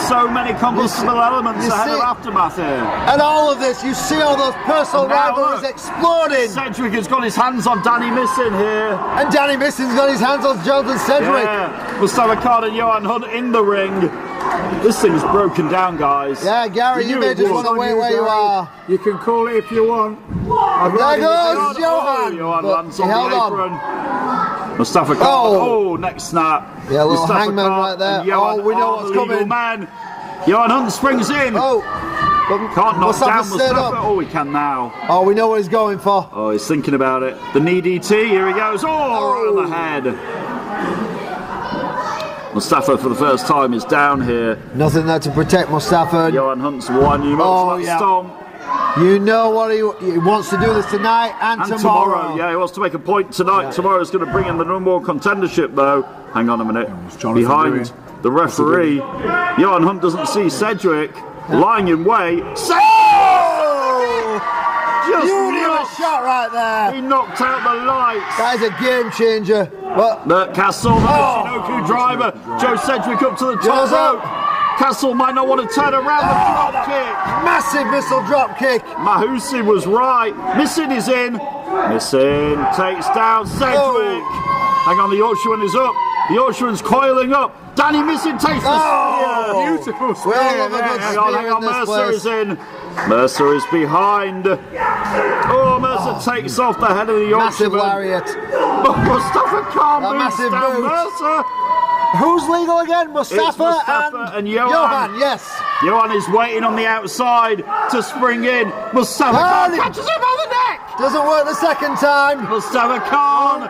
So many combustible elements ahead of Aftermath here. And all of this, you see all those personal rivalries exploding. Cedric has got his hands on Danny Missing here. And Danny Missing's got his hands on Jonathan Cedric. Yeah. Mustafa Khan and Johan Hunt in the ring. This thing's broken down, guys. Yeah, Gary, you may just want to wait where you are. You can call it if you want. There goes Johan. Johan lands on the apron. Mustafa Khan. Oh, neck snap. Yeah, a little Mustafa hangman Khan right there. Johan, We know what's coming. Man. Johan Hunt springs in. Oh, can't knock down Mustafa. Up. Oh, he can now. Oh, we know what he's going for. Oh, he's thinking about it. The knee DT. Here he goes. Oh, right on the head. Mustafa, for the first time, is down here. Nothing there to protect Mustafa. Johan Hunt's winding him up to that stomp. You know what he wants to do this tonight and tomorrow. Yeah, he wants to make a point tonight. Yeah. Tomorrow's going to bring in the number one contendership, though. Hang on a minute. Behind the referee, Johan Hunt doesn't see Cedric lying in wait. Beautiful shot right there. He knocked out the lights. That is a game changer. The Castle, the Shinoku driver. Joe Cedric up to the top rope. Castle might not want to turn around the drop kick. Massive missile drop kick. Mahusi was right. Missing is in. Missing takes down Cedric. Hang on, the Yorkshireman is up. The Yorkshireman's coiling up. Danny Missing takes the spear. Beautiful spear. Hang on, Mercer is in. Mercer is behind. Oh, Mercer takes off the head of the Yorkshireman. Massive lariat. Mustafa Khan moves down Mercer. Who's legal again? Mustafa and Johan. Yes. Johan is waiting on the outside to spring in. Mustafa Khan catches him on the neck. Doesn't work the second time. Mustafa Khan.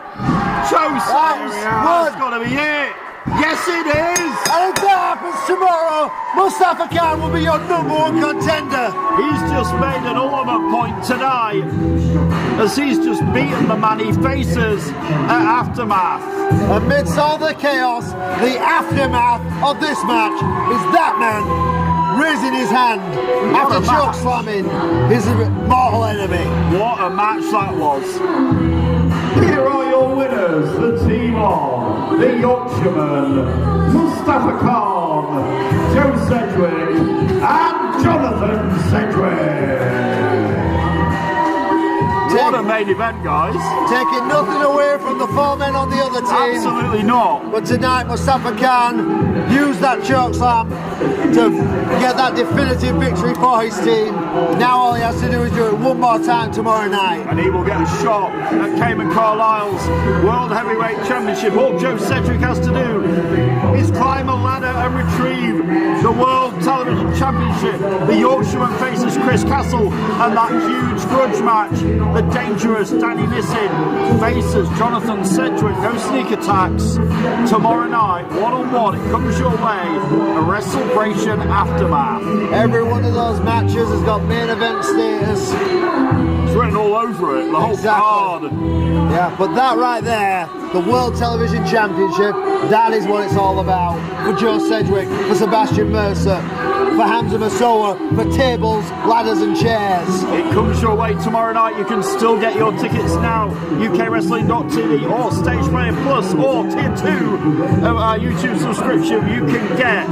Chosen. That's got to be it. Yes, it is. And if that happens tomorrow, Mustafa Khan will be your number one contender. He's just made an ultimate point tonight, as he's just beaten the man he faces at Aftermath. Amidst all the chaos, the aftermath of this match is that man raising his hand after choke slamming his mortal enemy. What a match that was. Here are your winners, the team of the Yorkshireman, Mustafa Khan, Joe Sedgwick, and Jonathan Sedgwick. What a main event, guys. Taking nothing away from the 4 men on the other team. Absolutely not. But tonight, Mustafa Khan used that chokeslam to get that definitive victory for his team. Now all he has to do is do it one more time tomorrow night. And he will get a shot at Cayman Carlisle's World Heavyweight Championship. All Joe Sedgwick has to do is climb a ladder and retrieve the World Television Championship. The Yorkshireman faces Chris Castle, and that huge grudge match, the dangerous Danny Nissin faces Jonathan Sedgwick. No sneak attacks. Tomorrow night, one-on-one, it comes your way, a Wrestle-bration aftermath. Every one of those matches has got main event status. It's written all over it, the whole card. Yeah, but that right there, the World Television Championship, that is what it's all about. For Joe Sedgwick, for Sebastian Mercer, for Hamza Massowa, for tables, ladders and chairs. It comes your way tomorrow night. You can still get your tickets now. UKWrestling.tv or Stage Player Plus or Tier 2 of our YouTube subscription. You can get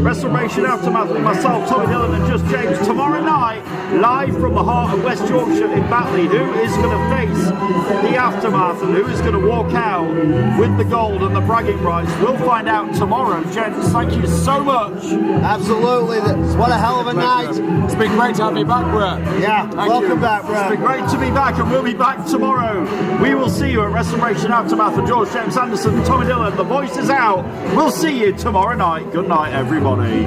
Wrestle-bration Aftermath with myself, Tommy Dillon and Just James tomorrow night, live from the heart of West Yorkshire in Batley. Who is going to face the Aftermath and who is going to walk out with the gold and the bragging rights? We'll find out tomorrow, gents. Thank you so much. Absolutely. What a hell of a night. It's been great to have you back, Brett. Yeah, welcome back, Brett. It's been great to be back, and we'll be back tomorrow. We will see you at Wrestle-bration Aftermath for George James Anderson, Tommy Dillon. The voice is out. We'll see you tomorrow night. Good night, everybody.